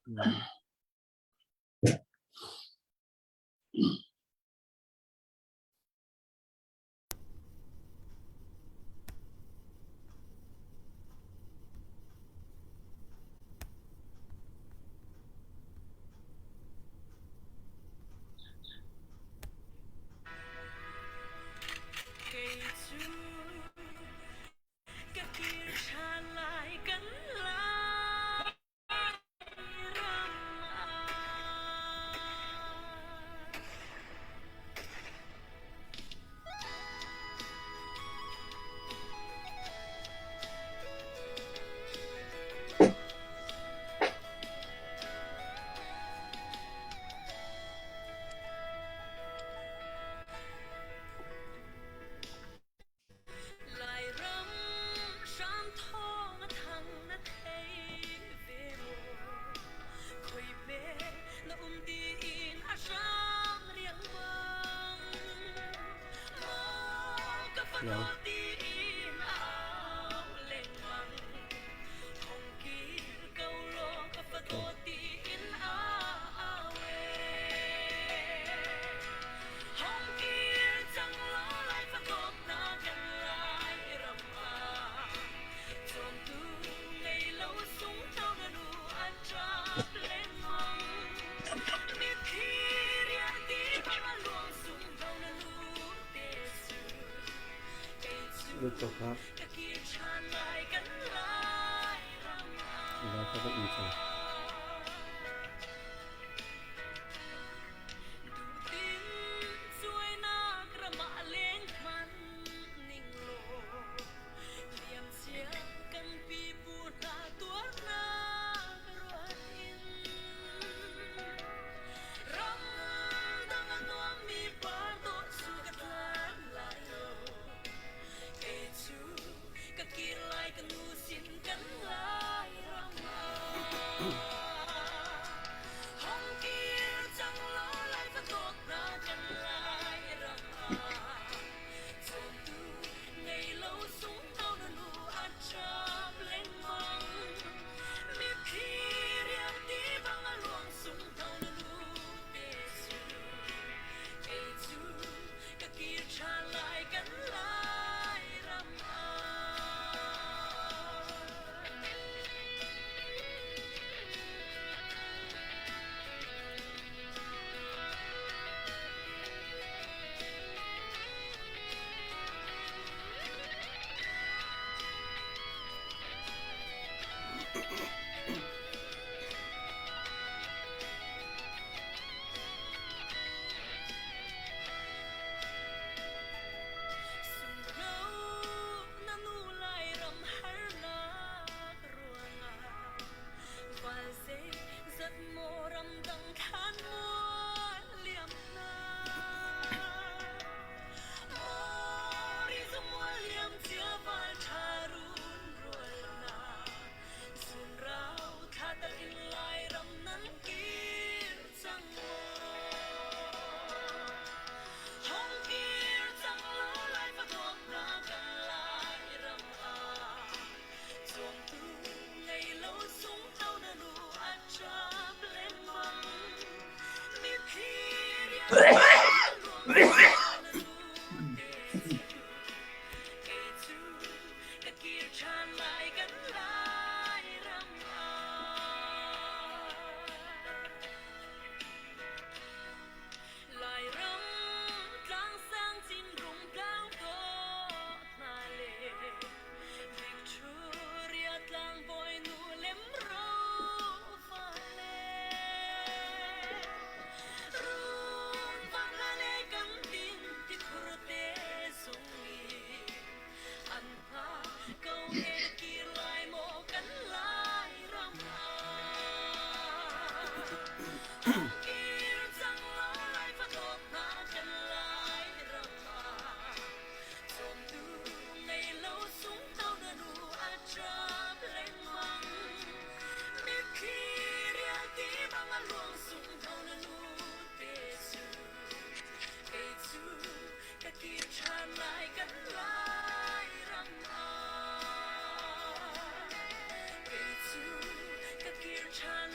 เดี๋ยวดูจบครับแล้วก็อินโทร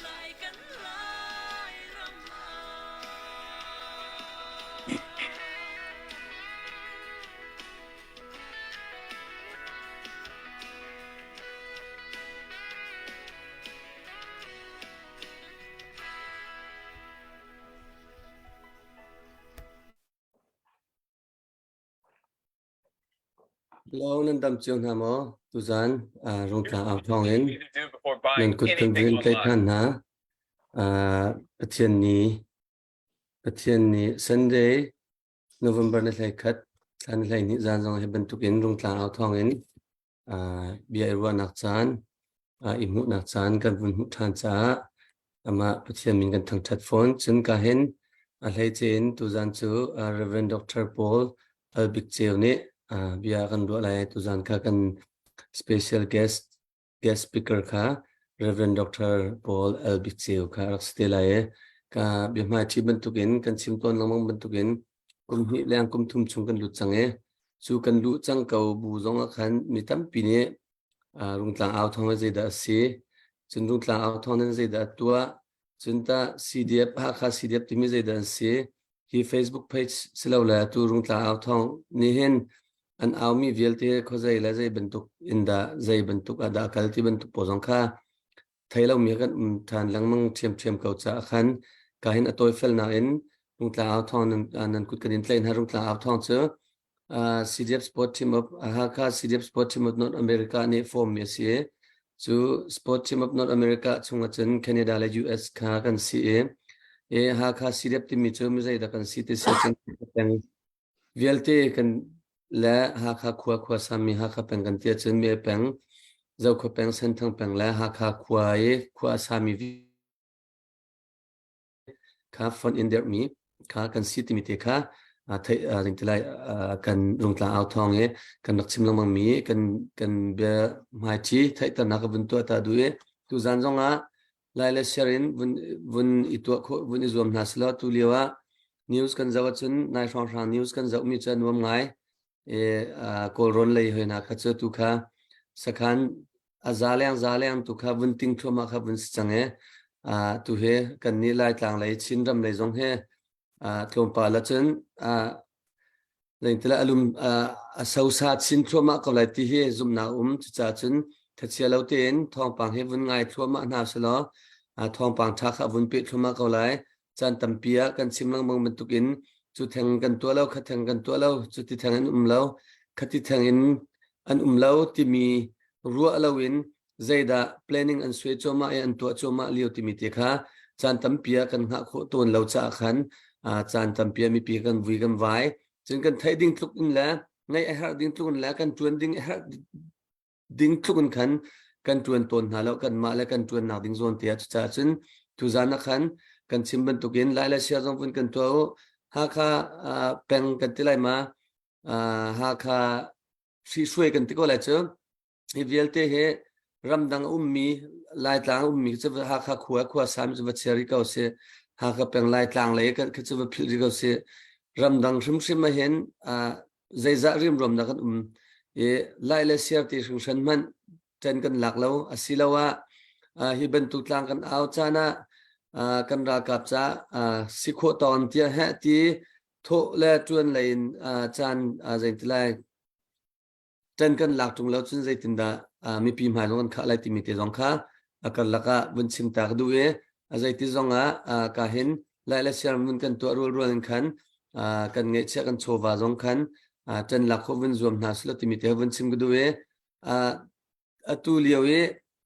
Like lâu nên đâm chiều nào mò tu gian rong tlang ao thong in nên cút cần vin play than na pathian ni Sunday November na lai khat than lai ni zan zong he bentuk in rong tlang ao thong in bia irwa nak chan imu nak chan kan vun hu than cha ama pathian min kan thang that phone chun ka hen lai chen tu zan chu Reverend Dr. Paul Albik cheu ne bia kan do lai tu zan ka kan special guest speaker kha Reverend Dr. Paul Albik cheu kha rakste lai ka bia mai chi bentukin kan simton lamang bentukin kum hi lang kum thum chung kan lu change chu kan lu chang kau bu zong a khan mi tam pi ne rung tlang ao thong zai da si chun rung tlang ao thong nan zai da tua chun ta CDF ha kha CDF ti mi zai da si hi Facebook page silo la tu rung tlang ao thong ni hen an ao mi velte kho zai la zai bentuk inda zai bentuk ada kalti bentuk pozong kha thailo mi kan than langmang thiam kau cha khan ka hin atoi fel na in rung tlang ao thong nan kut kan in tlain ha rung tlang ao thong chu CDF Sport Team of Haka CDF Sport Team of North America ne form ye chu Sport Team of North America chunga chen Canada la US kha kan CA Haka CDF team mi chu mi zai da kan CT chen peng VLT kan la Haka khwa sami Haka peng kan tia chen mi peng zau kho peng sen thang peng la Haka khwa sami kha fon in der mi kha kan CT mi te kha thai ring tilai kan rung tlang ao thong kan nak chim lamang mi kan be mai chi thai ta nak bun to ta du tu zan zong lai le sharin bun itu kho bun izom nasla tu liwa news kan zawa chun nai shang news kan zaw mi chan wam ngai kol ron lei hoina kha chu tu kha sakhan zaliang tu kha bun ting thoma kha bun change tu he kan ni lai tlang lai chin ram lai zong he tlom pa la chen lein tela alum sau sa chin thoma ka lai ti he zum na cha chen thachia lo ten thong pang he vun ngai thoma na selo thong pang tha kha vun pe thoma ka lai chan tampia kan simlang mong bentukin chu thang kan to lo kha thang kan to lo chu ti thang an lo khati thang in an lo ti mi ruwa lawin zaida planning an swe choma an to choma liu ti mi te kha chan tampia kan nga kho ton lo cha khan chan tampia mi pi kan vui kan vai chen kan thai ding tluk in la ngai a har ding tluk in la kan tuan ding a har ding tluk in khan kan tuan ton na lo kan ma la kan tuan na ding zon te cha chen tu zana khan kan chimban tukin lai la sia jong pun kan to ha kha peng kan tilai ma ha kha si shwe kan ti ko la chu hi velte he ramdang ummi lai tlang ummi chu ha kha khwa sam chu cheri ka se ha kha peng lai tlang le ka chu phil ka se ramdang shim ma hen zai za rim rom na kan lai la siar ti sung san man chen kan lak lo asilawa hi ben tu tlang kan au chana kan ra kap cha sikho ton tia ha ti tho le tuan lein chan zain tilai chen kan lak tung lo chun zai tinda mi pi mai long kha lai ti mi te jong kha akal laka bun sim tak du zai ti zonga ka hin lai la siar mun kan to rul khan kan nge che kan chowa jong khan chen lak kho bun zum na slo ti mi te bun sim du atu liawe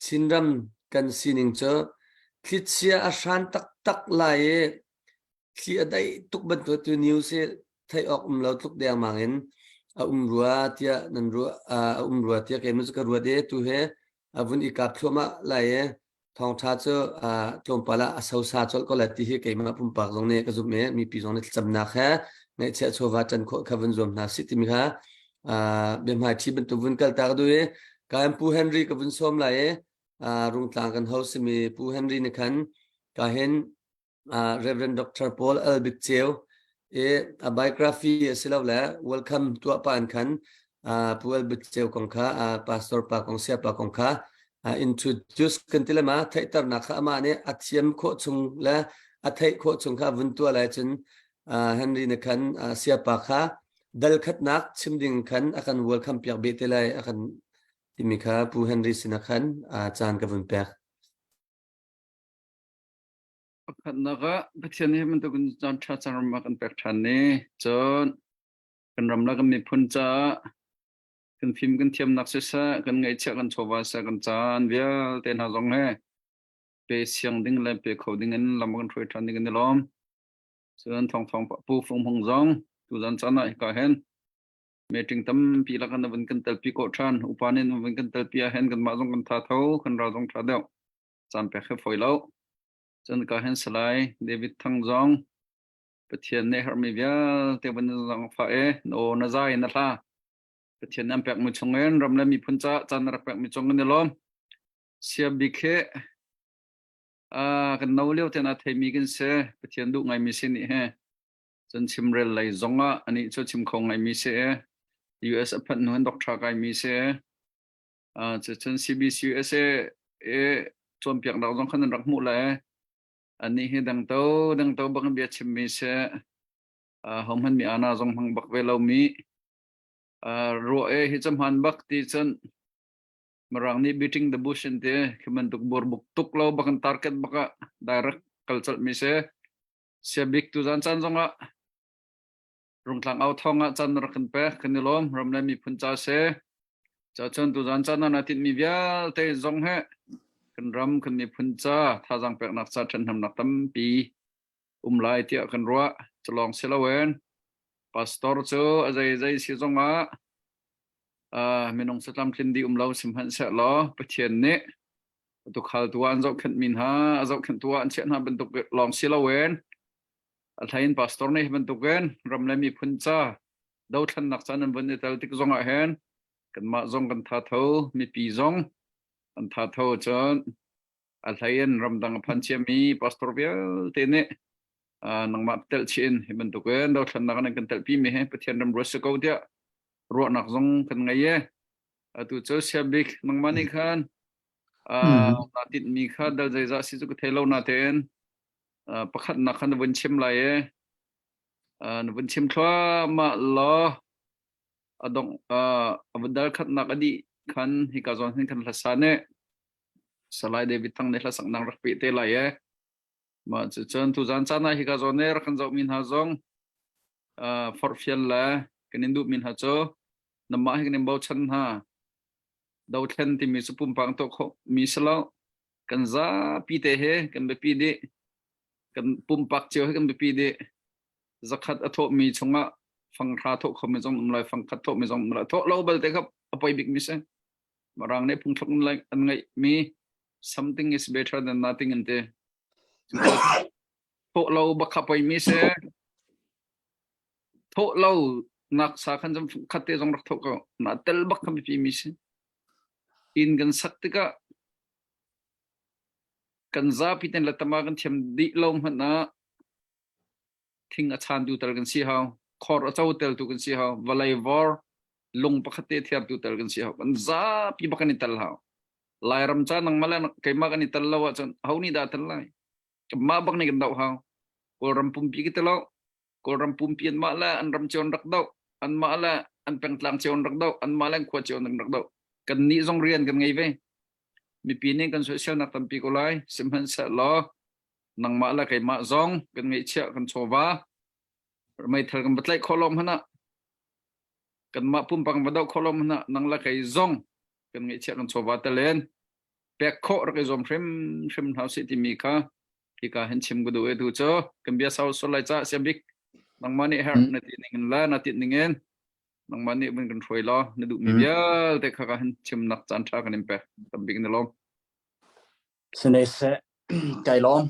chinram kan sining cho khitsia ashan tak lai khi adai tuk ban to tu new se thai ok lo tuk de mangin rua tia nan rua tia ke muska rua de tu he avun ikap thoma lai thong tha cho tlom pala asau sa chol ko la ti he ke ma pum pak jong ne ka zum me mi pi jong ne cham na kha ngai che chowa chan kho khavun zum na sit mi kha be ma chi ban tu vun kal ta du kam pu Henry ka vun som lai rung tlang kan house mi pu Henry ne khan ka hen Reverend Dr. Paul Albik cheu a biography silaw la welcome to pan khan pu Albik cheu kong kha pastor pa kong sia pa kong kha introduce kan tilama thai tar na kha ma ne athiam kho chung la athai kho chung kha vun tu la chen Henry ne khan sia pa kha dal khat nak chimding khan akan welcome piak be te lai akan timi kha pu Henry sinakhan chan ka vun pek kan naga pathian he man to kun chan tha chang ma kan pek than ne chon kan ram la kan mi phun cha kan phim kan thiam nak se sa kan ngai cha kan chowa sa kan chan bia ten ha zong he pe siang ding le pe kho ding an lam kan throi than ding an lom chuan thong thong pu phong hong zong tu zan chana ka hen meeting tam pi la kan van kan tel pi ko than upanin van kan tel pi a hen kan ma zong kan tha tho kan ra zong tha deu chan pe khe foi lo chuan ka hen salai David thang zong pathian ne har mi bia te ban zong fa e no na zai na tha pathian am pek mu chongen ram la mi phun cha chan ra pek mi chong ne lom sia bi khe kan no leo te na thei mi kan se pathian du ngai mi se ni he chan chim rel lai zonga ani cho chim khong ngai mi se US aphat non doctor kai mi se chan CBC USA e chom piak dang zong khan rak mu la ani he dang to bang bia chim mi se hom han mi ana zong hang bak ve lo mi ro e hi cham han bak ti chan marang ni beating the bush ente khiman tuk bor buk tuk lo bakan target baka direct culture mi se big tu zan chan zonga rung tlang au thonga chan rakan pe kanilom ramla mi phuncha se cha chan tu zan chan na tin mi bia te zong he kan ram kan mi phuncha tha jang pek nak cha than ham nak tam pi lai tia kan ruwa chalong selawen pastor chu azai si zonga minong satlam klindi lau simhan sa lo pathian ne tu khal tuan zau khan min ha zau khan tuan chen ha bentuk long silawen athain pastor ne bentuk gen ramlami phuncha dau than nak chan ban ne tal tik zonga hen kan ma zong kan tha tho mi pi zong an tha tho chan athain ramdang phanchia mi pastor bia te ne nang ma tel chin bentuk gen dau than nak kan tel pi mi he pathian ram ros ko dia ruột nạc zong kan ngai ye tu cho siabik nang mani khan na tit mi kha dal jai za si chu ka thelo na ten pakhat na khan bun chim lai ye na bun chim thwa ma lo adong abdal khat na kadi khan hi ka zon hin kan la sa ne salai de bitang ne la sang nang rak pi te lai ye ma chu chen tu zan cha na hi ka zon ne ra kan zo min ha zong for fiel la kan indu min ha cho namma hi kan bau chan ha dau thlen ti mi supum pang to kho mi salo kan za pi te he kan be pi de kan pum pak cheu he kan be pi de zakhat atho mi chunga phang tha tho khom mi jong lai phang khat tho mi jong la tho lo bal te khap apoi big mi se marang ne phung thok lai an ngai mi something is better than nothing ante tho lo ba khapoi mi se tho lo nak sa khan jam khatte jong rak thok ko na tel bak kham pi mi se in gan saktika kan za piten la tama kan them di lom hna thing a chan du tar kan si haw khor a chau tel tu kan si haw walai war lung pakhate thiar tu tar kan si haw kan za pi bakan tel haw lai ram cha nang mala kai ma kan tel lawa chan hauni da tel lai ma bak ni kan dau haw ko ram pum pi ki telo ko ram pum pi an ma la an ram chon rak dau an ma la an peng tlang chon rak dau an ma la khwa chon rak dau kan ni jong rian kan ngai ve mi pi ne kan social nak tam pi ko lai simhan sa lo nang ma la kai ma zong kan ngai chia kan chowa mai thar kan batlai kholom hana kan ma pum pang badau kholom hana nang la kai zong kan ngai chia kan chowa ta len pek kho ra kai zom frem house city mi kha ki ka hen chim gu do e tu cho kan bia sau so lai cha siabik nang mani her na ti ningen la na ti ningen nang mani ben kan throi lo na du mi bia te kha ka hen chim nak chan tha kan impe tam big na lom Senese kai lom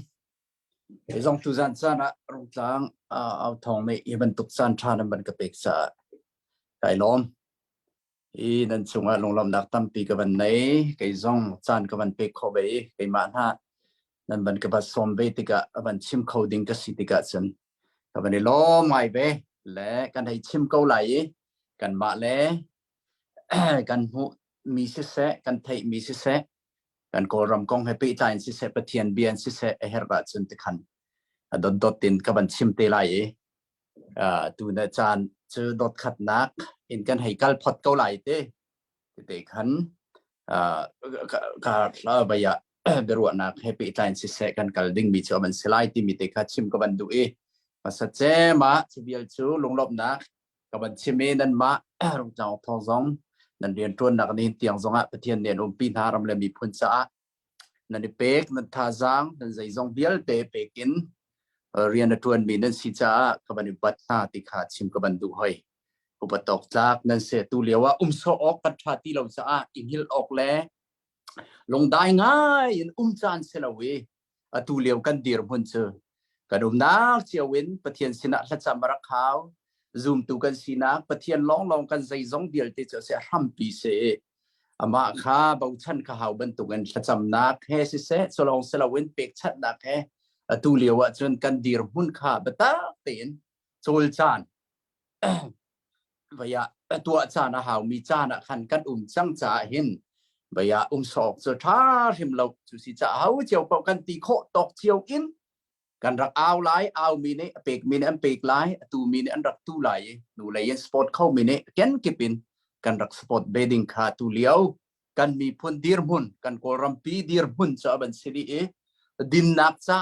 zong tu zan chan a rung tlang au thong me even tuk chan tha nam ban ka pek sa kai lom I nan chunga longlam nak tam pi ka ban nei kai zong chan ka ban pek kho be kai ma na nan ban ka ba som be tika ban chim coding ka si tika chan ka ban lo mai be le kan hai chim ko lai kan ma le kan hu mi se kan thai mi se kan ko ram kong happy time si se pathian bian si se herba chun te khan dot tin ka ban chim te lai tu na chan chu dot khat nak in kan hai kal phot ko lai te khan ka la ba ya beru nak happy time si se kan kal ding mi chu ban selai ti mi te kha chim ka ban du ma sa che ma chi bial chu longlop nak ka ban chim e nan ma rong chang thong zong นั่นเรียนต้นนักนี่เตียงสงะประเทศเนี่ยปีนารำเลยมีพุ่นจ้านั่นนี่เป็กนั่นท่าจางนั่นใจจงเบียลเตะเป็กินเรียนต้นมีนั่นสิจ้ากับบันบัตนาติขาดชิมกับบันดูให้อุปตกจากนั่นเสตุเลียวว่าโซออกกัดชาติเราจ้าอิงฮิลออกแล้วลงได้ง่ายจานเสลวีตูเลียวกันดีรพุ่นเจอกระดุมนักเจียวเว้นประเทศสินะทัศมรักขาวซูมตูกันสินะประเทศลองกันใจจงเดียลเตจะเสียห้ำปีเสอามาข้าบ่าวชันข้าวบรรทุกันทัศมนักเฮสิเสสลองเสลวินเป็กชัดนักเฮตูเลียวจนกันดีรพุ่นข้าบัตาเต็นโซลจานบยาตัวจานหาวมีจานขันกันจังจ่าเห็นบยาสอกจะท้าหิมเราจุสิจะเอาเจียวเป่ากันตีโคตกเจียวอินกันรักเอาไลเอามีเนเป็กมีเนอันเป็กไลตูมีเนอันรักตูไลดูเลยยันสปอร์ตเข้ามีเนแกนกิปินกันรักสปอร์ตเบดดิ้งขาตูเลียวกันมีพนดีร์มุนกันโกรัมปีดีร์มุนจะบันสิริดินนักจ้า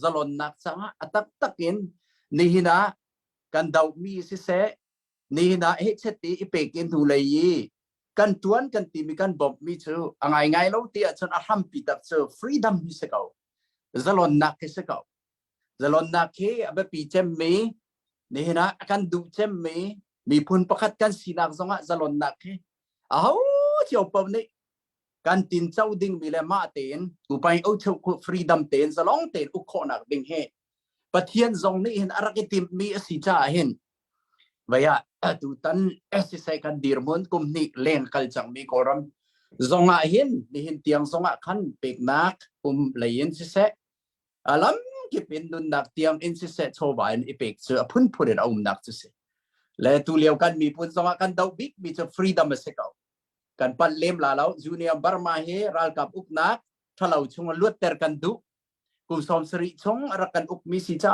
จลอนนักจ้าตักอินนี่นะกันดาวมีสิเสนี่นะเฮเชติเป็กอินดูเลยกันทวนกันตีมีกันบอบมีเจอไงเราเตียจนอารัมปีตักเจอฟรีดัมมีเสกเอาจลอนนักเสกเอาจลอนนักเฮแบบปีเจมมีนี่นะกันดูเจมมีพุนประคัดกันสีนักสงะจลอนนักเฮเอาเจ้าปุ่มนี้กันตินเจ้าดิ่งมีเลมาเต็นกูไปเอาเจ้าฟรีดัมเต็นจลองเต็นอุโคนักดิ่งเฮปะเทียนจงนี้เห็นอะไรกิติมีสีจ้าเห็นวายดูตันสิใส่กันดีร์มุนกุมนี่เล่นกัลจังมีโครัมจงอาเห็นนี่เห็นเตียงจงอาขันเป็กนักเลยสิเสอลัมกิเป็นดุนนักเตียงสิเสโชว์บายอีเป็กเสือพุ่นพุ่นเอานักสิเสและตัวเลี้ยวกันมีพุ่นจงอากันดาวบิ๊กมีจะฟรีดัมเสกเอากันปันเล่มลาแล้วจูเนียบาร์มาเฮรัลกับอุกนักถ้าเราชงลวดเตอร์กันดูกุมสมสริชงรักกันอุกมีสิจ้า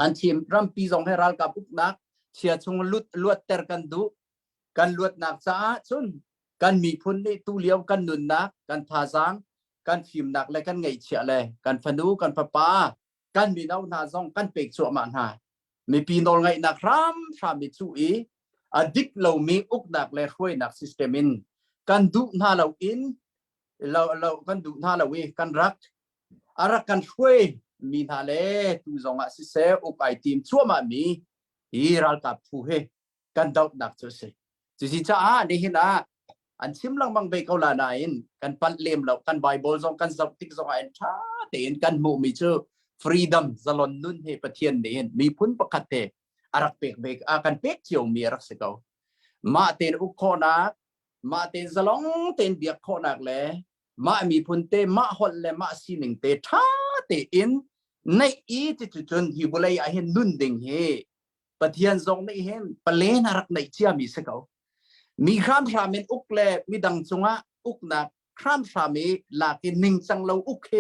อันทีมรัมปีจงให้รัลกับอุกนักเชียชงลวดเตอร์กันดูกันลวดนักจ้าซุนกันมีพุ่นในตู้เลี้ยวกันนุนนักกันทาซังกันฟิล์มนักและกันไงเชียเลยกันฟนูกันปะปากันมีนานาซองกันเป็กชัวมันหามีปีนอลไงนักรำชามิจูอีอดิกเรามีอุกนักและช่วยนักซิสเตมินกันดูหน้าเราอินเรากันดูหน้าเราเวกันรักอะไรกันช่วยมีหน้าเล่ตูจงอาศิเสอุกไอทีมชัวมามีฮีรัลกับผู้เฮกันดาวนักจุสิจุสิจ้านี่เห็นนะอันชิมลังบางเบกเอาละนายกันปันเล่มเรากันไบเบิลจงกันสับติกจงอันชาเต็นกันมูมีเจอฟรีดัมจลอนนุนเฮปะเทียนนี่มีพุนประคัตเตอารักเป็กเบกอากันเป็กเจียวมีรักเสกเอามาเต็นอุกโคนักมาเต็นจลองเต็นเบียกโคนักเลยมามีพุนเตมาฮอลเลมาซีนิงเตท่าเตอินในอีจิตจนฮิบุเลยอาเห็นนุนดิงเฮปะเทียนจงในเห็นปะเลนรักในเชียมีเสกเอามีครามสามีอุกเลมีดังจงะอุกนักครามสามีลากินนิ่งจังเราอุกเฮ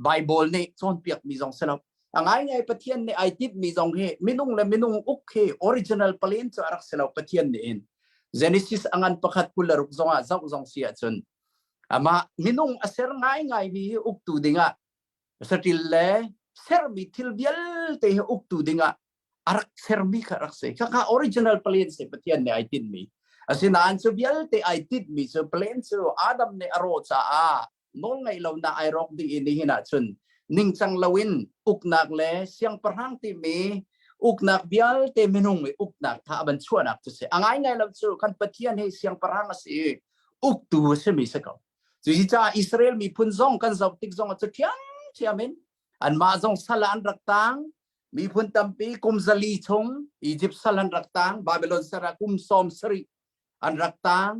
ไบเบิลนี่ส่วนเปียกมีจงเสลบไงปะเทียนในไอติดมีจงเฮไม่นุ่งเลยไม่นุ่งอุกเฮออริจินัลปะเลนจะรักเสลบปะเทียนนี่เองเจเนซิสอันประคัดกุลรุกจงะเจ้าจงเสียจนมาไม่นุ่งอาเซร์ง่ายมีอุกตูดิงะสติลเล่เซร์มีทิลเบียลเตะอุกตูดิงะอารักเซร์มีค่ะรักเสกข้าออริจินัลปะเลนเสปะเทียนในไอติดมีasinan sebial te aitit mi se plan so adam ne aro cha a nol ngai lo na ai rok di ini hina chun ning chang lawin uknak le siang parhang ti mi uknak bial te minung mi uknak tha ban chuanak tu se angai ngai lo chu kan pathian he siang parhang asi uktu se mi se ka ji cha israel mi phun zong kan zau tik zong chu thiang chiamen an ma zong salan rak tang mi phun tampi kum zali chong egypt salan rak tang babylon sara kum som sriอันรักตัง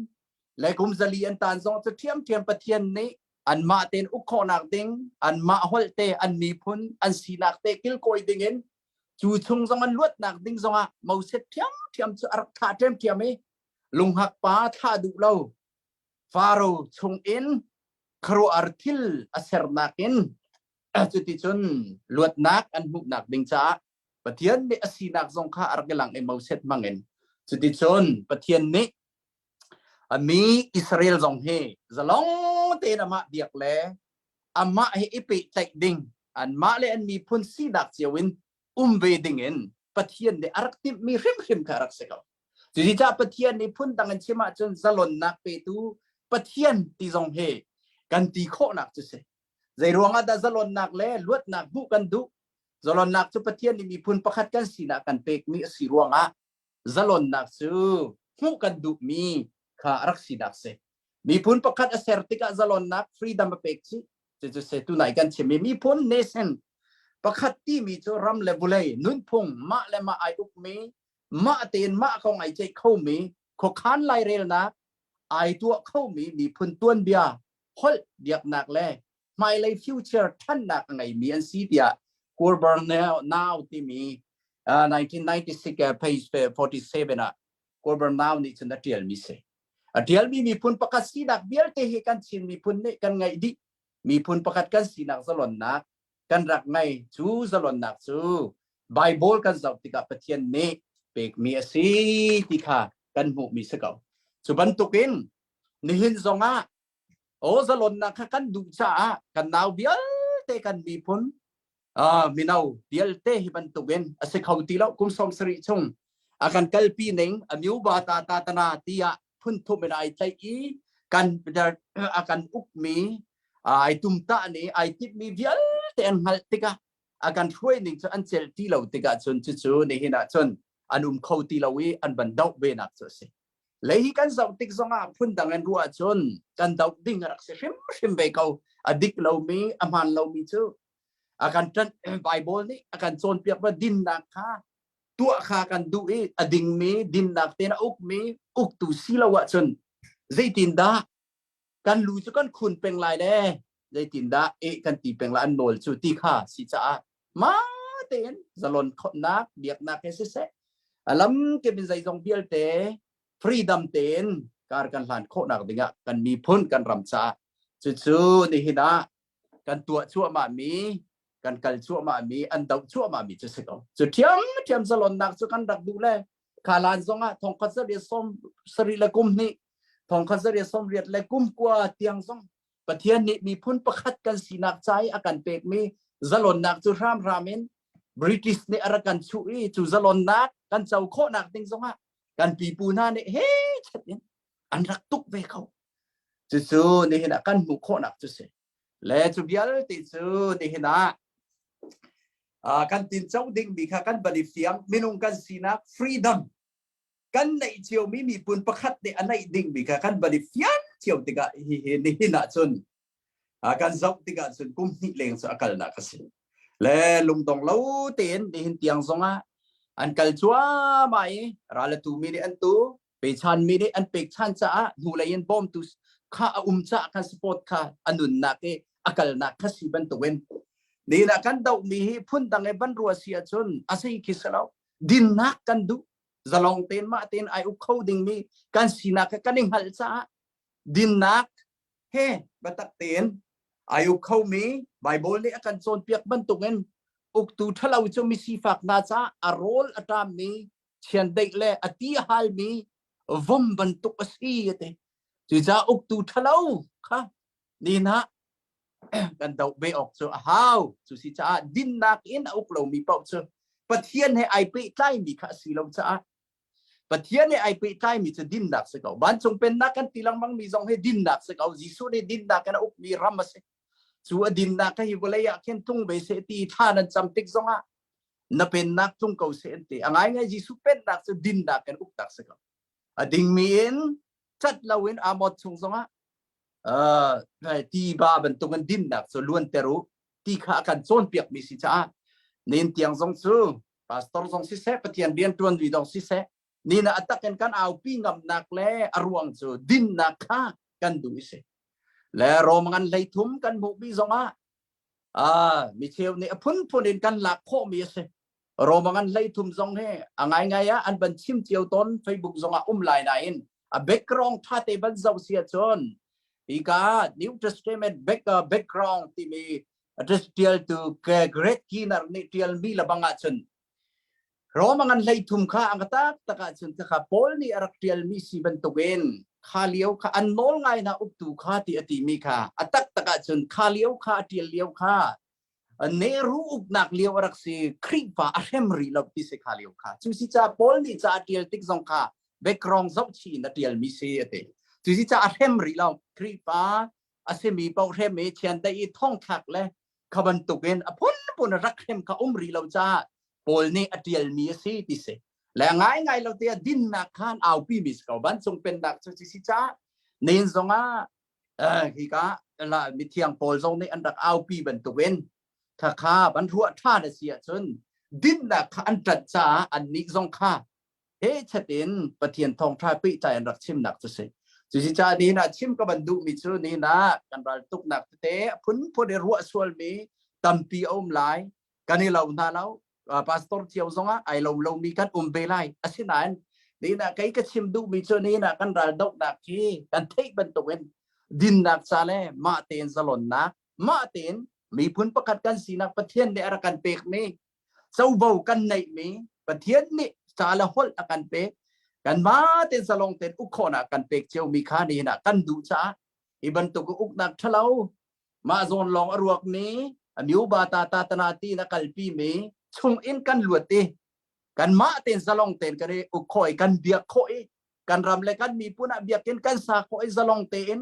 และกุมจลีอันตานจงจะเทียมปะเทียนนี้อันมาเต็นอุกโคนักดิงอันมาฮอลเตอันมีพุนอันสีนักเตกิลโกยดิงเงินจูชงจงอันลวดนักดิงจงอ่ะมาเสร็จเทียมจะรักท่าเทียมไหมลุงหักป้าท่าดูเราฟาโรชงอินครัวอาร์ทิลอาเซร์นักอินจุดที่จนลวดนักอันมุกนักดิงจ้าปะเทียนนี้สีนักจงข้าอาร์กลังเอ็มมาเสร็จมังเงินจุดที่จนปะเทียนนี้มีอิสราเอลจงเฮจะลองเตนมาเดียกแลอามาเฮอิปิใจดิ่งอันมาเลอันมีพุนซีดักเจวินเวดิงเงินปะเทียนเดอารักติมีริมคารักเสก จุดที่จะประเทศนี้พุ่นดังกันเชื่อมาจนสลนนักไปตูประเทศที่ทรงเฮกันตีโคนักจุดเสใจรวงอาดาสลนนักเล่ลวดนักบุกันดุสลนนักจุดประเทศนี้มีพุ่นประคัดกันสีนักกันเปกมีสีรวงอ่ะสลนนักจูบุกันดุมีข้ารักสีนักเสมีพุ่นประคัดเสร์ติกาสลนนักฟรีดัมเปกซีจุดเสตุไหนกันเชื่อมีพุ่นเนเซนประคัดที่มีจูรัมเลบุเลยนุนพงมาเลมาไออุกมีมาเตียนมาของไอใจเข้ามีขคานไลเรลนะไอตัวเข้ามีพุ่นต้นเบียฮอลเดียกนักแลไม่เลยฟิวเจอร์ท่านนักไงมีอันซีเดียกูร์บอร์เนลนาวที่มี1996 page 47อ่ะกูร์บอร์นาวนี่จะนัดเดียลมีเสเดียลมีพุ่นประกาศสีนักเบียลเตะกันชินมีพุ่นเนี่ยกันไงดิมีพุ่นประกาศกันสีนักสลอนนักกันรักไงจูสลอนนักจูไบเบิลกันจะติกับประเทศนี้เปกมีสีที่ข้ากันหูมีสกาวสุบันตุกินนิหินซงะโอ้สลนนักกันดูจ้ากันนาวเบียลเตะกันมีพุ่นมีนาวเบียลเตะฮิบันตุกินอาศัยเขาตีแล้วกุมสมสริชงอาการกัลปีหนึ่งมิวบาตาตานาตียพุ่นทุไม่ได้ใจอีกันอาการอุกมีไอตุมตานี่ไอทิพมีเบียลเตะอันหัลติกะอาการช่วยหนึ่งจนอันเซลตีเราติกะจนจู่ๆในหินะจนอันเขาตีเราวิอันบันดาเวนักสุดสิเลยกันสาวติกสงะพุ่นดังอันรัวจนกันดาวดิ้งรักเสียชิมไปเขาอดิกเรามีอามันเรามีจู่อาการจันไบเบิลนี่อาการโซนเปียกว่าดินนักข้าตัวข้ากันดูอดิ่งมีดินนักเตนะอุกมีอุกตุสีเราจนใจตินดากันรู้จุกันคุณเป็นไรเด้ใจตินดากันตีเป็นไรอันโนลจู่ตีข้าสิจ้ามาเต็นสลนนักเดียกนักเฮสิเซalam ke bin zai zong bial te freedom ten kar kan hlan kho nak dinga kan mi phun kan ramcha chu chu ni hina kan tua chua ma mi kan kal chua ma mi an dau chua ma mi chu se ko chu thiam salon nak chu kan dak du le khalan zonga thong khasa de som sri la kum ni thong khasa de som riat le kum kwa tiang zong pathian ni mi phun pakhat kan sinak chai akan pek mi zalon nak chu ramen British เนี่ยอะไรกันช่วยจู่สลอนนักกันเจ้าโคนักติงสงะกันปีปูนาเนี่ยเฮ้ชัดเนี่ยอันรักตุกเวเขาจู่ๆเนี่ยนะกันมุโคนักจู่เสแล้วจู่เบียร์ติจู่เนี่ยนะกันตินเจ้าดิ่งมีค่ะกันบริเฟียงมินุงกันสีนัก freedom กันในเชียวมีปุ่นประคัดเนี่ยอันไหนดิ่งมีค่ะกันบริเฟียงเชียวติกะนี่นะจนกันเจ้าติกะจนกุมนี่เลงสุอาการนักสิและลุงตองเล่าเตียนในหินเตียงสงะอันกัลชัวไม่ราลตูมีเดอันตูเปชันมีเดอันเปกชันจ้าหูเลยยันบอมตุสข้าจ้าคันสปอร์ตข้าอันนุนนักอากัลนักข้าสิบันตุเวนนี่นักกันดาวมีพุ่นดังไอ้บันรัวเสียจนอาศัยคิสแล้วดินนักกันดูจะลองเตียนมาเตียนไออุเขาดิ่งมีกันสีนักกันดิ่งหัลจ้าดินนักเฮ้บัตักเตียนอายุเขามีไบเบิลนี่อาการโซนเปียกบรรทุกเงินอุกตูทะเลาจะมีสีฝักนาจ้าอารอลอัตรามีเชียนเด็กเล่อตีฮัลมีวมบรรทุกสีเตจีจ้าอุกตูทะเลาค่ะนี่นะกันดาวเบออกจะฮาวสุสิจ้าดินนักอินอุกเรามีเปล่าเจอประเทศให้ไอไปใต้มีข้าสีเราจ้าประเทศให้ไอไปใต้มีจะดินนักสักเอาบ้านจงเป็นนักกันตีลังมังมีจงให้ดินนักสักเอาจิสุได้ดินนักกันอุกมีรัมมาเสชัวดินนักให้ก็เลยอยากเห็นทุ่งไปเสตีท่านั้นจำติกซงอ่ะนับเป็นนักทุ่งเก่าเสตีอ่ะไงจิสุเป็นนักสุดินนักกันอุกตักสักเอาดิ่งมีเอ็นจัดเราเอ็นอามอดชงซงอ่ะที่บ้าบรรทุกกันดินนักส่วนล้วนเตรุที่ข้ากันโซนเปียกมีสิจ้าเน้นเตียงซงซูพาสตอร์ซงสิเสปฏิญาณเรียนตวนวีดองสิเสนี่นะอัตตะกันเอาปีงำนักแล่อรวงซูดินนักข้ากันดูสิและโรมันเลยทุ่มกันบุบีซงอ่ะมิเชลเนี่ยพุ่นเองกันหลักข้อมีสิโรมันเลยทุ่มซงเฮไงอันบันชิมเจียวต้นเฟซบุ๊กซงลายนายน์แบ็กกรองท่าเตบันเจ้าเสียจนอีกานิวเทสเตเมนต์แบ็กกรองที่มีเทสเตียลตูเกรดกีนารนิเตียลมีละบังอาจนโรมันเลยทุ่มข้าอังกตักตะกาจนตะกาโพลนี่รักเตียลมีสีบันตุเวนข้าเลี้ยวข้าอันโน้ลไงนะอุตุข้าที่อติมีข้าอัตักตะกะจนข้าเลี้ยวข้าที่เลี้ยวข้าเนรูอุกนักเลี้ยวรักษีครีฟ้าอัลเฮมรีลบที่เสข้าเลี้ยวข้าจุสิจ้าโพลนี่จ้าที่ติกซงข้า เบกรองซอกชีนเดียลมีเสียเตจุดที่จะเทมรีเราครีป้าอาเซมีเปาเทมเมเชียนได้ท่องถักเลยขบันตุกเงินพ้นรักเทมข้ารีเราจะโปลนี่เดียลมีเสียติเสและง่ายเราเตียดินนักขันเอาปีมิสเขาบันทรงเป็นนักจุดที่จะเน้นทรงฮิกาละมีเทียงโปลทรงในอันดักเอาปีบันตุกเงินถ้าข้าบรรทุกท่าเสียจนดินนักขันจัดจ้าอันนี้ทรงข้าเฮ้ชัดเจนประเทียนทองทายปีใจอันดักชิมหนักจะเสจุดที่นี้นะชิมก็บรรดุมิจูนี้นะกันเราตุกหนักเตะพุ่นพูดได้รัวส่วนมีตั้มปีอมไหลกันนี่เราหน้าเราพาสตอร์เที่ยวซงอ่ะไอเรามีกันเบลัยอาศัยนั้นนี่นะใครก็ชิมดูมิจูนี้นะกันเราตุกหนักที่กันเทคบรรทุกเงินดินหนักซาเล่มาเตนสลนนะมาเตนมีพุ่นประกาศกันสีนักประเทศในอาการเปกมีเจ้าเบากันในมีประเทศนี้ซาละฮอลอาการเปกกันมาเต็นสลงเต็นอุกขนะกันเปกเจียวมีค่าดีนะกันดูจ้าอีบันตุกอุกนักทะเลามาโซนลองอรวกนี้มิวบาตาตาตนาตีนักลปีมีชงอินกันหลวดตีกันมาเต็นสลงเต็นกันเลยอุกขอยกันเบียกขอยกันรำเลยกันมีปุ่นเบียกกันสาขอยสลงเต็น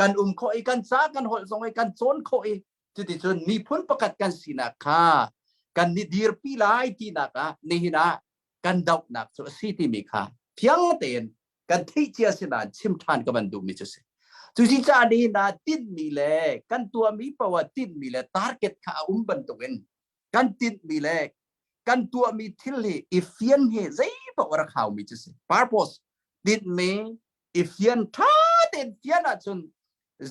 กันขอยกันสากันหดส่งกันโซนขอยจุดที่จนมีพุ่นประกาศกันสินะค่ะกันนิดีร์ปีไลที่นักนี่นะกันดอกนักสุดสิที่มีค่ะเพียงเต็นกันที่เจียสินะชิมทานกับมันดูมิจุสิจุดที่จะนี่นะติดมีเล่กันตัวมีประวัติติดมีเล่ target ข้าบันตุกันกันติดมีเล่กันตัวมีทิลเฮอีเฟียนเฮใจบอกว่าข่าวมิจุสิ purpose ติดมีอีเฟียนท่าติดเฟียนอ่ะจน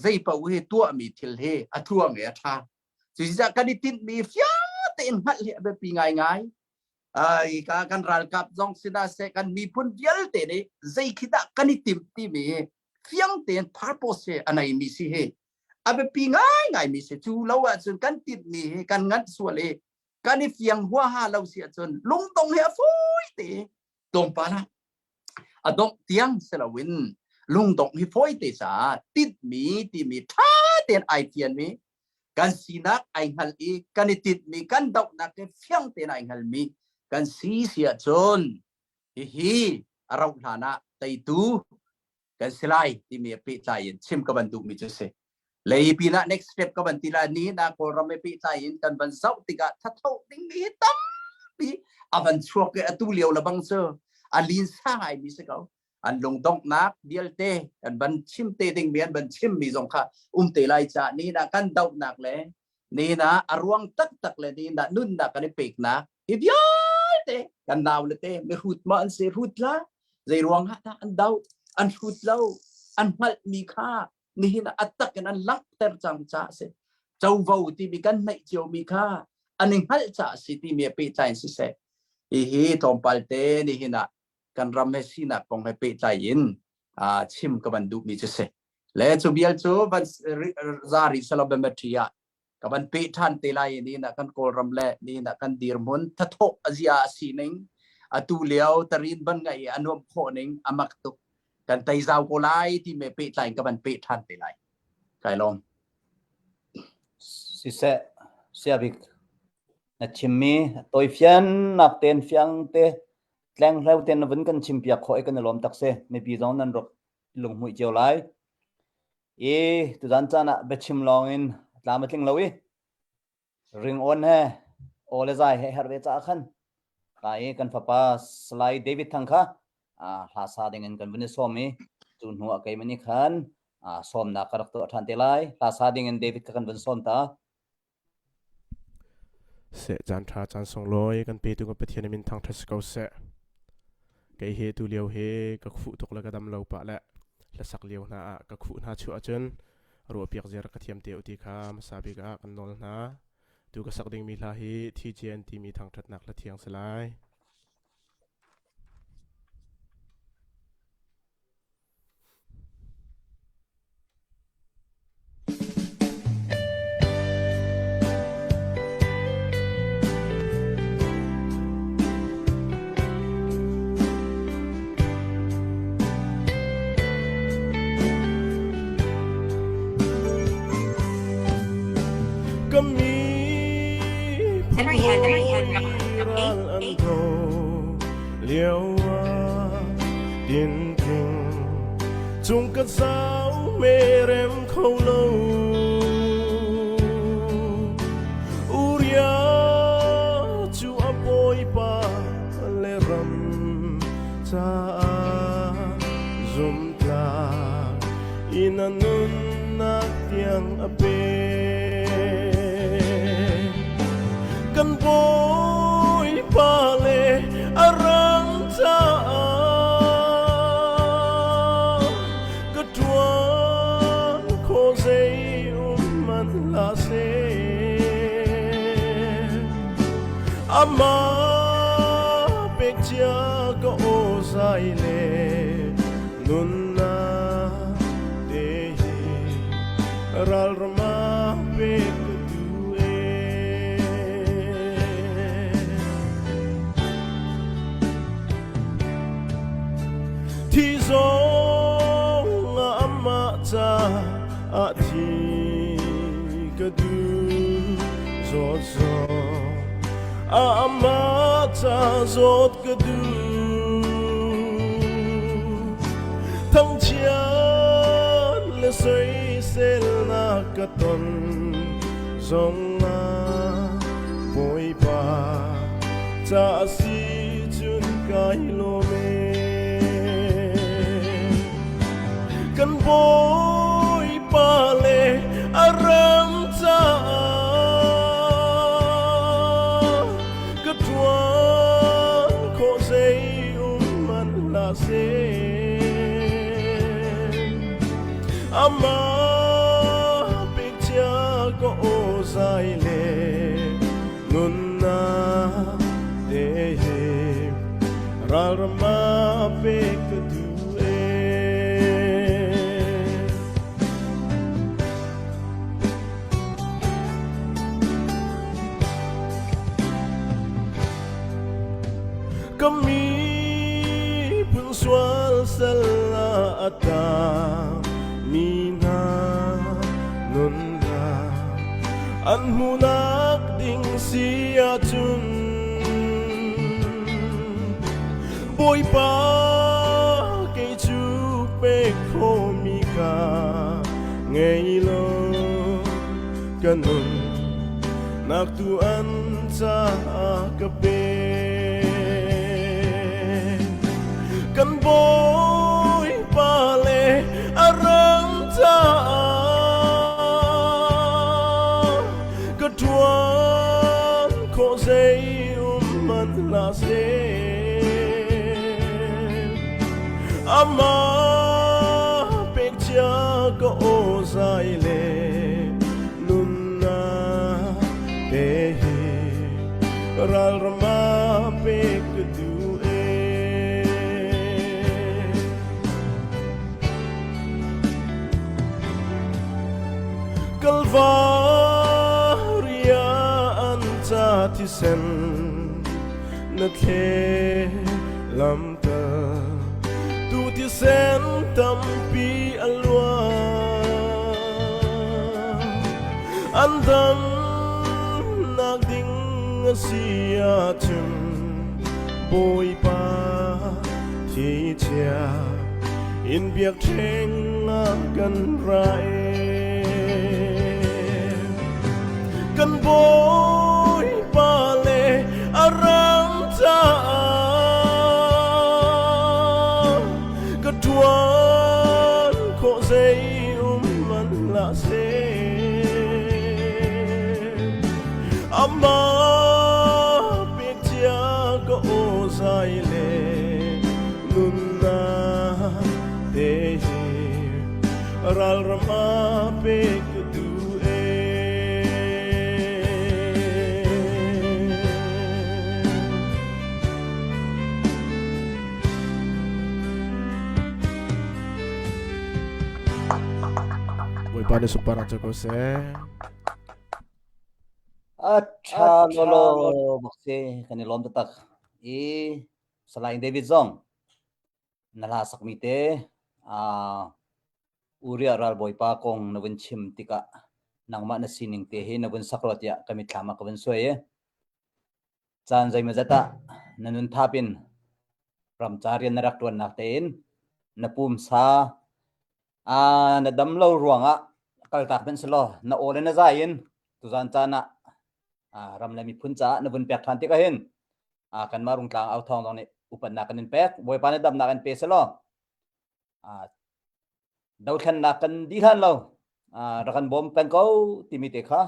ใจบอกว่าตัวมีทิลเฮอัตัวเงี้ยท่าจุดที่จะกันติดมีเฟียนเต็นหัดเละแบบปีง่ายกันรัลกับจงสินาเสกันมีพุ่นเดียลเตนี่ใจคิดกันนี่ติมที่มีเฟียงเต็น purpose อันไหนมีสิเฮแบบปีง่ายมีสิจูเราจนกันติดมีกันงัดส่วนเลยกันนี่เฟียงหัวหาเราเสียจนลุงตรงเฮฟุยเตตรงปะละดงเตียงเสลวินลุงตรงเฮฟุยเตสาติดมีที่มีท่าเต็นไอเทียนมีกันสินักไอฮัลอีกันนี่ติดมีกันดอกนักเฟียงเต็นไอฮัลมีกันสีเสียจนฮีเราฐานะไตตูกันสไลด์ที่มีปีใจชิมกับบันดุมิจุเสเลยปีน่ะ next step กับบันทีละนี้นะก็เราไม่ปีใจกันบันเสาติกะทัดเท่าดิ้งมีตั้มปีบันชัวกะตุเลียวละบังเซออันลินซ่าไอมีสักเอาอันลงดอกนักเดียลเตอันบันชิมเตดิ้งเมียนบันชิมมีสงค่ะเตไลจ่านี่นะกันดอกนักเลยนี่นะอรวงตักเลยนี่นะนุ่นนักกันเปกนะอีเดียกันดาวเลยเต้ไม่รูดมาอันเสียรูดละใจรวงฮะอันดาวอันรูดเล่าอันมัดมีค่านี่นะอัตตะกันอันลักเตอร์จังจ้าเสเจ้าวูที่มีกันไม่เจียวมีค่าอันนึงฮัลจ้าสิที่มีเปิดใจสิเสฮีทอมปัลเต้นี่นะกันรำให้สินักปองให้เปิดใจยินชิมกับบันดุมีจะเสและจูเบียลจูบันซาริสลาเบมเทียกับบันเปิดทันเตลัยนี่นะกันโกลรำเล่นี่นะกันดีรมุนทัดโตอาเซียสีนึงตุเลียวตรินบันไงอันวมโคนึงอามักตุกันไตซาวโกไลที่ไม่เปิดใจกับบันเปิดทันเตลัยไกลงสิเสียบิกนัดชิมมีตัวเฟียนนักเต้นเฟียงเตะแรงเล่าเต้นวันกันชิมเปียกคอยกันลมตักเสไม่ปีจงนั้นรกลงหุ่ยเจียวไลตุจันจานะเบชิมลองอินลามัดลิงเลวิริงออนเฮโอเลใจเฮฮาร์เวจ้าขันไล่กันฟ้าป้าสไลด์เดวิดทังค่ะลาซาดิ่งกันวันนี้ซ้อมมีจุนหัวไก่มันนี่ขันซ้อมนักกระตัวทันเตลัยลาซาดิ่งเดวิดกันวันซ้อมตาเสจันทราจันทรงลอยกันไปตุกับประเทศมินทางทัศกาเสไก่เฮตุเลียวเฮก็ขุตกแล้วก็ดำเลาปะและสักเลียวนาก็ขุนาชัวจนรัวเปียกเจรกเทียมเตียวตีคามาซาบิกากันนอลนาดูก็สักดิ่งมีลาฮีที่เจนที่มีทางทัดนักและเทียงสลายก็มีผู้รักอันโตเลี้ยวว่าดิ điên kinh chung cất giáo mê rem khâu lâu uria chu apoi pa le ram cha zum tla inanun na tiang ape kan boy pale arang cha katwa ko sei man la se ama pekcha ko osai le nunna de ral rama pek thi zong ama cha a thi ka du zo zo ama cha zot ka du thang chian le sei sel na ka ton zong na boi pa cha si chun kai lo me kan boy pale aram cha katwa ko sei man la se ama picture ko osai le nunna de rarma pek kami pun swal sala ata mina nunra an munak ding sia chun boy pa ke chu pe kho mi ka ngei lo kanun nak tu an cha ka pe kan boy pale arang cha katwa ko sei man la se ama pekcha ko osai le nunna de ral rama pek du Calvaria anta tisen na the lam ta tu tisen tampi alwa andam nagding sia chum boy pa thi cha in biak theng kan rai kan boy pale arang cha katwan ko sei man la se ama pekcha ko osai le nunna de ral rama pek du Pada supara joko se acha lolo bakse kani lom tak i selain David Zong nala sakmite uria ral boy pa kong nabun chim tika nangma na sining te he nabun sakrot ya kami thlama kabun soye chan jai majata nanun thapin รำจารีนรักตัวนนักเต้นนปุ่มซานดำเล่ารวงกัลตักเป็นสโลนโอเลนใจอินตุจันจานะรำเลยมีพุ่นจ้านบุญเปียกทันติกะเห็นกันมารุงกลางเอาทองตรงนี้อุปนักกันเป็กบอยปานดำนักกันเปสโลดาวทันนักกันดีทันเรารักันบอมเป็นเขาติมิเตค่ะ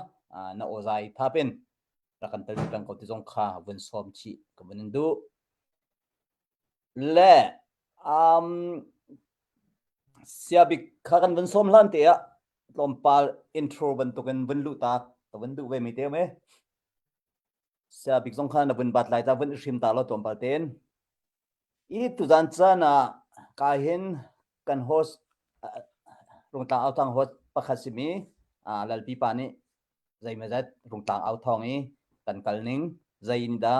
นโอใจท่าเป็นรักันเตลิเป็นเขาที่จงข้าวันสอมชีกับวันดูและเสียบิกข้ากันวันสอมลันเตียลมปาอินโทรวันตุกันวันลุตาแต่วันดูเวมิเตไหมเสียบิกจงข้านับวันบัดไล่ตาวันชิมตาเราตัวปาเตนอีตุจันจานะกาเห็นกันโฮสรุงตางเอาทองโฮสปะคัสมีลลปีปานี่ใจมาจัดรุงตางเอาทองนี้กันกัลนิงใจนิดา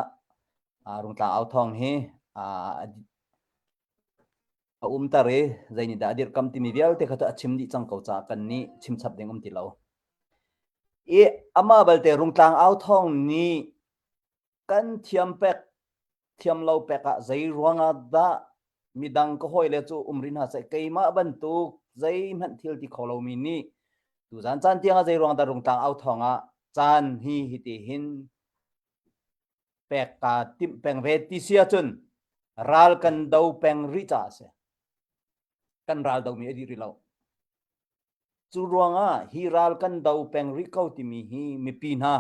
รุงตางเอาทองนี้ตาเรใจนิดาเดียร์คำที่มีเวลเตะขัดชิมดิจังเขาจากกันนี้ชิมชับเด้งติเลาอามาเบลเตรุงตางเอาทองนี้กันเทียมเป็กเทียมเราเป็กใจรวงดามีดังก็ห้อยเลจูรินหาใส่เกยมาบรรทุกใจมันทิลที่เขาเรามีนี่ดูจานจานเตียงใจรวงดารุงตางเอาทองจานฮีฮิติหินเป็กติมเป็งเวติเสียจนรัลกันดาวเป็งริจาเสกันรัลดาวมีอดีริเลาจูรวงฮีรัลกันดาวเป็งริเขาที่มีฮีมีปีนฮะ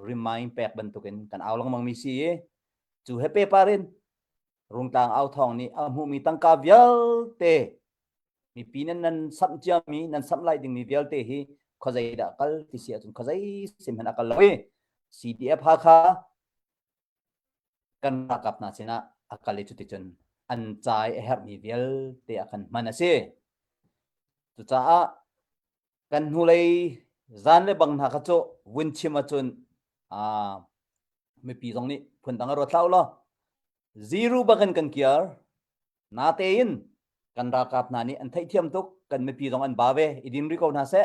ริมายเป็กบรรทุกันกันเอาลงมังมีสีจูเฮเปปารินรุงตางเอาทองนี้หูมีตังกาเวลเตมีปีนั้นสัมเจียมีนั้นสัมไลดิ่งมีเวลเตฮีขจายดักกัลที่เสียจนขจายสิมหันอักลเลย CDF ฮะค่ะกันรักกับนาเสนาอักลเลยจุดที่จนอันใจเฮร์มีเวลเตอกันมันเสจุดจ้ากันหูเลยจานเลยบังนักโจวินชิมาจนไม่ปีตรงนี้พุ่นตังรถเท่าล้อzero bagan kan kiar natein kan rakap nani an thai thiam tuk kan me pi dong an bawe idin ri ko na se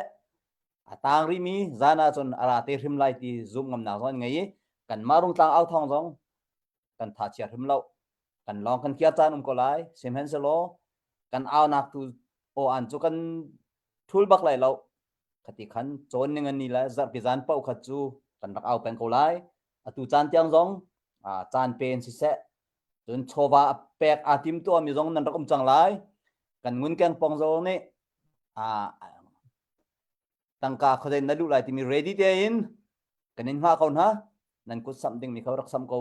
atang ri mi zana chon arate hrim lai ti zoom ngam na zon ngai kan marung tang au thong jong kan tha chia hrim lo kan long kan kia chan ko lai sem hen se lo kan au nak tu o an chu kan thul bak lai lo khati khan chon ning an ni la zar pi zan pau khat chu kan rak au pen ko lai atu chan tiang jong chan pen si seจนโชว์ว่าแปกทีมตัวมีตรงนั้นรักจังไรกันเงินแกงปองโซนี่ตั้งกาเขาจะนั่นดูไรที่มี ready เองกันนี่ว่าเขาฮะนั่นก็ something มีเขารักซ้ำเขา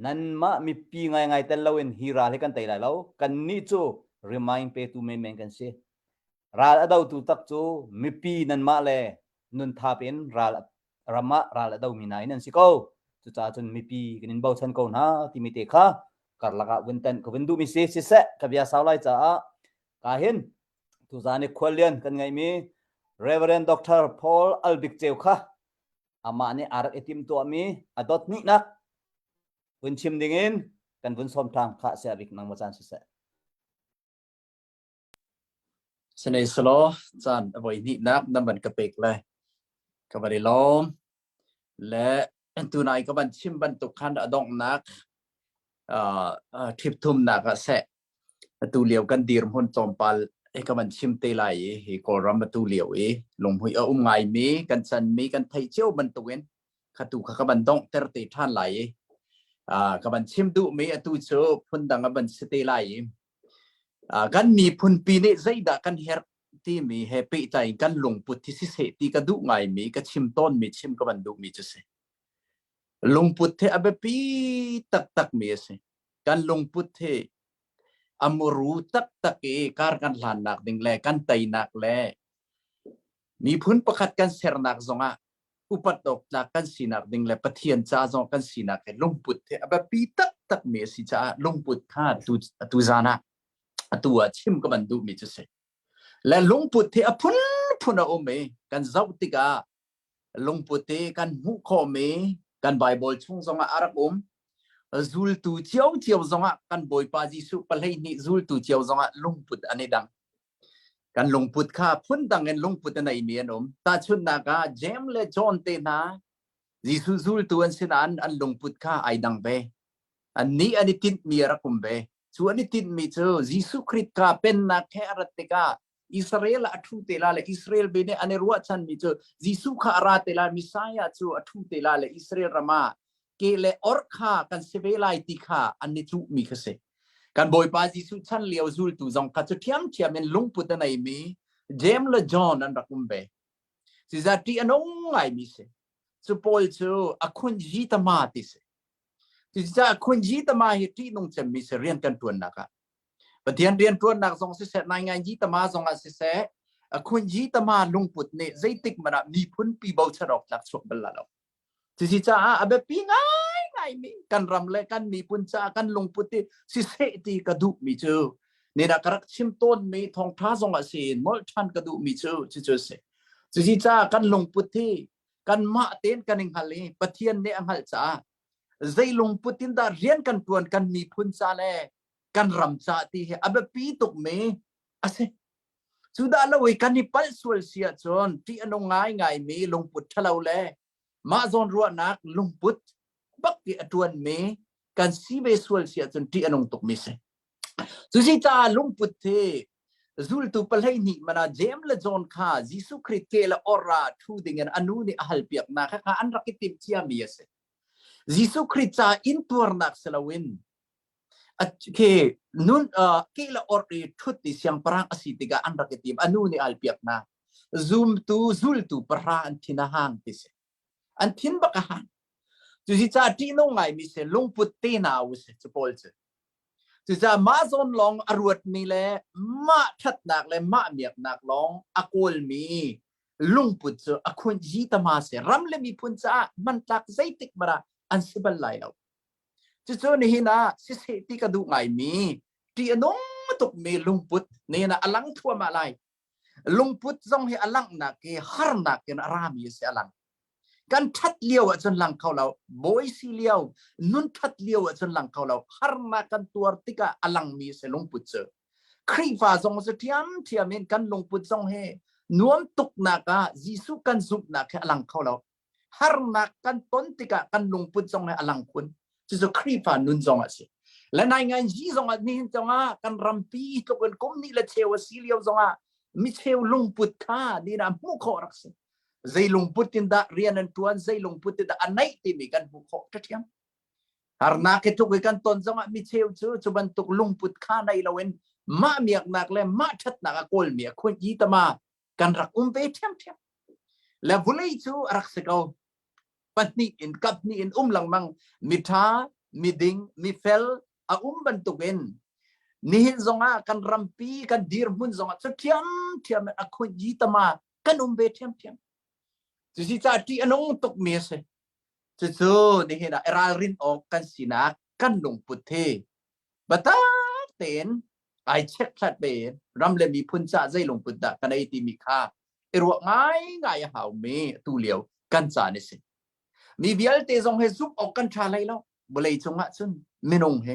นั่นมามีปีไงแต่เราเองฮีราให้กันแต่ละเรากันนี่จู remind ไปตัวเมนกันสิราลดาวตัวตักจูมีปีนั่นมาเลยนุนทาเป็นรามาราลดาวมีไหนนั่นสิเขาจุดจ้าจนมีปีกันนินเบาชันเขานะที่มีเตะค่ะการลักวันเต็นก็วันดูมีเสียเสะกับยาสาวไล่จ้ากาเห็นทุจานี่ควรเรียนกันไงมี Reverend Dr. Paul Albic เจ้าค่ะอามาเนี่ยอารักเอติมตัวมีอดอทนี่นักวันชิมดิ่งเงินกันวันสมทางข้าเสียบิกนังมาจานเสะสนสโลจานเอาไว้นี่นักนั่นมันกระเปกเลยกับอะไรล้อมและตัวนายก็บันชิมบันตุกขันอดองนักทิพทุ่มนักเสะตูเหลียวกันดีรมหุ่นจอมปาลก็บันชิมเตลัยกอรัมตูเหลียวลงหุยไงมีกันสันมีกันไทยเจ้าบันตุเวนขัตุขบันดองเตอร์ติท่านไหลก็บันชิมดูมีตูโจพุ่นดังบันสเตลัยกันมีพุ่นปีนี้ใจดักกันเฮร์ที่มีเฮปิใจกันลงปุถิสิเสตีก็ดูไงมีก็ชิมต้นมีชิมก็บันดูมีจุดเสลงพุทธะอบปีตักมีเสกันลงพุทธะอมรูตักการกันหลานนักดิ่งแลกันไตนักแลมีพื้นประคัดกันเสรนักจงอุปตกจากกันสีนักดิ่งแลปะเทียนจ้าจงกันสีนักลงพุทธะอบปีตักมีสิจ้าลงพุทธะตูจานะตัวชิมก็มันดูมีจุดเสและลงพุทธะพุนเอาเมกันเจ้าติกาลงพุทธะกันหุโคเมกันไบเบิลช่วงสงอารักซูลตูเจียวสงกันบอยปาจิสุปะเลยนี่ซูลตูเจียวสงลงพุทธอันนี้ดังกันลงพุทธข้าพุ่นดังเงินลงพุทธในเมียนตาชุนนากาเจมเลจอนเตนาจิสุซูลตูอันสินอันลงพุทธข้าไอดังเบ อันนี้ติดมีระคุมเบส่วนนี้ติดมีเจอยิสุคริสต์กาเป็นนักแค่รัตติกาอิสราเอลอัทุเตลาเลอิสราเอลเบเนอันนี้รู้ว่าฉันมีเจอยิสุขาราเตลามิสายาจูอัทุเตลาเลอิสราเอลรามาเกเลอร์คากันเซเวลาติคาอันนี้จูมีกษัตริย์กันบ่อยป้ายิสุฉันเลี้ยวจูลตุจงกัดจุดเทียมเป็นลุงพุทธนายมีเจมส์และจอห์นนั่นรักคุมเบสิจาที่อันงไงมีเสสุโพลจูอคุนจีตมาติเสสิจาคุนจีตมาเหตุนงจะมีเสเรียนกันตัวนักปฏิญาณเรียนตัวนักทรงเสนายงานจีตมาทรงอาศัยเสคุนจีตมาลุงพุทธเนี่ยใจติกมันมีพุนปีบ่าวชรอกหลักสุขบัลลังสิจาอาเบปีง่ายมีกันรำเล่กันมีพุนจากันลุงพุทธสิเสติกระดูมีเจอเนี่ยนักรักชิมต้นมีทองท้าทรงอาศัยมอลชันกระดูมีเจอเสสิจากันลุงพุทธกันมาเต้นกันเองฮัลเลยปฏิญาณเนี่ยอังฮัลจ้าใจลุงพุทธินดาเรียนกันตัวกันมีพุนซาเล่กันรำจ้าที่อับปีตุกเมอาศัยสุดาละเวกันนี่ปัลสวลเสียจนที่อนงง่ายมีลุงพุทธเราเล่มาจนรัวนักลุงพุทธบักที่ตัวเมกันซีเบสวลเสียจนที่อนงตุกเมเสสุดจ้าลุงพุทธจูลตุปเลนี่มันเจมส์และจอห์นข้ายิสุคริสต์เกลออราทูดิงันอนุนี่อัลเปียกนักข้าอันรักติมเชียมีเสยิสุคริสต์จะอินตัวนักเสลวินเคนุนเกลออรีทุติเสียงปรางอสิติกาอันรักติมอนุนี่อัลเปียกนักจูลตุปราอันทินาฮังติเสอันทินบักฮันจุสิจ้าที่น้องไงมีเสลุงพุทธินาวุเสจะโพลเสสิจะมาจนลองอรวดมีเลยมาทัดนักเลยมาเมียกนักลองอากลมีลุงพุทธอคุนจีตมาเสรำเลยมีพุนจ้ามันตักใจติกมาอันสิบลายเอาจุดนี้นะสิเสติกระดูไงมีที่น้องตุกมีลุงพุทธเนี่ยนะอลังทั่วมาลายลุงพุทธทรงให้อลังนักฮาร์นักกันอารามีเสียอลังกันทัดเลี้ยวจนหลังเขาเราบอยซีเลี้ยวนุ่นทัดเลี้ยวจนหลังเขาเราฮาร์นักกันตัวติกาอลังมีเสียลุงพุทธครีฟ้าทรงเสียมเทียมกันลุงพุทธทรงให้นวมตุกนักยิสุกันสุกนักอลังเขาเราฮาร์นักกันต้นติกากันลุงพุทธทรงให้อลังคุณจะครีฟ้านุ่นทรงสิและในงานจีทรงนี่ทรงกันรำปีทุกคนกุมนี่ละเชวซีเลี้ยวทรงมิเชลลุงพุทธข้านี่นะมุขรักษาใจลุงพุทธินดาเรียนนันตัวใจลุงพุทธินดาอันไหนที่มีกันบุคคลที่ยังหารนักทุกกันตนจังมิเชลจูจุบันตุกลุงพุทธข้าในละเวนมาเมียกนักเลยมาชัดนักโกลเมียคนยีตมากันรักเปเทียมแล้วบุเลยจูรักษาเขาปัจจุบันกับนี่หลังมังมิท้ามิดิงมิเฟลบันตุกินนี่จงกันรำปีกันดีร์มุนจงจะเทียมคนยีตมากันเปเทียมจุดที่จะที่อนงตุกเมียเสจุดนี่นะรารินออกกันสินะกันลงพุทธบัตรเต็นไอเช็คชัดเบนรำเลยมีพุนจ่าใจลงพุทธกันไอติมีค่ารัวง่ายหาวเมตูเลียวกันจ่านี่สิมีเบียลเตจงเฮซุปออกกันชาเลยแล้วบเลยจงอ่ะซุนไม่นงเฮ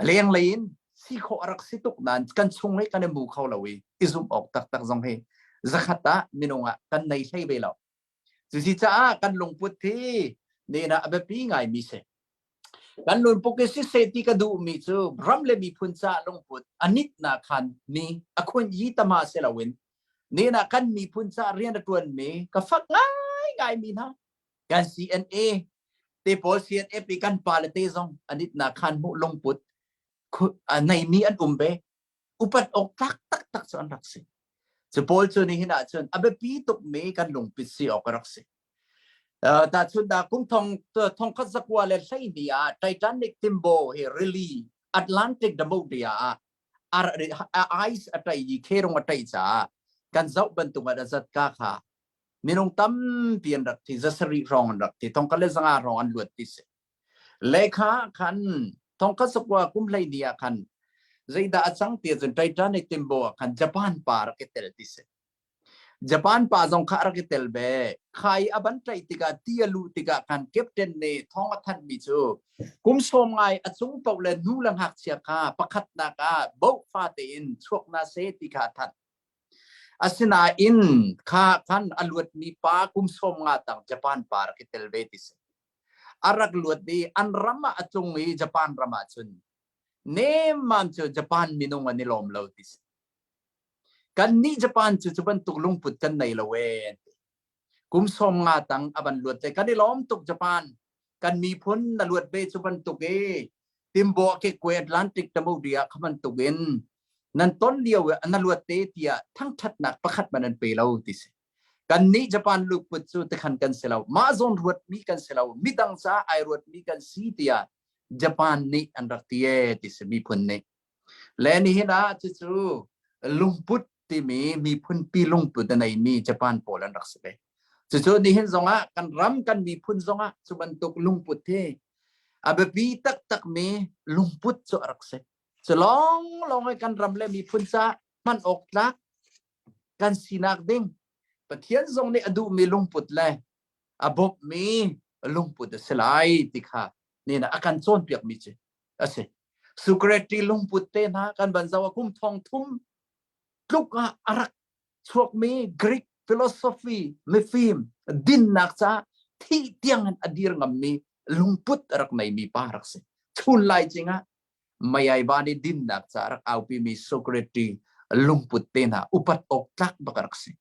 เลี้ยงเลี้ยนสิขอรักสิตุกนั้นกันชงให้กันในหมู่เขาเราเว้ยซุปออกตักจงเฮzakata minunga kan nei sei be lo si cha kan lung put thi ne na abe pi ngai mi se kan lun poke si se ti ka du mi chu ram le mi phun cha lung put anit na khan mi akhun yi tama se la wen ne na kan mi phun cha rian da tuan me ka fak ngai mi na kan CNA te pol CNA pi kan pa le te zong anit na khan mu lung put nei mi an be upat ok tak so an rak seจะพูดชนี่นะชนอาเบปีตุกเมกันลงปิดซีออกรักษาแต่ชนดาคุ้มทองคัสกัวเลใช่เดียไททานิกทิมโบเฮริลีแอตแลนติกดัมโบเดียไอซ์อะไรยี่เครงอะไรจ้ากันเจ้าบรรทุกมาจัดก้าค่ะมีน้องตั้มเปลี่ยนรักที่จะสรีรองรักที่ทองคัสเลสังอารองอันลวดที่เสเลขาคันทองคัสกัวคุ้มเลยเดียคันใจด่าสังเกตจนไททานิกทิมโบคันญี่ปุ่นปาร์กเตลติเสญี่ปุ่นปาจงคาร์กเตลเบใครอบันใจติกาที่ลูติกาคันเก็บเทนเนท้องทันมิจูกุมสมไงอสุงเปล่านูลังหักเสียคาประคัดนากาบุกฟาเตนชวกนาเซติกาทันอาศินาอินข้าคันอลวดมีปากุมสมงาตังญี่ปุ่นปาร์กเตลเบติเส อารักลวดดีอันรามาจงมีญี่ปุ่นรามาจุนเนมามจูญี่ปุ่นมีนงอันนี้ลมเลวติสกันนี้ญี่ปุ่นจูบันตุกลุงพุดกันในละเวนกุมสมงาตังอบันลวดใจกันนี้ล้อมตุกญี่ปุ่นกันมีพ้นนลวดเบจูบันตุกติมโบเกเกวดลันติกตะมูเดียขมันตุกินนั่นต้นเดียวอันลวดเตเตียทั้งทัดหนักประคัดมันเป็นเปล่าติสกันนี้ญี่ปุ่นลูกปุดจูตะขันกันเสลามาซอนรวดมีกันเสลามีดังซาไอรวดมีกันซีเตียญี่ปุ่นนี่อันรักเตียติสมีพ้นนี่และนี่นะจูลุงปุดที่มีพ้นปีลุงปุดในมีญี่ปุ่นโปแลนด์รักษาจูนี่เห็นซองะกันรำกันมีพ้นซองะสุบันตุกลุงปุดเทอาเบปีตักมีลุงพุทธสุรักษาจะลองให้กันรำเล่มีพุนซามันออกลักกันสีนักดิ้งปะเทียนทรงในอดูมีลุงพุทธเลยอาบบมีลุงพุทธสลายติค่ะนี่นะอาการโซนเปียกมีเจอะสิสุกเรติลุงพุทธเตนะกันบรรจาวคุ้มทองทุ่มทุกอารักช่วงมีกรีกฟิโลโซฟีมีฟิล์มดินนักซาที่เตียงอันอดีรงมีลุงพุทธรักในมีปารักษาชุนไลจริงอ่ะไม่ไอ้บ้านดินนักจารักเอาไปมีสุกเรตีลุงพุทธเตนะอุปัตออกตักบักรักษา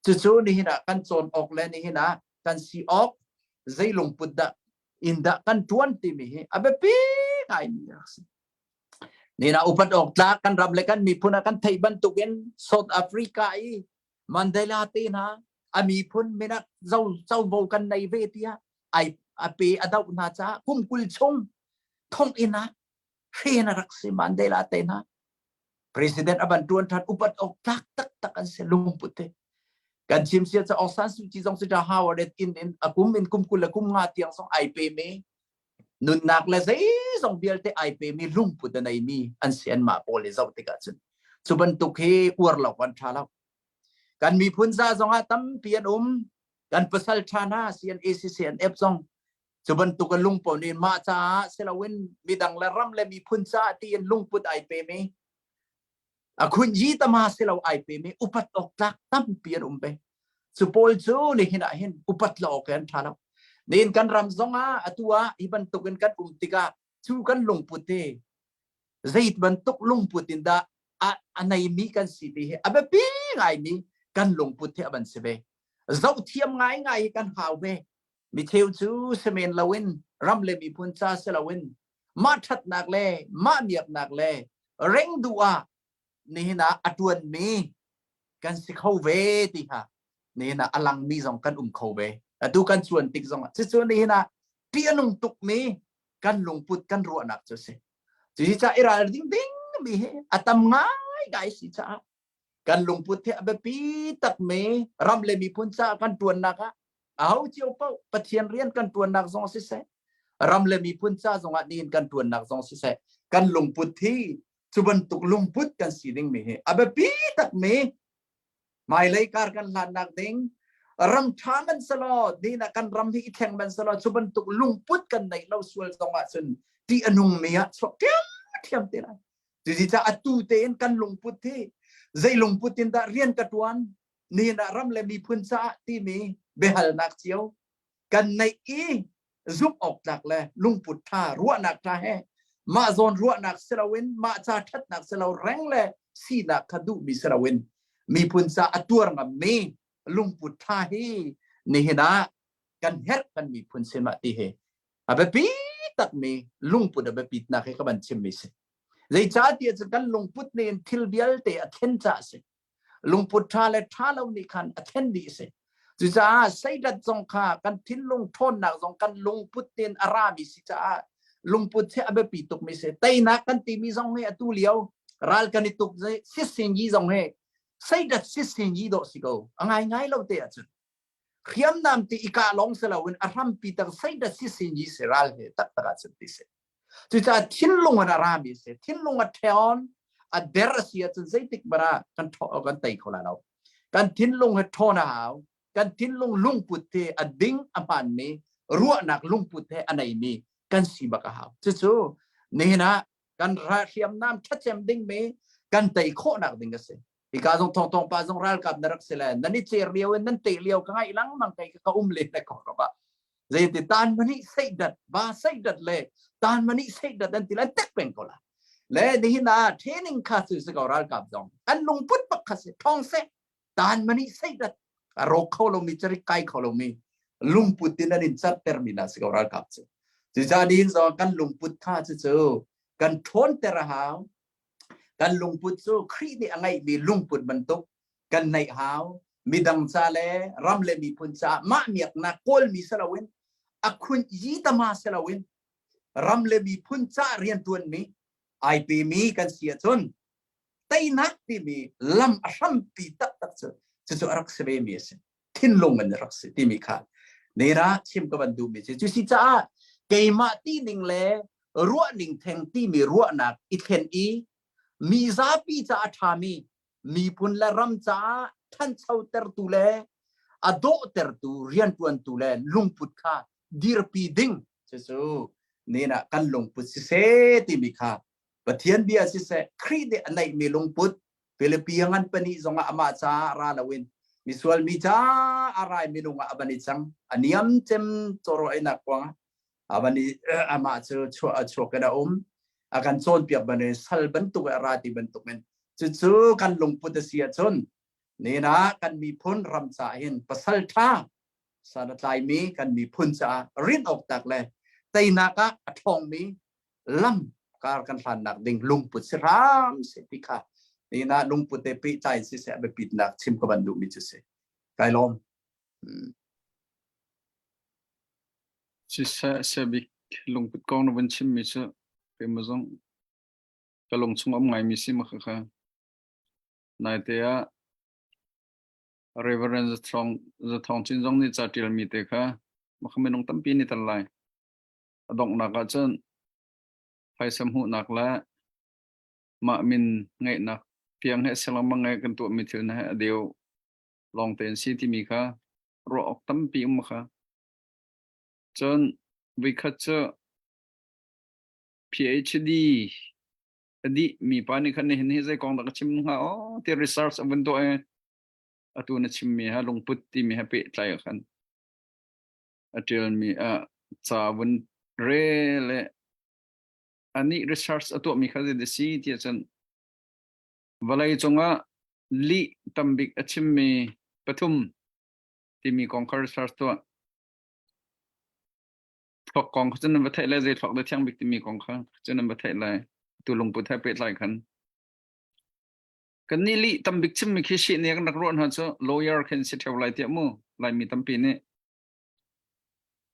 จู่ๆนี่นะกันโซนออกแล้วนี่นะกันซีออกใจลุงพุทธอินดะกันทวนที่มีอาเบปีไอ้มีรักษานี่นะอุปัตออกตักกันรับเลยกันมีพุนกันไทยบันตุกินเซาท์แอฟริกามันได้ลาเตนะอามีพุนไม่นักเจ้าโบกันในเวทีไออาเปอดาวนาจ้ากุมกุลชงท่องอินะเรียนรักษามันได้ละเตนะประธานอบันตวนทัดอุบัติออกตักกันเสลุงพุทธกันชิมเสียจะออกสันสุจิจงสิจะหาวเด็ดอินอากุมอินกุมกุลกุมงาเตียงสองไอเปเมนุนนักเลยสิสองเบียลเตไอเปมีลุงพุทธในมีอันเสียนมาโปเลเจ้าติกัดจุนสุบันตุเฮอวร์หลอกวันชาลากันมีพุนซาสองอาตั้มเปียนกันภาษาชานาเซียนเอซีเซียนเอฟซองจุบันตุกันลุงปนินมาจ้าเซลวินมีดังละรำและมีพุนซาที่ยันลุงพุดไอเปเมคุณยีตมาเซลไอเปเมอุปัตออกลักตั้มเปียนเปสุโปลจูนี่เห็นเห็นอุปัตหลอกกันท่าแล้วนี่กันรำซองอาตัวอีบันตุกันกันติกาชูกันลุงพุดเตใจบันตุกลุงพุดินดาอันไหนมีกันสิที่อับปีไงมีกันลุงพุดเตอบันเสเบเจ้าเทียมไงกันหาวเบมีเทวจูเสมนลาวินรำเลมีพุนซาเซลาวินมาทัดนักเล่มาเมียบนักเล่เร่งดัวนี่นะอดวนมีกันสิเข้าเวติค่ะนี่นะอลังมีสองกันเข้าเวดูกันส่วนติกสองส่วนนี้นะเปียนุงตุกมีกันลงพุดกันรัวนักจะเสจีจ่าอิราดิ้งมีอัตมง่ายไกสิจ่ากันลงพุดเทอเบปีตักเมรำเลมีพุนซากันตวนนักเอาเจียวเป้าปะเทียนเรียนกันตัวนักซองสิเสรำเลมีพุนซาซองอันนี้กันตัวนักซองสิเสกันลงพุทธีสุบันตุกลงพุทกันสีดิ่งมีอาเบปีตักมีไม่เลยการกันลานนักดิ่งรำชามันสลอดีนักกันรำที่แข่งมันสลอสุบันตุกลงพุทกันในเราส่วนซองอันที่อนุมีอะสกเทียมเท่าไรที่จะอัตุเตนกันลงพุทธีใจลงพุทธินดาเรียนกันวันนี่นะรำเลมีพุนซาที่มีเบหัลนักเชียวกันในซุปออกจากเลยลุงปุถารัวนักท่าแห่มาโซนรัวนักเสลวินมาจาทัดนักเสลาแรงเลยสีนักขดูมีเสลวินมีพุนซาอัตัวงามมีลุงปุถาฮีนี่นะกันเฮรกันมีพุนเสมาตีเฮอาเบปีตักมีลุงปุดอาเบปีนักให้กับบันชิมมิสใจจ้าที่จะกันลุงปุดเนี่ยทิลเบียลเตอเทนจ้าสิลุงปุถาและท่าเรานี่คันอเทนดีสิจุจ้าใส่ดัดจงข้ากันทิ้งลงทนหนักจงกันลงพุทธินอารามิสิจ้าลงพุทธิอาเบปีตุกมิเสไตนักกันตีมีจงให้ตัวเลี้ยวรัลกันตุกใจสิสิงยีจงให้ใส่ดัดสิสิงยีโดสิโกง่ายเราเตะจุดเขียมน้ำตีอีกาลงเสลาวินอารัมปีตักใส่ดัดสิสิงยีเสรัลเฮตักตักจุดติเสจุจ้าทิ้งลงอารามิเสทิ้งลงอาเทอนอาเดรเซียจุดใจติกบารากันทอกันไตเขาแล้วกันทิ้งลงให้ทอนาวกันทิ้งลงลุงพุทธอดิ้งอภันมีรัวนักลุงพุทธอันไหนมีกันสีบักหาวจู่ๆนี่นะกันราเทียมน้ำชัดเจนดิ้งมีกันไตโคนักดิ้งกันสิอีกาจงทองปาจงรัลกับนรักเสลนั่นนี่เจริยวนั่นเตลียวกันไงหลังมังไกก็เลยนะก็รู้ว่า Jadi tan mani seidat ba seidat le tan mani seidat dan tilan tek pengkola. Le ni na training kasu sekoral kapdong. Kan lungput pak kasi thong se tan mani seidat ro kholomi cari kai kholomi lungput tinan in chat termina sekoral kapse. Jadi so kan lungput kha chu kan thon terahau kan lungput so kri ni angai mi lungput bentuk kan nai hau midang sale ramle mi punca ma miak na kol mi salawin akun yitama salawin ramle mi punca rian tuan mi ai pi mi kan sia chun tai nak ti mi lam asham pi tak tak chu arak sebe mi se thin long an rak se ti mi kha nera chim ka ban du mi chu si cha ke ma ti ning le ruwa ning theng ti mi ruwa nak i then i mi za pi cha thami mi pun la ram cha than chau ter tu le ado ter tu rian tuan tu le lungput kha dir pi ding chu nena kan lungput si se ti mi kha pathian bia si se khri de anai mi lungput Pilipiangan pani zonga ama cha ra lawin misual mi cha arai mi lunga abani chang aniam chem choro ina kwa abani ama chu kada akan chon piak bane sal bentuk arati bentuk men chu kan lungput sia chon nena kan mi phun ram cha hin pasal tha sanatlai mi kan mi phun cha rin ok tak le taina ka athong mi lam kar kan hlan nak ding lungput siram se tikha nena lungput te pi chai si se be pit nak chim ko bandu mi chu se kai lom si se bi lungput kong no ban chim mi chu pe ma zong ka long chung am ngai mi si ma kha nai te a reverend the thong chin jong ni cha til mi te kha ma khame nong tam pi ni tan lai adong na ka chen phai sam hu nak la ma min ngai nak piang he selang mangai kan tu mi thil na he deu long ten si ti mi kha ro ok tam pi ma kha chen vi kha cha PhD adi mi pa ni khan ni zai kong da chim ha o ti research avan to e atu na chim mi ha long put ti mi ha pe tlai khan atil mi a cha bun re le ani research atu mi kha de si ti chen valai chonga li tambik achim mi pathum ti mi kong khar research to thok kong chen ba thai la zai thok da thiang bik ti mi kong kha chen ba thai lai tu long put ha pe tlai khan kan ni li tambik chim mi khi shi ne kan ron ha cho lawyer khan si theu lai ti mu lai mi tampi ne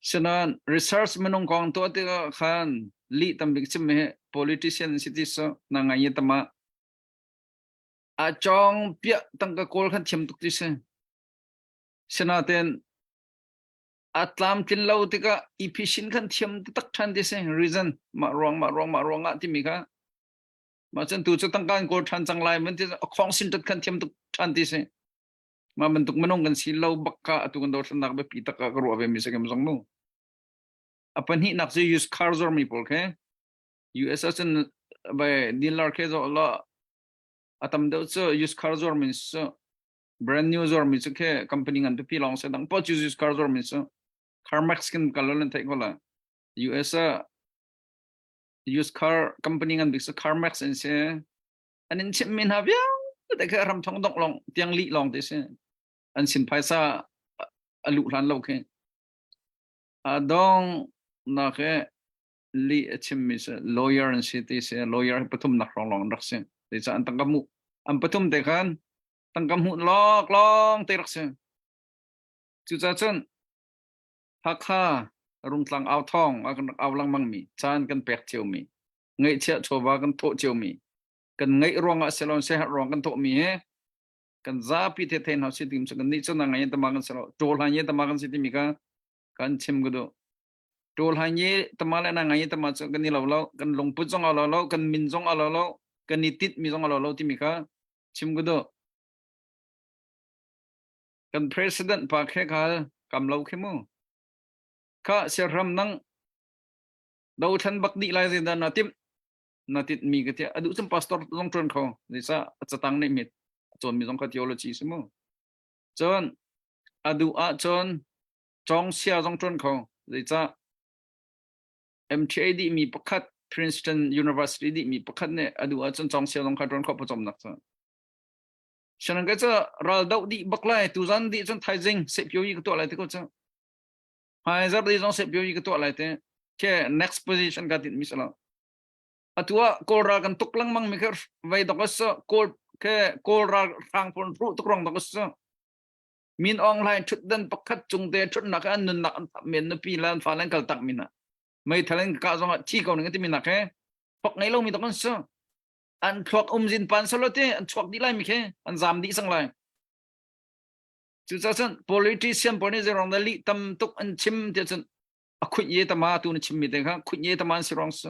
sanan research manung kong to te khan li tambik chim me politician city so na ngai tama a chong pia tang ka kol khan chem tuk ti se sanaten atlam tin lo ti ka efficient khan chem tak than ti se reason ma rong a ti mi ka ma chen tu chu tang kan ko than chang lai men ti khong sin tat khan chem tuk than ti se ma man tuk manung kan si lo bakka atu kan dor nak be pi tak ka ro be mi se kem jong nu apan hi nak je use cars or mi pol ke US asen by dealer ke zo la atam de so use cars or means brand new or means ke company ngan to pi long se dang po use cars or means CarMax kin kalon thai ko la US use car company ngan bis CarMax en se anin chim min ha bia de ke ram thong dong long tiang li long de se an sin paisa alu hlan lo ke adong na ke li chim mi se lawyer and city se lawyer pathum na rong long rak se de cha an tangkamu am pathum de khan tangkamu lok long te rak se chu cha chen hakha rung tlang aw thong akan aw lang mang mi chan kan pek chiu mi ngai chia chowa kan tho chiu mi kan ngai rong a selon se rong kan tho mi he kan za pi the then ha si tim se kan ni chen na ngai ta ma kan selo tol ha ye ta ma kan si ti mi ka kan chim gu do tol ha ye ta ma la na ngai ta ma chu kan ni lo lo kan long pu jong a lo lo kan min jong a lo lo kan ni tit mi jong a lo lo ti mi ka chim gu do kan president pa khe kal kam lo khe mu kha se ram nang do than bak di lai da na tit mi ka ti adu cham pastor jong tron kho ni sa chatang nei mit chon mi jong kha theology simu chon adu a chon chong sia jong tron kho เลยจ้า MTA ดีมีประคัด Princeton University ดีมีประคัดเนี่ยอดูอาจารย์จองเสียลงคาร์ดอนขอบประจำนักจ้าฉะนั้นก็จะเราดาวดีบักไล่ตุจันดีจนไทยจิงเสียบอยู่อีกตัวอะไรที่ก็จะไฮเซอร์ดีจนเสียบอยู่อีกตัวอะไรที่แค่ next position ก็ติดมิสละอัตัวโครากันตุกลังมังมีแค่ไว้ตกสโคแค่โคราทางพลรู้ตุกรองตกสมินออนไลน์ชุดดันประคัดจงเตชุดนักอันนักเมียนปีลานฟ้าแรงกัลตักมินะไม่ทะเลนกาจงที่เขาหนึ่งที่มินักแค่พกไงเรามีตกสอันชวกจินปันสลดเตอันชวกดีไลมีแค่อันจามดีสังไลจุดนั้น politician พวกนี้จะรองได้ลิตำตุกอันชิมเดี๋ยวจะคุยเยตมาตัวนี้ชิมมีแต่ครับคุยเยตมาสิรองส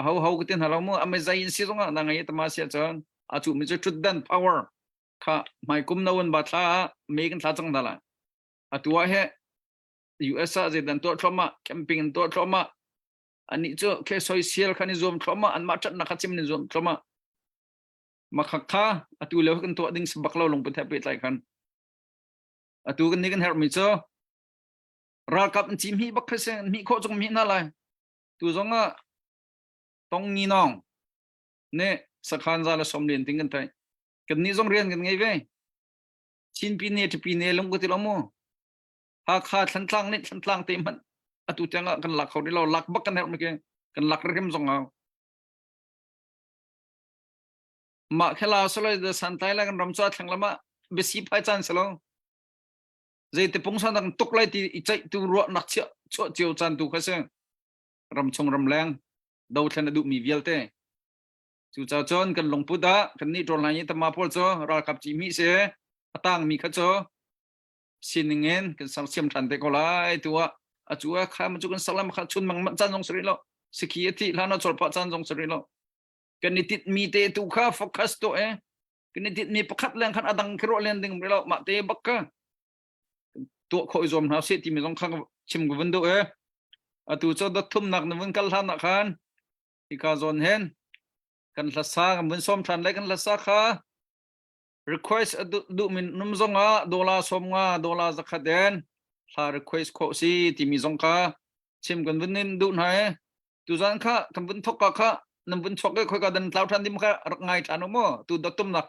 เขาก็เต้นหาเราเมื่ออเมริกาอินซีตรงนั้นไงเยตมาเสียจนอาจุมีจุดดัน power ค่ะไม่กุมนาวันบัตรไม่กันทัดจังได้ละตัวเหตุ US จะดันตัวทรมาแคมปิ้งตัวทรมาอันนี้จะแค่โซเชียลคันนิยมทรมาอันมาจัดนักชิมนิยมทรมามาขักข้าตัวเลี้ยวกันตัวดิ้งสบักเราลงไปแทบไปใจกันตัวกันนี้กันเฮร์มิเจอรากับจิมฮีบักเซนมีโคจงมีนั่นเลยตัวจงต้องงีน้องเนี่ยสักขันจะละสมเรียนทิ้งกันไปกันนี้จงเรียนกันไงเว้ยชินปีเนตปีเนลงกุฏิละโมหากขาดสันทางนี่สันทางเต็มมันตัวจังกันหลักเขาที่เราหลักบักกันเฮร์มิเกกันหลักเรื่องจงเอามาแค่ลาสลายเดสันไทยแล้วกันรำจวดทั้งละมาเบสิพายจันสลองใจที่พงสันดังตุกไล่ที่ใจตัวรัวนักเชี่ยชั่วเจียวจันตัวเขาเสียรำชงรำแรงดาวทันดูมีเวลเต้จู่จ้าจนกันลงพุทธะกันนี่ตรงไหนตมาพูดจ้าเรากับจิมิเสตั้งมีข้าจ้าสิ่งเงินกันสังเสียมทันเตก็ไล่ตัวจู่ข้ามันจุกันสลัมข้าชุนมันจันทร์สริโลสกียติลานาจอดพัดจันทร์สริโลกันนี่ติดมีเตตุข้าโฟกัสตัวกันนี่ติดมีประคัดแรงขันอดังครัวเล่นดึงไปแล้วมาเตบักกะตัวคอยจอมหาเสียที่มีสองข้างชิมกันดูตัวเจ้าดัดทุ่มหนักในวันกัลทันนักขันที่ข้าจนเห็นกันลักษณะกันเป็นสมทันเลยกันลักษณะข้า request ดูมินนุ่มจงดอลลาร์สมดอลลาร์สักเดือนถ้า request ข้อสิที่มีสองข้าชิมกันวันนี้ดูหน่อยตัวจันข้ากันวันทกข้านั่นวันทกก็ค่อยกันดันเท้าทันดิมข้ารักง่ายทันมั้งตัวดัดทุ่มหนัก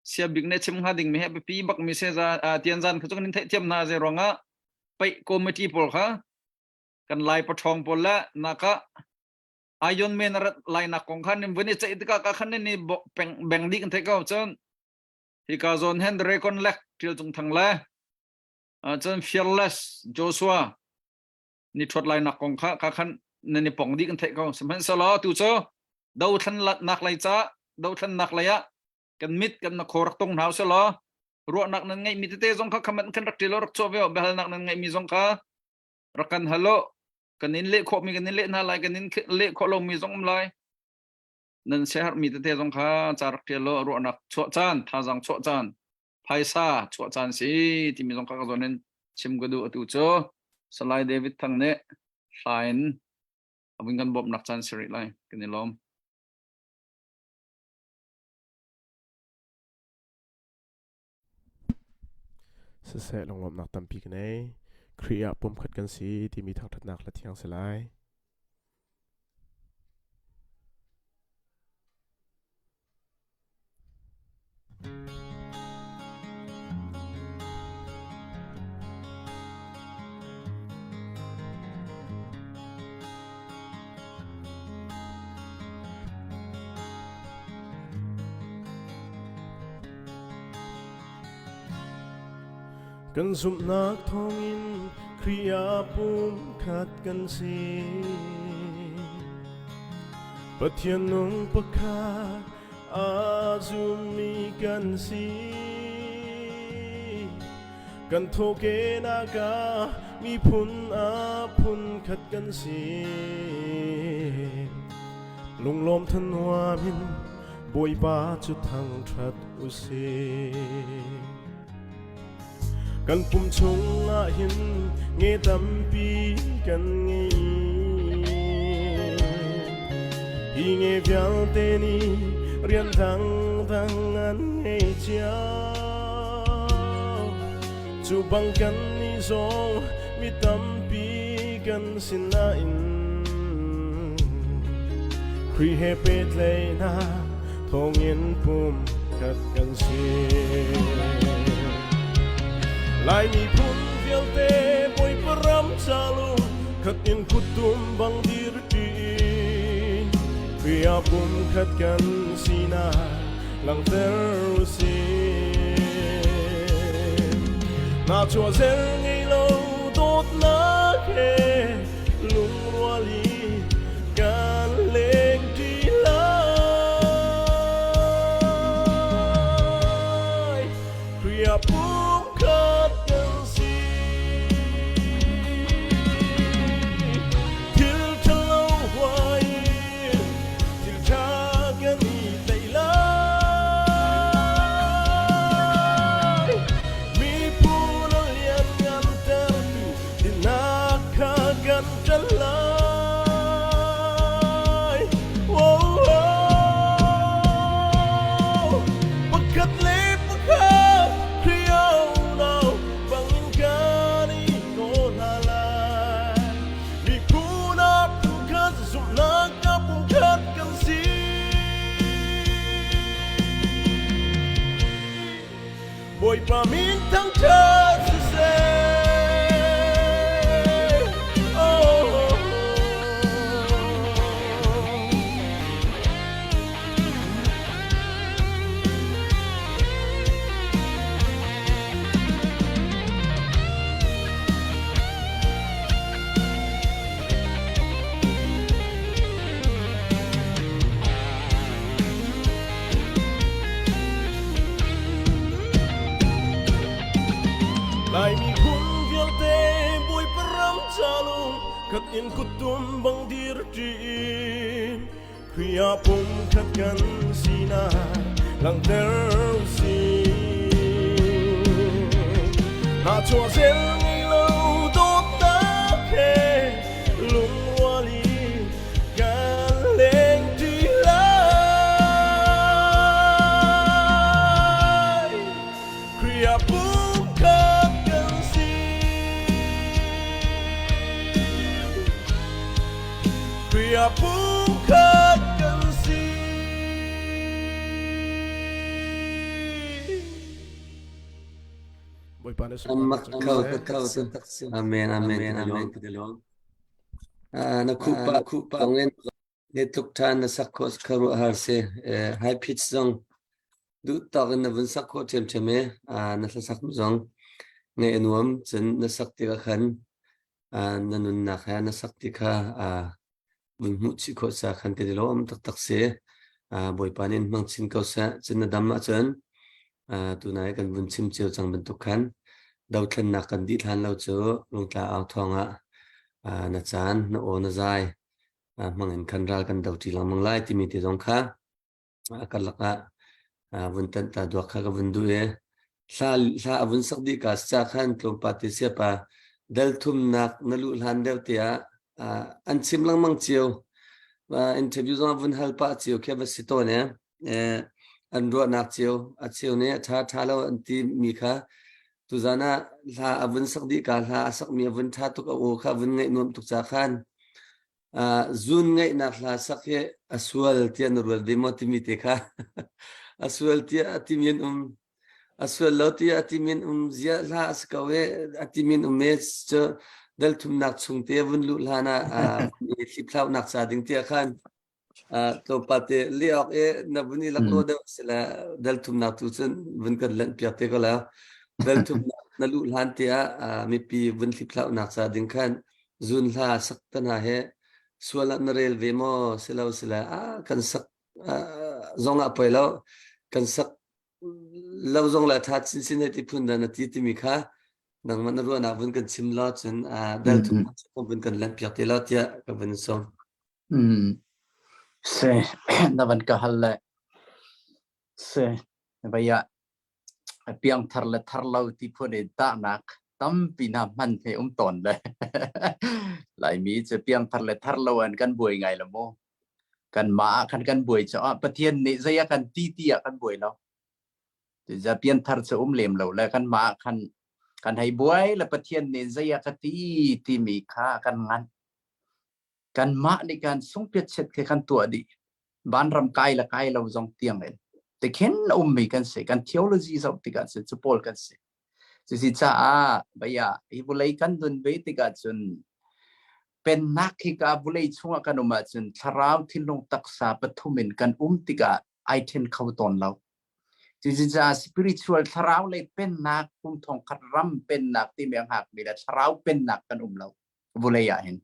เสียบิ๊กเนชิมหาดิ่งไม่ให้ไปปีบักมิเซจเตียนจันเขาจะกันเทียมนาเจรองไปคอมมิตี้พอลข้ากันไล่ประชองพอลละนักอายอนเมนรัดไล่นักของขันนี่วันนี้จะอิตกะขันนี่แบ่งดีกันเท่ากันจนที่กาจนเฮนเรคอนเล็กที่จงทั้งละจนฟิลเลสโจชัวนี่ทดไล่นักของขันนี่ป่องดีกันเท่ากันสมัยสลอตัวเจ้าดาวทันนักไล่จ้าดาวทันนักไล่กันมิดกันนักโครักตรงหาวสลอรัวนักนั่นไงมิตรเตจงข้าคำมันกันรักที่เรารักโซเวลเบลนักนั่นไงมีจงข้ารักกันฮัลโหลกันนินเละขบมีกันนินเละน่าไล่กันนินเละขบลงมีจงไล่นั่นเสียมิตรเตจงข้าจารักที่เรารัวนักชั่วจานท่าจังชั่วจานไพศาชั่วจานสิที่มีจงข้าก็จะนั้นชิมก็ดูตัวเจ้าสไลด์เดวิดทั้งเนะไลน์วิ่งกันบบนักจานสิริไล่กันนี่ล้อมเสร็จลงลมนักตั้มปีกันเองครียปุ่มขัดกันสีที่มีทางถัดนักและเที่ยงสลายกันสุมนักทองอินครียปุ่มขัดกันสีปะเทียนนงปะคาอาจุมีกันสีกันโทเกนากามีพุนอาพุนขัดกันสีลงลมทันวามินบวยบาจุดทางทัดอุเซกันปุ่มชงอาหินเงตัมปีกันเงฮีเงเบียลเตนีเรียนทางอันเงเจ้าจูบังกันนิซงมีตัมปี kan sinain Kri he pet lay na thong in pum kat kan si Lai mi pun fiel te boy param salu kat in kutum bang dirti Kri apum kat kan sina lang terusi Na chua zel ngay lâu tốt na khe lung hoa li gan lên đi lại Kria bum khát gan si Til chân lâu hoài Til cha gan y tay lại Mi pu nó liền ngăn theo tu Din na kha gan chân lại Pagkat lipag ka Kriyaw now Pangingkani ko nalay Di punap tungkat Sumlag na pungkat kansi Boy pamintang chat sa say Oh Lai mi kun fiel te boy param salung kat in kutum bang dirtiin Kria pum kat kan sina lang tersi Na chua zel ngay lâu tốt ta khe lung hoa li gan lên đi lại Kria pum kat kan si Kria pum kat kan si Boy paano sa Amak kau taksin. Amen, amen, amen. Nakupa tongen netuktan na sakos karu harse high pitch zong du tagin na vun sakko cheme na sak zong nge enuam chen na sakti ka khan na nun na kha na sakti kha vun mu chi ko sa khan te lo am tak se boy panin mang chin ko sa chen na dam ma chen tu nai kan vun chim cheu chang ben tu khan dau thlan na kan di thlan lo chu lung tla aw thonga na chan na o na zai mangin kan ral kan dau ti lang mang lai ti mi ti zong kha kan laka vun tan ta do kha ka vun du e sa vun sak di ka sa khan tlom pa ti se pa dal thum nak na lu hlan deu tia an chim lang mang chiu interview zong vun hal pa chiu ke va sito ne an ro nak chiu a chiu ne tha lo an ti mi kha tu zana la avun sak di ka la sak mi avun tha tu ka o kha vun ngai nom tu cha khan zun ngai na la sak he aswal tian rul de motimi te kha aswal tia atimin aswal lo tia atimin zia la askawe atimin mes cho dal thum nak chung te vun lu lana ni siplau nak sa ding tia khan to pate liok e na vuni laklo de sela dal thum nak tu chen vun kan lan pia te ko la dal thum na lu lan tia mi pi vun siplau nak sa ding khan zun la sak tana he swala na rel ve mo sela kan sak zonga poilo kan sak lo zong la tha sin ti phun da na ti mi kha nang man ru na vun kan chim lo chen dal thum vun kan lan pia te lo tia ka vun som se na van ka hal le se baya piang thar le thar lau ti phone ta nak tam pina man the ton le lai mi che piang thar le thar lau an kan buai ngai la mo kan ma kan buai cha pathian ni zaya kan ti kan buai lo ti ja pian thar che lem lo la kan ma kan กันให้บวยและประเทศเนี่ยจะอยากที่มีค่ากันงานกันมาในการส่งเพียรเสร็จกันตัวดีบ้านรำไกลละไกลเราจงเตียงเลยแต่เข็นมีกันเสกันเทโอโลจีสับติกันเสจะปอลกันเสสิจ้าบายาอีบุเลยกันดุนเบติกันจนเป็นนักที่กาบุเลยช่วงกันออกมาจนทราวที่ลงตักษาปฐุมินกันติกาไอเทนเข้าตอนเราจริงๆจะสปิริตชวลทราวเลยเป็นนักคุ้มทองคารำเป็นนักที่เมียงหักมีแต่ทราวเป็นนักกันเราบุเลยอยากเห็น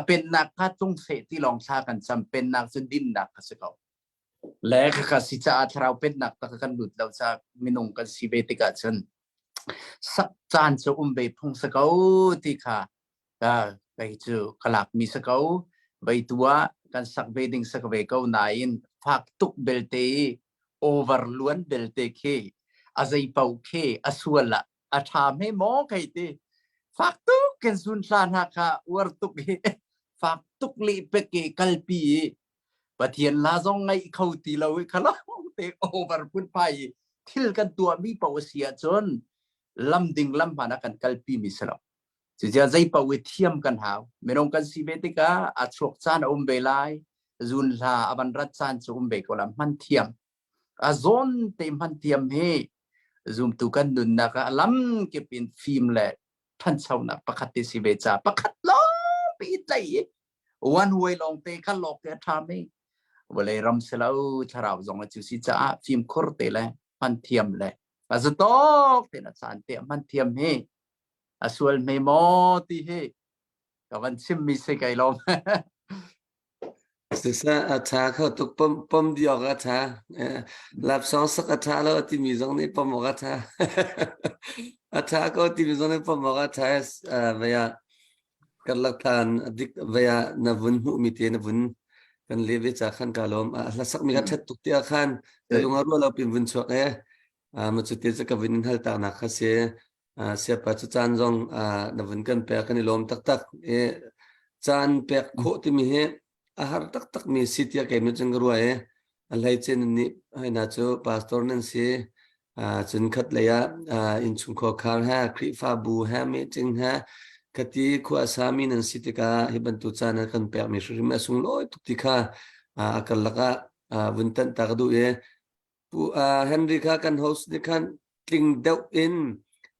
เป็นนักก็ต้องเสที่ลองชากันจำเป็นนักจนดินนักก็สเขาและก็สิจะทราวเป็นนักตะกันดุดเราจะมินงกันสิเบติกาจนสักจานจะเบพงสเขาที่ค่ะไปจูขลักมีสเขาไปตัวกันสักเบดิงสักเบเขานายนฟักตุกเบลเตโอเวอร์ล้วนเบลเตเคอาศัยเป่าเคอสวละอาทามให้มองใครเตฟักตุกกันสุนทานหักวอร์ตุกฟักตุกลีเปเกกัลปีปะเทียนลาซองไงเขาตีเราขลักเตโอเวอร์พุ่นไปทิลกันตัวมีเป่าเสียจนลำดิ่งลำพานักกันกัลปีมิสลาจะจะใจป่าวิเทียมกันหาวไม่ต้องกันสิเบติกาอัศวจานเบลายจุนลาอบันรัชจานจะเบกอลามันเทียมซอนเต็มมันเทียมเฮจุมตุกันดุนนักลำเก็บเป็นฟิล์มแหละท่านชาวนักประคัตสิเบจ่าประคัตล้อปีใจวันหวยลองเตะขันหลอกเตะทำเองวันเลยรำเสลาชราวจงจุสิจ่าฟิล์มคอร์เตเลยมันเทียมเลยอาจตอกเตนัดสานเตะมันเทียมเฮส่วนไม่หมดที่เฮกับวันชิมมีเสกไอลมศึกษาอาชาเขาตุกปมเดียวอาชาลับสองสักอาชาแล้วที่มีตรงนี้ปมอาชาอาชาก็ที่มีตรงนี้ปมอาชาเวียกันลักฐานดิกเวียนวุนหูมิเตนวุนกันเลวิจากขันกาลมลักสักมีกัดเท็ดตุกเตียขันแต่ลุงอารัวเราเป็นวุนชกมันจุดที่จะกับวินหัลตานักเสียเสียปัจจุบันจงนวุนกันเปียกันลมตักจานเปียกโคที่มีอาหารตักมีสิทธิ์ยังเก็บมันจังรัวอะไรเช่นนี้ให้น่าจะพาสตอร์นั่นสิจนขัดเลยอินชุงขอคาร์คริฟาบูเมจิงคดีขวาสามีนั่นสิทธิ์ก็ให้บรรทุกจานกันเปียกมีสุริมาสุงลอยทุกที่ค่ะอาการละก็วันตันตากดูผู้เฮนริกากันโฮสต์นี่กันกลิ้งเดาอิน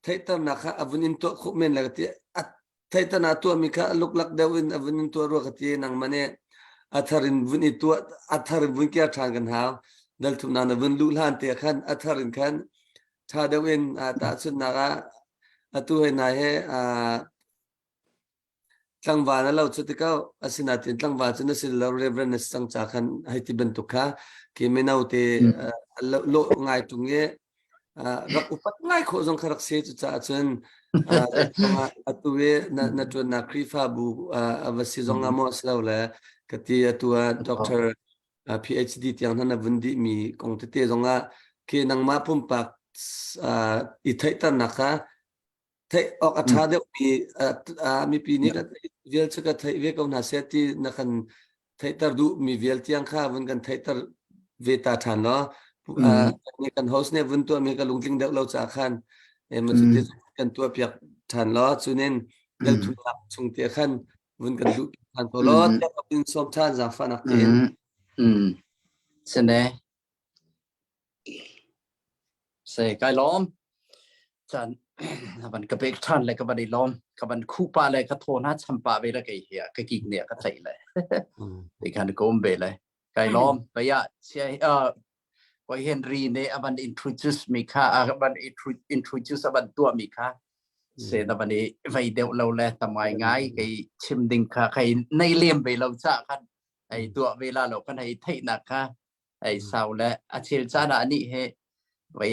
ไทยตำนักวันอินตัวขุมเมนละก็ที่ไทยตนาตัวมีค่ะลุกลักเดาอินวันอินตัวรัวก็ที่นังมันอัธรินวุนิตัวอัธรินวุนเกียร์ทางกันหาวดัลทุนานวุนลุลานเตียขันอัธรินขันชาเดวินตาสุนนาระตัวให้นายตั้งวานเราจุดที่เขาสินาตินตั้งวานจนสิเราเรียบเรียนสังจากขันให้ที่บรรทุกค่ะที่ไม่น่าที่โลง่ายตรงนี้รักอุปง่ายโคจงขรักเสียจุดจ้าจนตัวนัดจนนักครีฟาบูวสิจงงามอสเราเลยก็ที่ตัวด็อกเตอร์ PhD ที่ยังนั้นวันดีมีคงที่จงคือนังมาพุ่มปักอิทธิตันนะคะไทยออกอัฐาเดียวมีปีนี้ก็เวลชก็ไทยเวกเอาหน้าเสียที่นักไทยตรดูมีเวลที่ยังข้าวันกันไทยตรเวตาฐานเนาะนี่กันโฮสเนี่ยวันตัวมีกันลุงลิงเดาเราจากขันมันจะกันตัวเปียกฐานล้อสุนินเดลทุลักชงเตียขันวันกันดูฐานตัวล้อแต่ก็เป็นสมชาติจากฟันักเองเสนอเสกไก่ล้อมจันมันก็เป็นท่านเลยก็บันไดล้อมก็บันคู่ปลาเลยก็โทน่าชัมปาไปแล้วไก่เหี้ยก็กินเนี่ยก็ใส่เลยในการโกมเบเลยไก่ล้อมไปยะเชียว่าเฮนรี่เนี่ยบัน introduce มีค่าบัน introduce บันตัวมีค่าเสร็จบันนี้ไปเดี๋ยวเราแลทำไมง่ายไก่ชิมดิ่งค่าใครในเลี่ยมไปเราจะกันไอตัวเวลาเราก็ในไทยนักค่ะไอสาวและอาเชลจานานี่เฮไว้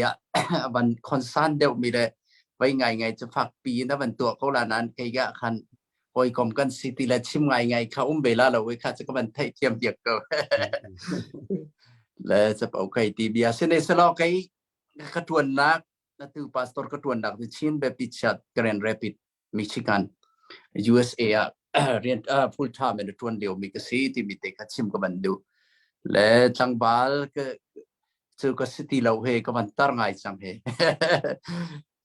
บันคอนซันเดียวมีเลยไว้ไงจะฝักปีนะบันตัวเขาลานั้นไกยะคันโอยกรมกันสิติละชิมไงเขาเวลาเราไว้ค่ะจะก็บันไทยเทียมเดียกเกินและจะเอาไก่ตีเบียเสนอสลอไก่กระทวนนักนั่นคือพาสตอร์กระทวนนักที่ชินแบบปิชัดแกรนด์แรปิดมิชิกัน USA เรียนfull time เป็นตัวเดียวมีกษีที่มีเด็กชิมกับมันดูและจังบาลก็เจอกับสิที่เราเฮก็มันตั้งไงจังเฮ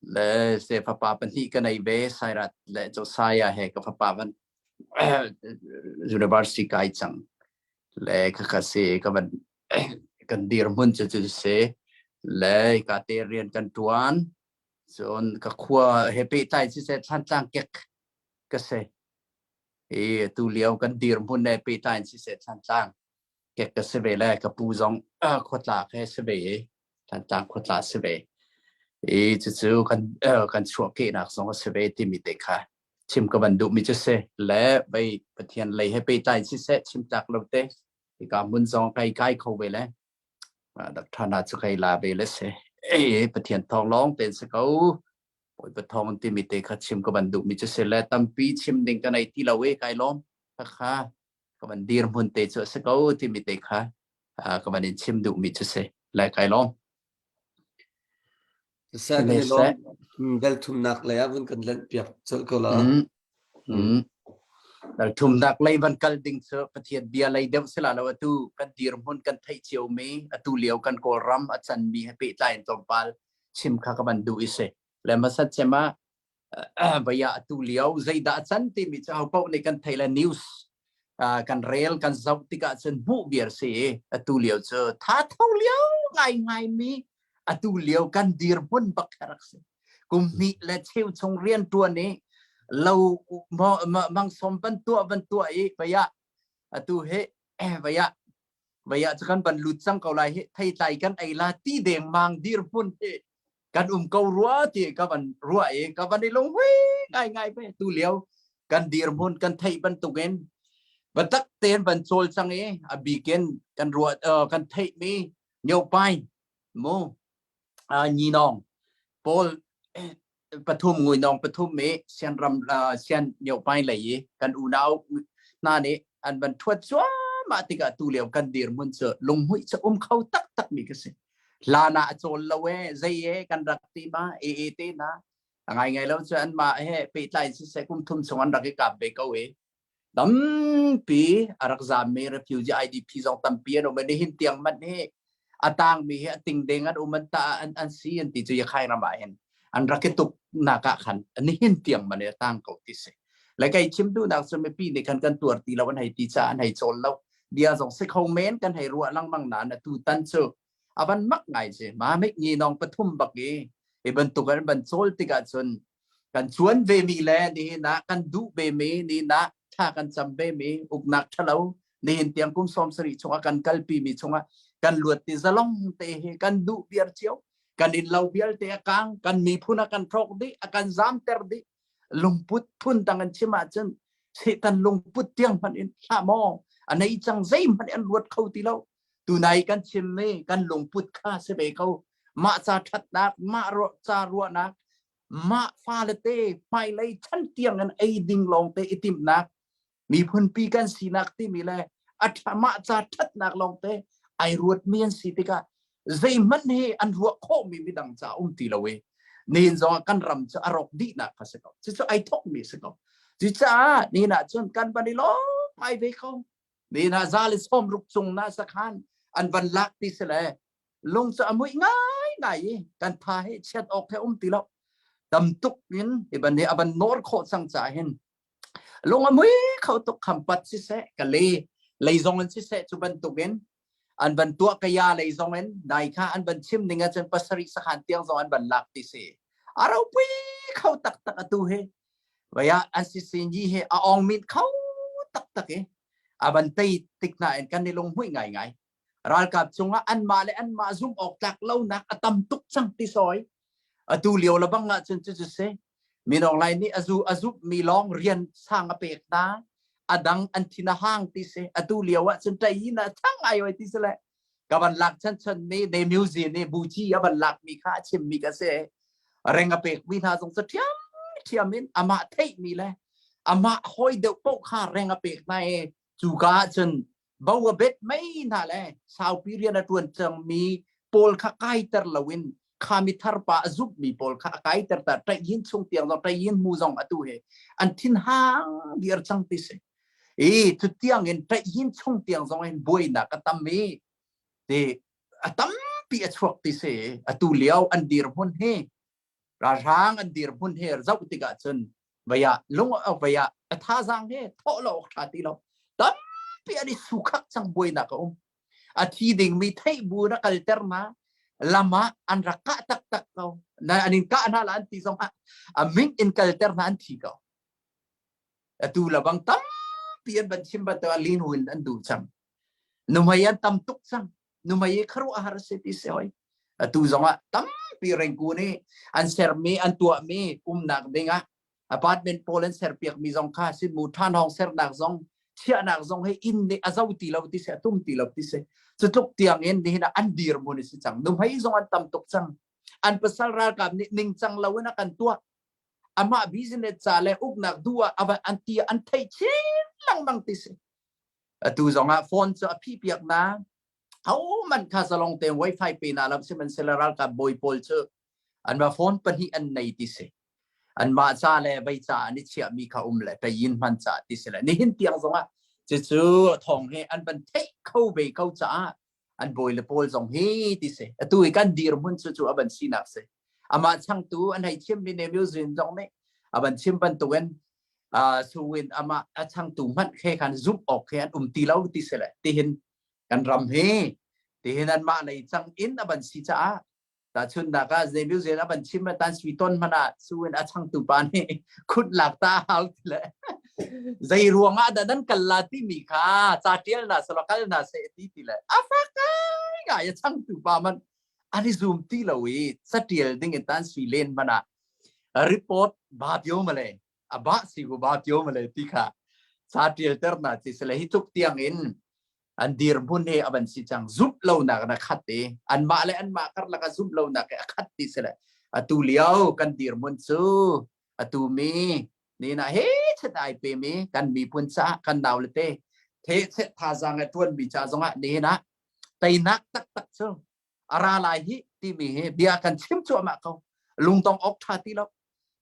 le se papa ban hi kan ai be sai rat le Josiah he ka papa ban university kai chang le ka se ka ban kan dir mun chu se le ka te rian kan tuan son ka khua he pe tai si se than tang kek ka se tu liao kan dir mun ne pe tai si se than tang kek ka se be le ka pu zong khotla ke se be than tang khotla se be chu kan chuak ke nak song se be ti mi te kha chim ka ban du mi chu se le bai pathian lei he pe tai si se chim tak lo te ka mun zong kai kai kho be le đặc thana chu kai la be le se pathian thong long ten se ko poi pathong ti mi te kha chim ka ban du mi chu se le tampi chim ding ka nai ti la we kai lom kha ka ban dir mun te chu se ko ti mi te kha ka ban chim du mi chu se le kai lom sa kan lom dal thum nak le avun kan len piak chol ko la dal thum nak lei ban kal ding so pathian bia lei deuh sela lo tu kan dir mun kan thai chiu me atu liao kan ko ram achan mi pe tai tom pal chim kha ka ban du ise le ma sat chema baya atu liao zaida chan ti mi chau pau nei kan thai la news kan rel kan zau ti ka chen bu biar se atu liao cho tha thau liao ngai mi atu liao kan dir mun bak kharak se kum mi le cheu chong rian tua ni lâu mang som ban tua ấy tu he vậy cho kan ban lut sang kau lai he thai tai kan ai la ti deng mang dir pun he kan kau rua ti ka ban rua ấy ka ban long hui ngai pe tu liao kan dir mun kan thai ban tu gen ban tak ten ban chol sang ấy biken kan rua kan thai mi nhiều pai mo ni nong polปทุมงวยนองปทุมเมเชียนรำเชียนเหนียวไปไหลกันอูนาวนานี้อันบันทวดจ้ามาติกาตูเหลียวกันดีร์มุนเจอลงหุ่ยจะเขาตักมีกันสิลานาโจลละเวใจกันรักตีมาเตนะไงแล้วจะอันมาเฮ้ไปไต่สิเสกุมทุมสวรรค์รักกับเบกเอาเวดัมปีอารักษาเมรฟิวจีIDPจงตั้มปีนอมันได้หินเตียงมันเฮอตางมีเฮติงเด้งอันอุมันตาอันซีอันติจะยังใครนำมาเห็นอันรักตุกนักขันอันนี้เห็นเตียงมันเนี่ยตั้งเก่าที่เสแล้วก็ชิมดูนักสมัยปีในกันตัวตีเราวันให้ตีจานให้โจลเราเดียวส่งเสกเขาเม้นกันให้รัวลังบังนานตูตันเชออาวันมักไงสิมาไม่ยีน้องปทุมบักเอบันตุกันบันโจลติกัดชนกันชวนเวมีแลนี่นะกันดูเบมีนี่นะถ้ากันจำเบมีอุกนักทะเลานี่เห็นเตียงกุ้มสมสริชงกันกัลปีมีชงกันลวดติจะลงเตะกันดูเบียร์เชียวกันอินเราเบียร์เตะกังกันมีพูนกันพรกดิกันจามเตอร์ดิลงพุทพุนตังกันชิมาจนเสตันลงพุทเตียงมันอินข้ามออันนี้จังใจมันอินลวดเขาตีเราตูไหนกันชิมเมกันลงพุทข้าเสบเขามาจาทัดนักมาโรจารัวนักมาฟาเลเต้ไม่เลยฉันเตียงกันไอดิ่งลงเตอิติมนักมีพุนปีกันสีนักที่มีเลยอัฐมาจาทัดนักลงเตไอรวดเมียนสีติกาใจมันเฮอันรัวโคมีดังจ้าตีละเวนี่จงกันรำจะอรกดีนะพัสดุจะไอทอกมีสกุลจิจ้านี่นะจนกันบันนี้ล้อไม่ไปเขานี่นะซาลิสอมรุกจงนะสักขันอันวันลักที่เสลลงจะอมุยง่ายไงกันพายเช็ดออกแค่ตีละดำตุกนินไอ้บันนี้อันโนร์โคสังจ่าเห็นลงอมุยเขาตุกคำปัดสิเสกันเลยจงนั้นสิเสจุบันตุกินอันบันตัวกยาเลยจงนั้นได้ค่ะอันบันชิมหนึ่งจนปัสริสักขันเตียงจงอันบันลักที่เสอารมณ์เขาตักตัวเฮว่าอันสิสินยี่เฮอองมิดเขาตักเฮอาบันตีติกหน้าเอ็นกันในลงห้วยไงรัลกับจงอันมาเลยอันมาซุ่มออกจากเล่านักตั้มตุกสังติซอยตัวเลี้ยวละบังละจนจะเสมีน้องไรนี่อาจุมีลองเรียนสร้างเปกนะอดังอันทินาห้างติเสตัวเลี้ยวจนใจยินะทั้งไอไว้ติเสแหละกับบันลักฉันนี่ในมิวเซียมนี่บูจีบันลักมีค่าชิมมีกระเสเร่งเปกวินาสงสารเทียมินอามาเทมีเลยอามาหอยเดือดโป๊กข้าเร่งเปกในจูกาจนบ่าวเบ็ดไม่น่าเลยชาวพิเรียนตวนจังมีโพลข้าไกเตอร์ลวินข้ามีทาร์ปาซุบมีโพลข้าไกเตอร์แต่ใจยินชงเตียงเราใจยินมูจงอตุเฮอันทินห้างเดียร์จังติเสทุกเตียงเห็นใจยินชงเตียงจงเห็นบวยนักตั้มมีเดตั้มปีชวกติเสอตุเลี้ยวอันดีร์พุนเฮ ราชางอันดีร์พุ่นเฮร์เจ้าติกาจนวายลงเอาวายท่าจางเฮท่อเราออกท่าที่เราตั้มเปียดิสุขักจังบวยนักอาทิดิ่งมีไทยบูนักกัลเตอร์มาลามาอันรักกะตักตักเขานั่นอันนี้กะน่าละอันที่สองมิงอินกัลเตอร์นั่นที่เขาตูละบังตั้มเปียบัญชิมบัตรลินวินอันดูจังนุมายันตั้มตุกจังนุมายันครูอาหารเสติเสวยตูจังว่าตั้มเปียเรงกูนี่อันเซอร์มีอันตัวมีนักเด้งอพาร์ตเมนต์โพลนเซอร์เปียกมีจงค่าสิมูท่านห้องเซอร์นักจงเชื่อนักจงให้อินเดอาซาวตีลาวติเสตุ้มตีลาวติเสจะทุกเตียงเอ็นดีนะอันดีร์มุนิสิจังนุมายันจงอันตั้มตุกจังอันภาษารากับนิ่งจังลาวนักอันตัวอามาบิสเนสซาเลอุกนักดัวอันที่อันไทยเชนลังบังติเสตูจังฟอนจะพี่เปียกนะเขามันข้าสลองเต็มไวไฟปีน่าลับเสมันเซลล์รัลกับบอยโพลเชออันว่าฟอนปนีอันไหนติเสอันมาซาเลใบจ่าอันนี้เชื่อมีข้าเลยไปยินมันจ่าติเสเลยนี่เห็นเตียงจังว่าจะเจอทองเฮอันเป็นเทเข้าไปเข้าจ่าอันบอยเลยโพลจังเฮติเสตัวอีกันดีร์มุนจู่ๆอันสีนักเสอามาช่างตัวอันให้เชื่อมีเนมิวซินจังเนี่ยอันเชื่อเป็นตัวอันสุวินอามาช่างตัวมันแค่การซุปออกแค่อันตีเล่าติเสเลยที่เห็นกันรำเฮที่เห็นอันมาในจังอินอันสีจ่าแต่ชุนดากาเนมิวซินอันชิมมาตันสวีต้นมันสุวินช่างตัวปานนี่คุดหลักตาหาเลยใจรวงแต่นั้นกันลาที่มีค่าจ่าเทียลน่ะสลักกันน่ะเสียทีเลยฟักไงช่างตัวปามันอันนี้ซูมที่เราสัตย์เดียร์ดิ้งตันสวีเลนมันรีพอร์ตบาดโยมเลยบาสิกูบาดโยมเลยที่ค่ะสัตย์เดียร์เตอร์น่ะที่สลายทุกเตียงอินอันดีร์บุญเฮอันสิจังซุปเล่าหนักนะขัดเออันมาเลยอันมาคาร์ลักซุปเล่าหนักขัดที่สลายตูเลี้ยวกันดีร์บุญซูตูมีนี่นะเฮ้ชะได้เปมีกันมีพุ่นซะกันดาวเลยเต้เทเสท่าจังไอ้ทวนบิจาจงอ่ะนี่นะไตนักตักตักซูอาราลายฮิที่มีเบียกันชิมชัวมาเขาลุงต้องออกท่าที่เรา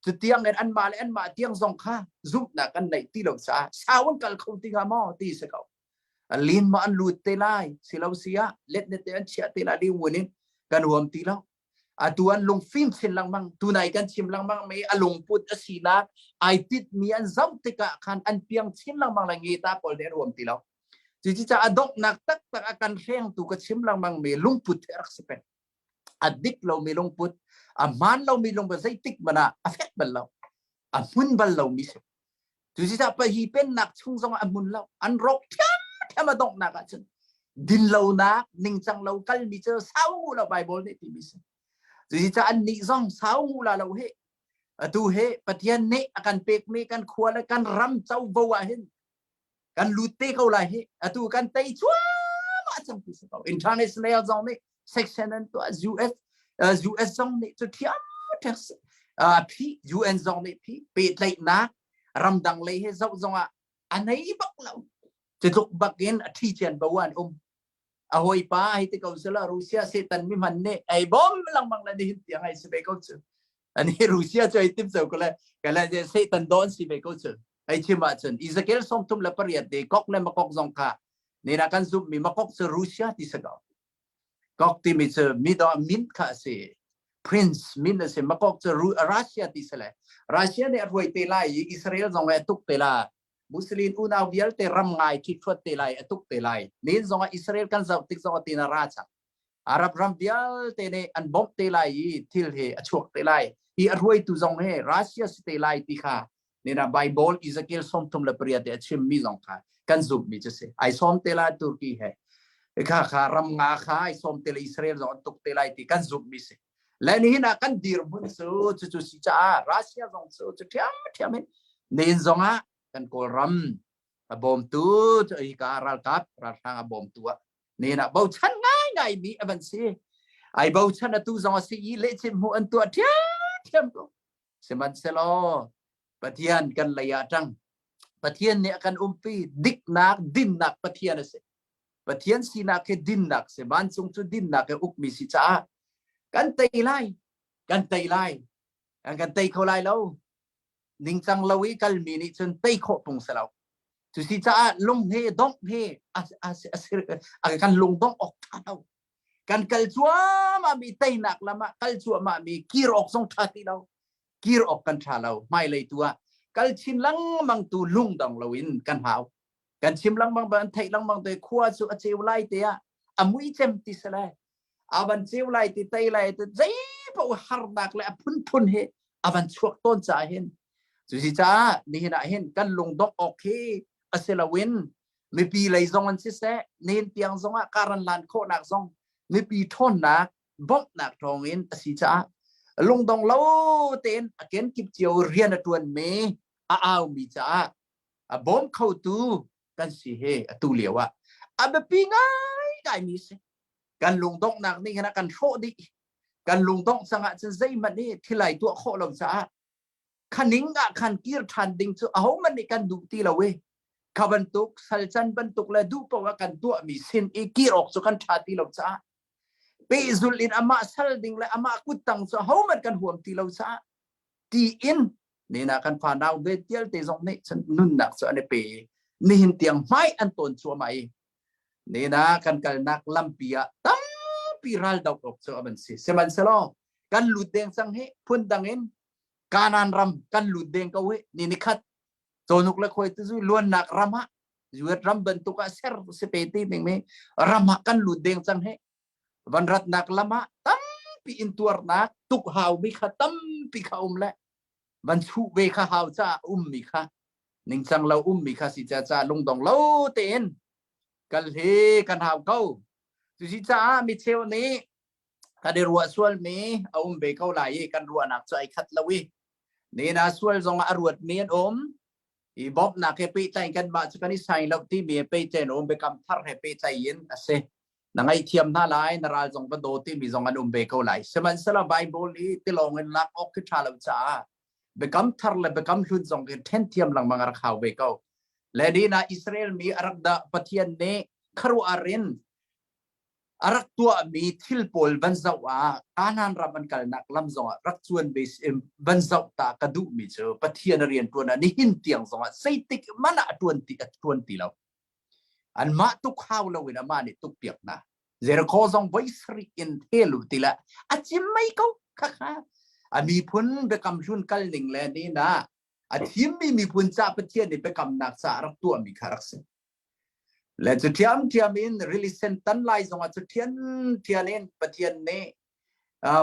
จะเตียงเงินอันมาเลยอันมาเตียงสองข้าซุปหนักกันในที่เราสาสาวันกันเขาติงามอที่เสกเอาลินมาอันลูดเตลัยสิเราเสียเล็ดเนตอันเชียเตลัยดีวันนี้กันรวมที่เราตัวอันลงฟิล์มเช่นลังมังตัวไหนกันชิมลังมังไม่อลงพุทธศีนาไอติดมีอันเจ้าติกะขันอันเพียงชิมลังมังละเงียตาพอได้รวมที่เราที่จะอดอกนักตักตักอาการแข็งตัวก็ชิมลังมังไม่ลงพุทธรักษาเป็นอดิกเราไม่ลงพุทธมันเราไม่ลงไปใส่ติ๊กมันอะเฟกบัลเรามุนบัลเรามิสที่จะไปฮีเป็นนักชุ่งสงมุนเราอันรกแค่มาดอกนักอ่ะฉันดินเรานักนิ่งจังเรากัลมิเจอสาวงูเราไบเบิลเนี่ยที่มิสที่จะอันนี้ซ่องสาวงูเราเฮตูเฮปฏิญาณเนี่ยกันเปกเมกันขวาและกันรำเจ้าบัวเห็นกันลูเตเขาไรเฮตูกันไตชัวมาจังพิสเขาอินเทอร์เนชั่นแนลซองเนี่ยsection นั้นตัว US ซองเนี่ยตัวที่พี่ UN ซองเนี่ยพี่เปิดเลยนะรำดังเลยเฮซองอ่ะอันไหนบักเราจะถูกบักเงินที่เชียนบัวนี่เอาไว้ป้าให้ที่เขาเสละรัสเซียเซตันมิมันเนี่ยไอ้บอมลังบังเลยที่ที่ยังไงสิเบกเจออันนี้รัสเซียจะไอ้ทิมเซลก็เลยจะเซตันโดนสิเบกเจอไอ้ชิมาจนอิสราเอลส่งทุ่มละปริยัดเด็กก๊อกเลยมาก๊อกซองค่ะนี่นะกันซุบมีมาก๊อกเซรัสเซียที่สกาวก๊อกที่มีเจอมีดอมินค่ะเซPrince มินเซมาก๊อกเจอรัสเซียที่สละรัสเซียเนี่ยรวยเตลัยอิสราเอลซองไอ้ตุกเตลามุสลิมอุณาวิลเตรำไงคิดว่าเตลัยตุกเตลัยนี่ซองอิสราเอลกันจะติดซองตีนาราชอาหรับรำวิลเตเนอันบอมเตลัยทิลเฮอชวกเตลัยอีรวยตุซองเฮรัสเซียสเตลัยที่ค่ะนี่นะไบเบิลอิสราเอลส่งทุ่มละปริยัติชิมมีซองค่ะกันซุบมีจะเสไอส่งเตลัยตุรกีเฮค่ะรำงาค่ะไอส่งเตลัยอิสราเอลซองตุกเตลัยที่กันซุบมีเสและนี่นะกันดีร์บุญสูจุสิจ้ารัสเซียซองสูจุเทียมนี่ซองอ่ะกันโกรัมบอมตัวไอ้การัลกับรัฐางบอมตัวนี่นะบ่าวฉันง่ายมีอันสิไอ้บ่าวฉันตัวซองสิเละชิมหัวอันตัวเทียมตัวสมันเซลปะเทียนกันระยะจังปะเทียนเนี่ยกันปีดิกนักดินนักปะเทียนเสปะเทียนสีนักคือดินนักเสบ้านทรงจุดดินนักคืออุกมีสิจ้ากันไตไล่กันไตเขาไล่แล้วนิ่งจังเราอีกัลมีนี่จนไตโคตรงเสลาจุดที่จะลงเฮดงเฮกันลงดงออกท่าเรา กันกัลชัวมามีเตยหนักละมากัลชัวมามีกีรอกทรงทัดที่เรากีรอกกันชาเราไม่เลยตัวกัลชิมลังมังตูลุงดองเราวินกันหาวกันชิมลังบางบันไทยลังบางตัวขั้วสุอเจวไลเตียอามุยเจมติสเลยอาบันเจวไลติเตยไลติใจพวกฮาร์ดักเลยพุ่นเฮอาบันชวกต้นจ่าเห็นสุสิจ้านี่นะเห็นกันลงดอกโอเคอาเซลวินไม่ปีเลยซองอันซิเซเน้นเตียงซองอาการันลานโคนักซองไม่ปีท่อนนักบ๊อบนักทองเห็นสิจ้าลงดองเล่าเต้นเกณฑ์กิบเจียวเรียนตัวเมย์อ้าวมีจ้าบอมเข้าตูกันสิเฮตูเหลียวอาแบบปีง่ายได้มีสิกันลงดองนักนี่ขณะกันโชดีกันลงดองสังหารจะใจมันนี่ที่ไหลตัวโคเราจ้าขันนิงขันกีร์ทันดิงจะเอามันในกันดูตีเราเว้ขบันตุกสัลจันบันตุกและดูเพราะว่ากันตัวมีสินอีกีร์ออกสุกันชาตีเราจ้าเปซุลินอามาสัลดิงและอามากุตังจะเอามันกันห่วงตีเราจ้าตีอินนี่นะกันผ่านดาวเวทีเตจงนี่ฉันนุ่นหนักส่วนในเปนี่หินเตียงไม้อันตนชัวไหมนี่นะกันกันนักลำเปียตั้งปีรัลดอกออกส่วนมันสิเสมันสลอกันหลุดเดงสังเฮพุ่นดังเอ็นการานรำกันหลุดเดงเขาเวนี่นิคัดโจนุกเล็กคอยตุ้ยล้วนนักรำฮะอยู่รำบรรทุกเสร์สเปตีเมงเมรำฮะกันหลุดเดงสังเฮวันรัตนักลำฮะตั้มปีอินตัวนักตุกหาวมิขัดตั้มปีข้าเละวันชูเวข้าหาวจ้ามิขัดนิ่งจังเรามิขัดสิจ้าลงดองเราเต้นกันเฮกันหาวเขาสุสิจ้ามิเชลนี้กันเดรัวส่วนมีเบเขาไหลกันรัวนักใจขัดละวินี่นะส่วนทรงอรวดเมียนอีบ๊อบนักเฮปีใจกันมาจุกันนิสัยเราที่มีเปใจนเบกำทัรเฮปีใจยินเสนังไอเทียมน่าไล่นาราจงประโดที่มีทรงอันเบเขาไหลสมันสละไบเบิลนี้ที่ลงเงินลักออกขึ้นชาลจ้าเบกำทัรและเบกำชุนทรงเงินเทนเทียมหลังมังอาข่าวเบเขาและดีนะอิสราเอลมีอารักดาปะเทียนเนคารุอารินอารักตัวมีทิลโพลบันซาวอานันรับมันกันนักลำซองรักชวนเบสบันซาวตากระดูมีเจอปะเทียนเรียนตัวนั้นนี่หินเตียงซองใส่ติกมันอะตัวตีเราอันมาตุกข้าวเราเวลามาเนี่ยตุกเปียกนะเจอร์โคซองไวส์รีอินเทลุตีละอาจิมไม่เขาค่ะอันมีพ้นเบกำชุนกันหนึ่งแล้วนี่นะอาทิมมีพ้นจ่าปะเทียนเนี่ยเบกำนักสารักตัวมีคารักษและจุดเทียมอินรีลิเซนตันไลซ์ว่าจุดเทียนเองปะเทียนเนี่ย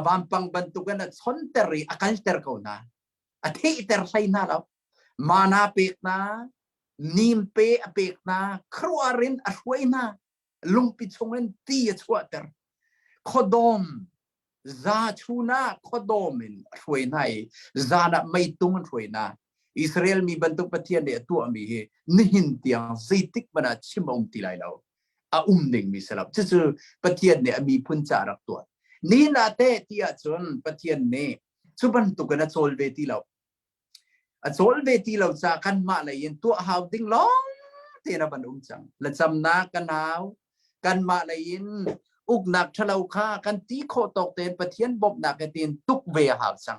บางปังบรรทุกกันชนเตอร์อาการเตอร์เขานะอาทิตย์เตอร์ใส่หน้าเรามานาเปกนะนิมเปะเปกนะครัวรินอช่วยนะลุงปิชงเล่นตีช่วยเตอร์ขดมซาชูนะขดมินช่วยนะซานะไม่ตุ้งช่วยนะอิสราเอลมีบรรทุกปะเทียนเนี่ยตัวมีเหนิหินเตียงซีติกมันชิมตีไลเราหนึ่งมีสลับจู่ๆปะเทียนเนี่ยมีพุ่นจารักตัวนี่นาเตที่อาจนปะเทียนเนี่ยสุบรรทุกกันโซลเวทีเราโซลเวทีเราจะกันมาเลยยันตัวหาวดิ้งล้องเทนะบันจังและจำนากันหาวกันมาเลยยันอุกนักทะเลาค่ากันตีโคตกเต็นปะเทียนบบนักกันเต็นตุกเวหาวจัง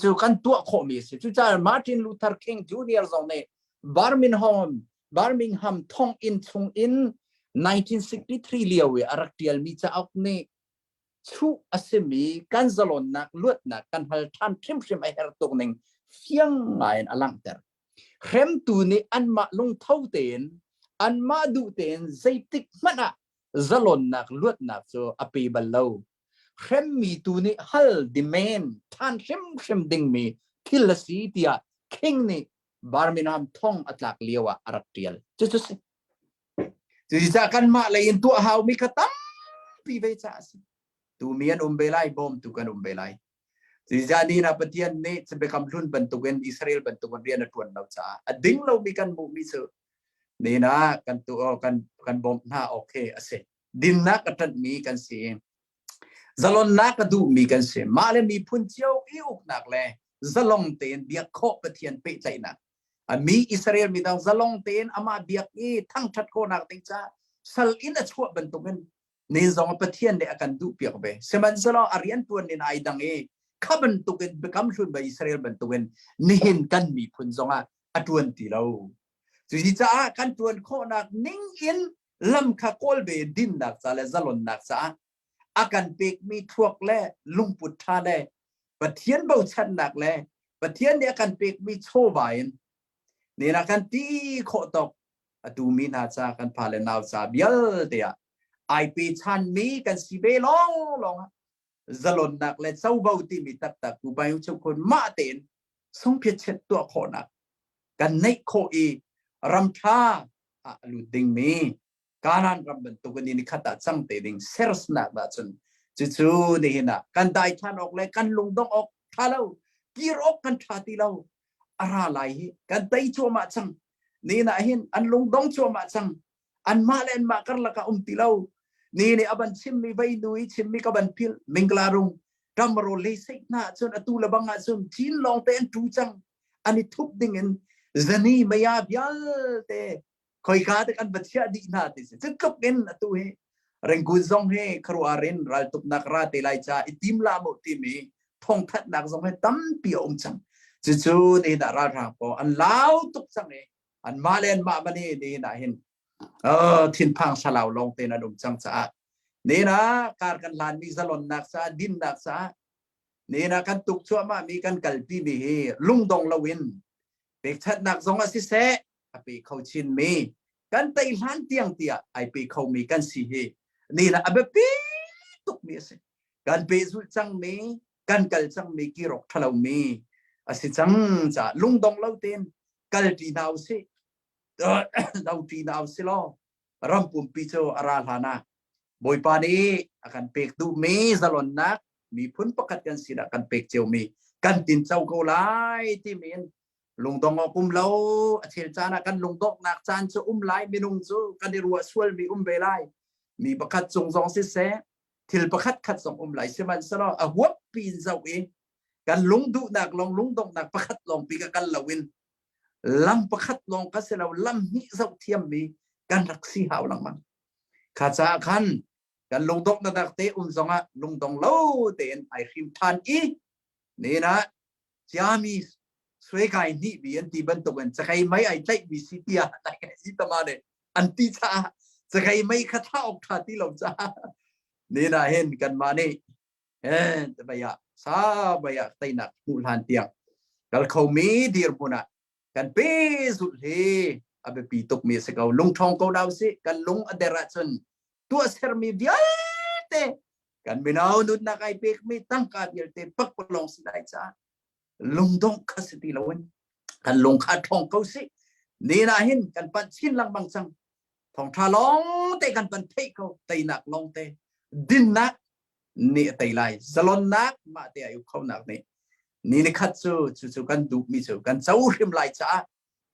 จู่ๆกันตัวโคมีสิจู่ๆมาร์ตินลูเทอร์คิงจูเนียร์ซองเนี่ยบาร์มิงแฮมทองอิน1963เลียวอารักเดียลมีจะเอาเนี่ยชูอาเซมีกันซาลอนนักลวดนักกันฮัลทันทริมไอเฮร์ตงหนึ่งเฟียงไงอลังเตอร์เข้มตัวนี้อันมาลงเท่าเต็นอันมาดูเต็นใจติกมันอะซาลอนนักลวดนักโซอปีบัลโลเข้มมีตัวนี้ฮัลดิเมนทันเข้มดิ่งมีคิลสีเตียคิงนี่บาร์มินแฮมทองอัตลักเลียวอารักเดียลจู่ๆจะกันมาเลยอินตัวหาวมีขตั้มปีเวจ้าสิตัวเมียนเบลัยบอมตัวกันเบลัยจะนี่นะปะเทียนนี่จะเป็นคำรุ่นบรรทุกอิสราเอลบรรทุกเรียนทวนเราจ้าดิ้งเรามีกันบุมีเสือนี่นะกันตัวกันบอมหน้าโอเคเสดินนักกันมีกันเสียซาลอนนักดูมีกันเสียมาเลยมีพุ่นเจียวอิวนักเลยซาลงเตียนเบียกโคปะเทียนเปใจนักมีอิสราเอลมีดาวซาลงเตียนอามาเบียกทั้งชัดโคนักติงจ้าสัลอินชั่วบรรทุกกันนี่จงปะเทียนเนี่ยกันดูเปียกไปเสมันซาลอารียนตัวนี่นายดังข้าบรรทุกกันเบกำชุนไปอิสราเอลบรรทุกกันนี่เห็นกันมีพุ่นจงอัตวันตีเราสุดที่จ้ากันตัวโคนักนิ่งอินลำข้าโกลเบดินนักซาเลซาลอนนักซา อาการเปกมีทวกแลลุงปุถาแลปะเทียนเบาชันหนักแลปะเทียนเนี่ยอาการเปกมีโชบายนี่นะกันตีโคตกดูมีนาจากันพาเลนาวซาเบียลเดียไอปีชันมีกันสิเบลองจลนนักและเจ้าเบาตีมีตักกูไปยุชคนมาเต็นสงเพียเช็ดตัวโคนักกันในโคอีรำชาลุดิงมีการันรำบันตุกันนี่ขัดจังเตดิงเซอร์สนักแบบจนจู่ๆนี่นะกันได้ชันออกเลยกันลงต้องออกท่าเรากีรอกกันชาติเราอะไรกันได้ชัวมาจังนี่นะเห็นอันลงต้องชัวมาจังอันมาเล่นมากันละก็ติเรานี่เนี่ยบันชิมมีใบดุยชิมมีกับบันพิลมิงกลารุงกำโรเลสิกนะจนอตุลบังอาจนจีนลองเต้นจูจังอันนี้ทุบดิ่งเงินจะนี่ไม่ยาบยัลเต้คอยกาตกันบัตรดีนาติสจะกับเงินอตุเฮเร่งกุนซงเฮครัวอารินรัลตุบนักราเตไลจ้าอิติมลาโมติมีทองทัดนักซงเฮตั้มปีอมจังจู่ๆนี่นะราชาพออันลาวตุกจังเฮอันมาเล่นมาบันนี่นะเห็นทินพังสลาวลงเตนอดุมจังจ้านี่นะการกันลานมีสลอนนักษาดินนักษานี่นะกันตุกชั่วมามีกันกัลปีมีเฮลุงดงละวินเปกชัดนักสงอาศิเสไปเขาชินมีกันไตล้านเตียงเตียไอไปเขามีกันสีเฮนี่นะอเบปีตุกมีเสกันไปสุจังมีกันกัลจังมีกิรกทะเลมีอาศิจังจ้าลุงดงละเตนกัลตีนาวเสดาวตีนาวเสลอรำปุ่มปิโจอาราลานาบอยปานีakan pek du me zalon nak mi phun pakat kan sida kan pek cheu mi kan tin chau ko lai ti men lung dong kum lo achil chana kan lung dok nak chan chu lai mi nung chu kan ri ruwa swal mi be lai mi pakat chung zong si se thil pakat khat song lai se man salo a huap pin zau e kan lung du nak long lung dok nak pakat long pi ka kan lawin lam pakat long ka se lo lam hi zau thiam mi kan raksi haw lang man kha cha khanกันลงดอกนักเตะซงะลงดงเล่าเตนไอคิมทันอีนี่นะจามีสวยกายนี่บีอันที่บรรทุกกันจะใครไม่ไอใจมีสิทธิ์อะไรกันสิตมาเนี่ยอันที่จ้าจะใครไม่ขัดท่าออกท่าที่เราจ้านี่นะเห็นกันมาเนี่ยแต่ไปอะซาไปอะไตนักมูลหันเตียงกันเขามีดีร์มุนะกันเป๊สุดเลยอาเบปีตกมีสกาวลงทองเขาดาวสิกันลงอเดรัชนตัวเซอร์มีเดียเตกันไม่เอาดุนนักไอเปกไม่ตั้งการเดียเตปักปลงสิได้จ้าลงดงคัสติลาวันกันลงขาทองเขาสินี่นะเห็นกันปันชินลังบางสังทองทาลองเตกันปันเทเขาไตนักลองเตดินนักนี่ไตไลสลอนนักมาเตอายุเขานักนี่นี่คัดจู่กันดูมีจู่กันเจ้าริมไลจ้า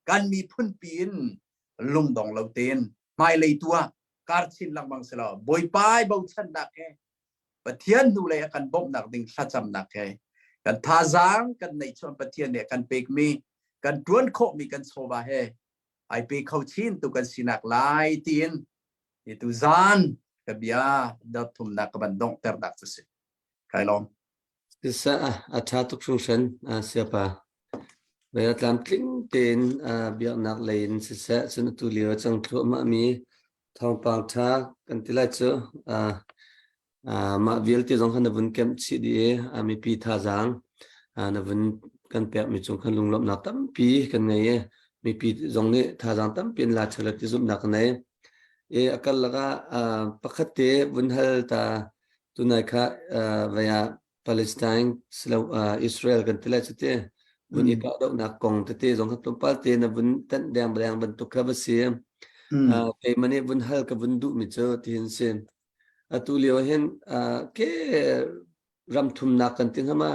กันมีพุ่นปีนลงดงเราเตนไม่เลยตัวการชินลังบางสลอบอยปายเบาชันนักแค่ปะเทียนดูเลยกันบ่มนักดิ่งชัดจำนักแค่กันท่าจางกันในชนปะเทียนเนี่ยกันเปกมีกันดวนโคมีกันโซบาเฮไอเปกเขาชินตุกันสินักลายตีนitu zan kabia datum nak bandong terdak sese kailom Sisa achatuk function siapa bayat lam kling tin biak nak lain sisa sunatulio chang thlo ma mi thong pang tha kan tilai chu ma vial ti jong khan bun kem chi di mi pi tha jang na bun kan pe mi chung khan lunglop na tam pi kan ngai mi pi jong ni tha jang tam pin la chala ti zum nak nai akal laga pakhate bun hal ta tunai kha via Palestine Israel kan tilai chu te bun ika dok na kong te jong khan tum pal te na bun tan dang bang ban tu kha ba si pe mane bun hal ka bun du mi cho tin sen atulio hen ke ram thum na kan tin hama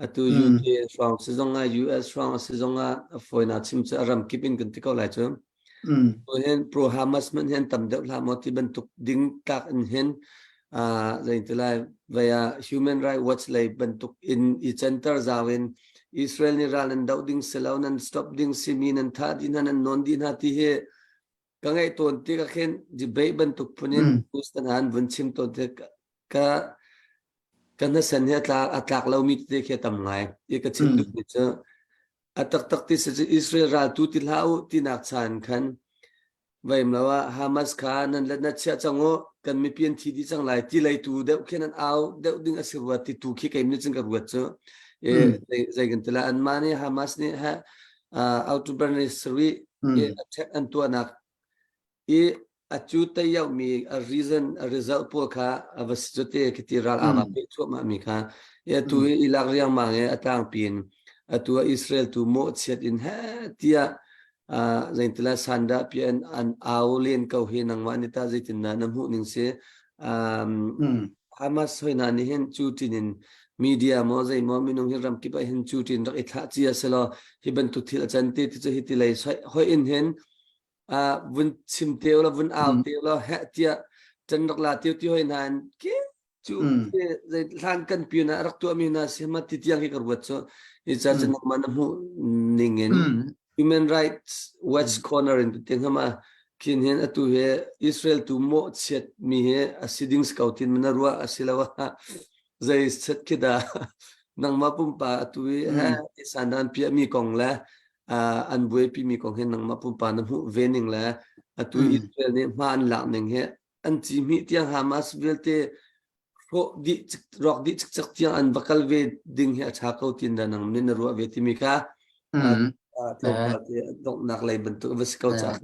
atu UK from sezonga US from sezonga foina chim cha ram kipin kan tikau lai cho hen pro Hamas man hen tam de la moti ban tuk ding tak in hen zain tilai via human right watch lai ban tuk in I center zawin Israel ni ralan daw ding selaw nan stop ding simin an tha din nan non din hati he kangai ton ti ka khen ji bei ban tuk punin ustan han bun chim to te ka kana san he atlak law mi te khe tam ngai e ka chin du ni cha atak tak ti se Israel ra tu ti lau ti nak chan khan vậy mà là Hamas khá nên là nó sẽ chẳng ngó cần mấy biến thì đi chẳng lại thì lấy tù đeo khi nên áo đeo đừng ở sửa thì tù khi cái mình chẳng gặp vật chứ dạy gần là anh mà này Hamas này ha autonomously attack anh tua nak achu tay yau mi a reason a result po kha avasjote kitiral ava pe chu ma mi kha tu ilag riang mange atang pin tu Israel tu mo chet in ha tia zaintla sanda pian an aulin kau hinang manita zaitina namhu ning se Hamas hoina ni hen chu tinin media mo zai mo minung hiram ki ba hen chu tin rak itha chia selo hiban tu thil chanti ti chu hitilai hoi in hen vun chim teo la vun ao teo la ha tia chan rak la teo teo hinan ki chu zai lan kan piuna rak tu mi na se ma ti tiang ki karwat so icha chan man mu ningen human rights watch corner in ting hama kin hen atu he Israel tu mo chet mi he asiding scoutin manarwa asilawa zai set kida nang mapumpa atu ha isandan pia mi kong la an bue pi mi kong hen nang mapumpa na hu vening la atu Israel ne man la ning he an chi mi tiang Hamas velte ro di rok di chak tiang an bakal ve ding he cha ko tin da nang min ro ve ti mi ka dok nak lai bentuk ve skau cha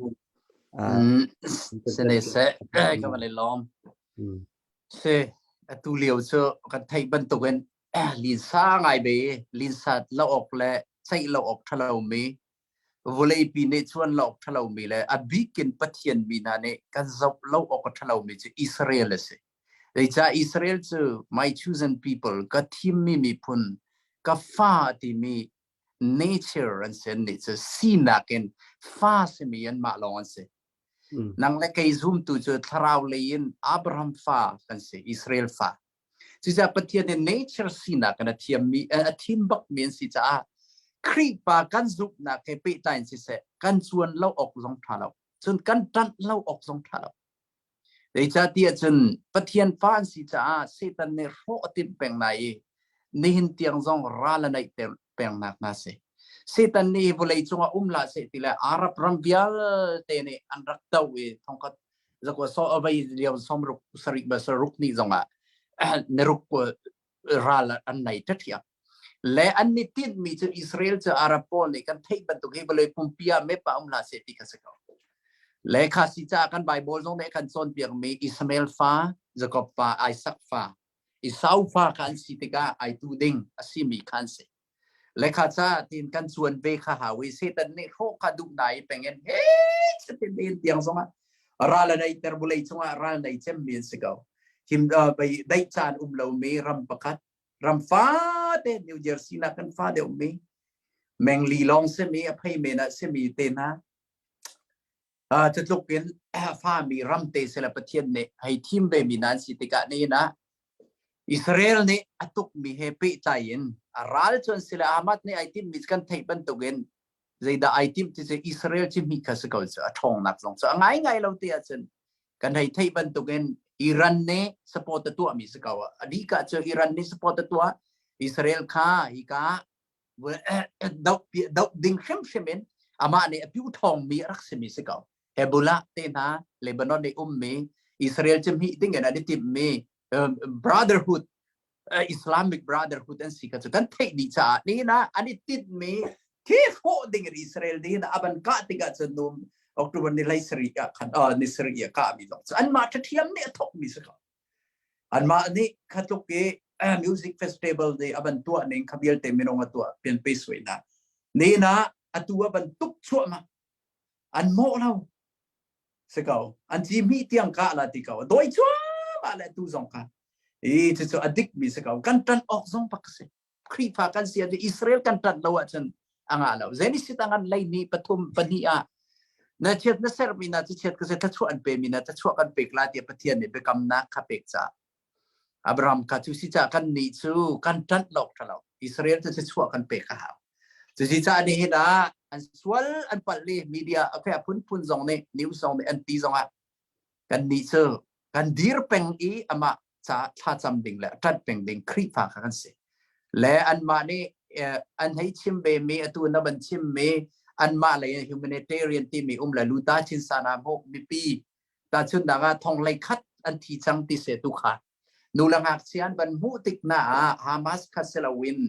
sene se ka vale lom se tu liu so kan thai ban tu gen lin sa ngai be lin sat la ok le sai la ok thalo mi volei pi ne chuan la ok thalo mi le a bikin pathian mi na ne kan zop lo ok thalo mi chu Israel se ei cha Israel chu my chosen people ka thim mi phun ka fa ti mi nature and sen ni chu sina ken fa se mi an ma long se nang le kai zoom tu chu tharau lein Abraham fa kan se Israel fa si cha pathian ne nature sina kan thiam mi a thim bak min si cha kri pa kan zup na ke pe tain si se kan chuan lo ok zong thalo chun kan tan lo ok zong thalo dei cha tia chun pathian fan si cha setan ne ro tin peng nai ni hin tiang zong ra la nai te peng nak na se setan ni volei chunga umla se tila arab rambial te ne anrak taw e thongkat zakwa so avai liam somruk sarik ba saruk ni zonga neruk ral an nai tathia le an ni tin mi chu Israel chu arab pol ni kan thei ban tu ke volei pumpia me pa umla se ti ka saka le kha si cha kan bible zong ne kan son piang mi Ismail fa Jacob fa Isaac fa Esau fa kan si te ka ai tu ding asimi kan se le kha cha tin kan chuan ve kha ha we se tan ne ro kha du nai pengen he tin tin tiang songa ra la nei ter bulei chunga ra nei chem min se go him bai dai chan lo me ram pakat ram fa te New Jersey na kan fa de me meng li long se me a phai me na se mi te naจะลุกเป็นฟ้ามีรัมเตเซลปเทียนเนี่ยให้ทีมเบมินันสิติกะนี่นะอิสราเอลเนี่ยตุกมีเฮปิตายินรัลจนเซลอามัดเนี่ยไอทีมมีกันไทยบันตุกินใจดาไอทีมที่จะอิสราเอลที่มีข้าศึกเขาจะทองนักสงฆ์ง่ายเราเตียจนกันให้ไทยบันตุกินอิหร่านเนี่ยสปอร์ตตัวมีสึกเขาอดีกาเจออิหร่านเนี่ยสปอร์ตตัวอิสราเอลข้าอีกาดอกดิ่งเข้มเชมินอามาเนี่ยผิวทองมีรักษมีสึกเขาเฮบูลาเตนะเลบานอนในมีอิสราเอลจะมีติ้งกันอะไรที่มีbrotherhood Islamic brotherhood อันสิ่งที่กันเทคนิคนี่นะอันนี้ติดมีที่โฟดิ้งอิสราเอลดีนะอันก็ติดกันจนนุ่มออกตัวในไลซ์รีอะขันนิสรีอะก็มีหรอกอันมาที่เทียมเนี่ยทบมีสักอันมาอันนี้ขัดตุกมิวสิกเฟสติวัลเนี่ยอันตัวนึงขบเยลเตมินองตัวเป็นไปสวยนะนี่นะอันตัวอันตุกชั่วมาอันโม่เราสกาวอันที่มีเตียงกะละที่เขาโดยชั่วมาแล้วตู้สองกันที่จะอดิกมีสกาวกันตันออกสองปักเสครีฟ้ากันเสียที่อิสราเอลกันตันเราอ่ะฉันอ่างเราเจนิสิตังกันไลนี่ปฐุมปนีอาน่าเชื่อน่าเสริมมีน่าจะเชื่อก็จะทัชวันเปมีน่าจะชวกันเปกลาที่ประเทศเนี่ยเป็นกำนักขับเปกจ่าอับราฮัมกัดจุสิจ่ากันนิจูกันตันหลอกเราอิสราเอลจะชวกันเปกข้าวจุสิจ่านี่เห็นนะอันสวลอันปัลลีมีเดียโอเคพุ่นซองเนี่ยนิวซองเนี่ยอันตีซองอ่ะกันนิจูกันดีร์เป็งอีอามาจะท่าจำดิ่งและทัดเป็งดิ่งครีฟ้ากันเสียและอันมาเนี่ยอันให้ชิมเบมีตัวนับชิมเม อันมาเลย humanitarian ที่มีละลูตาชินสานามหกมีปีตาชุนดาทองไลคัดอันที่จังติเสตุขานูลังหักเชียนบันหูติกนาฮามาสคัสเซลวิน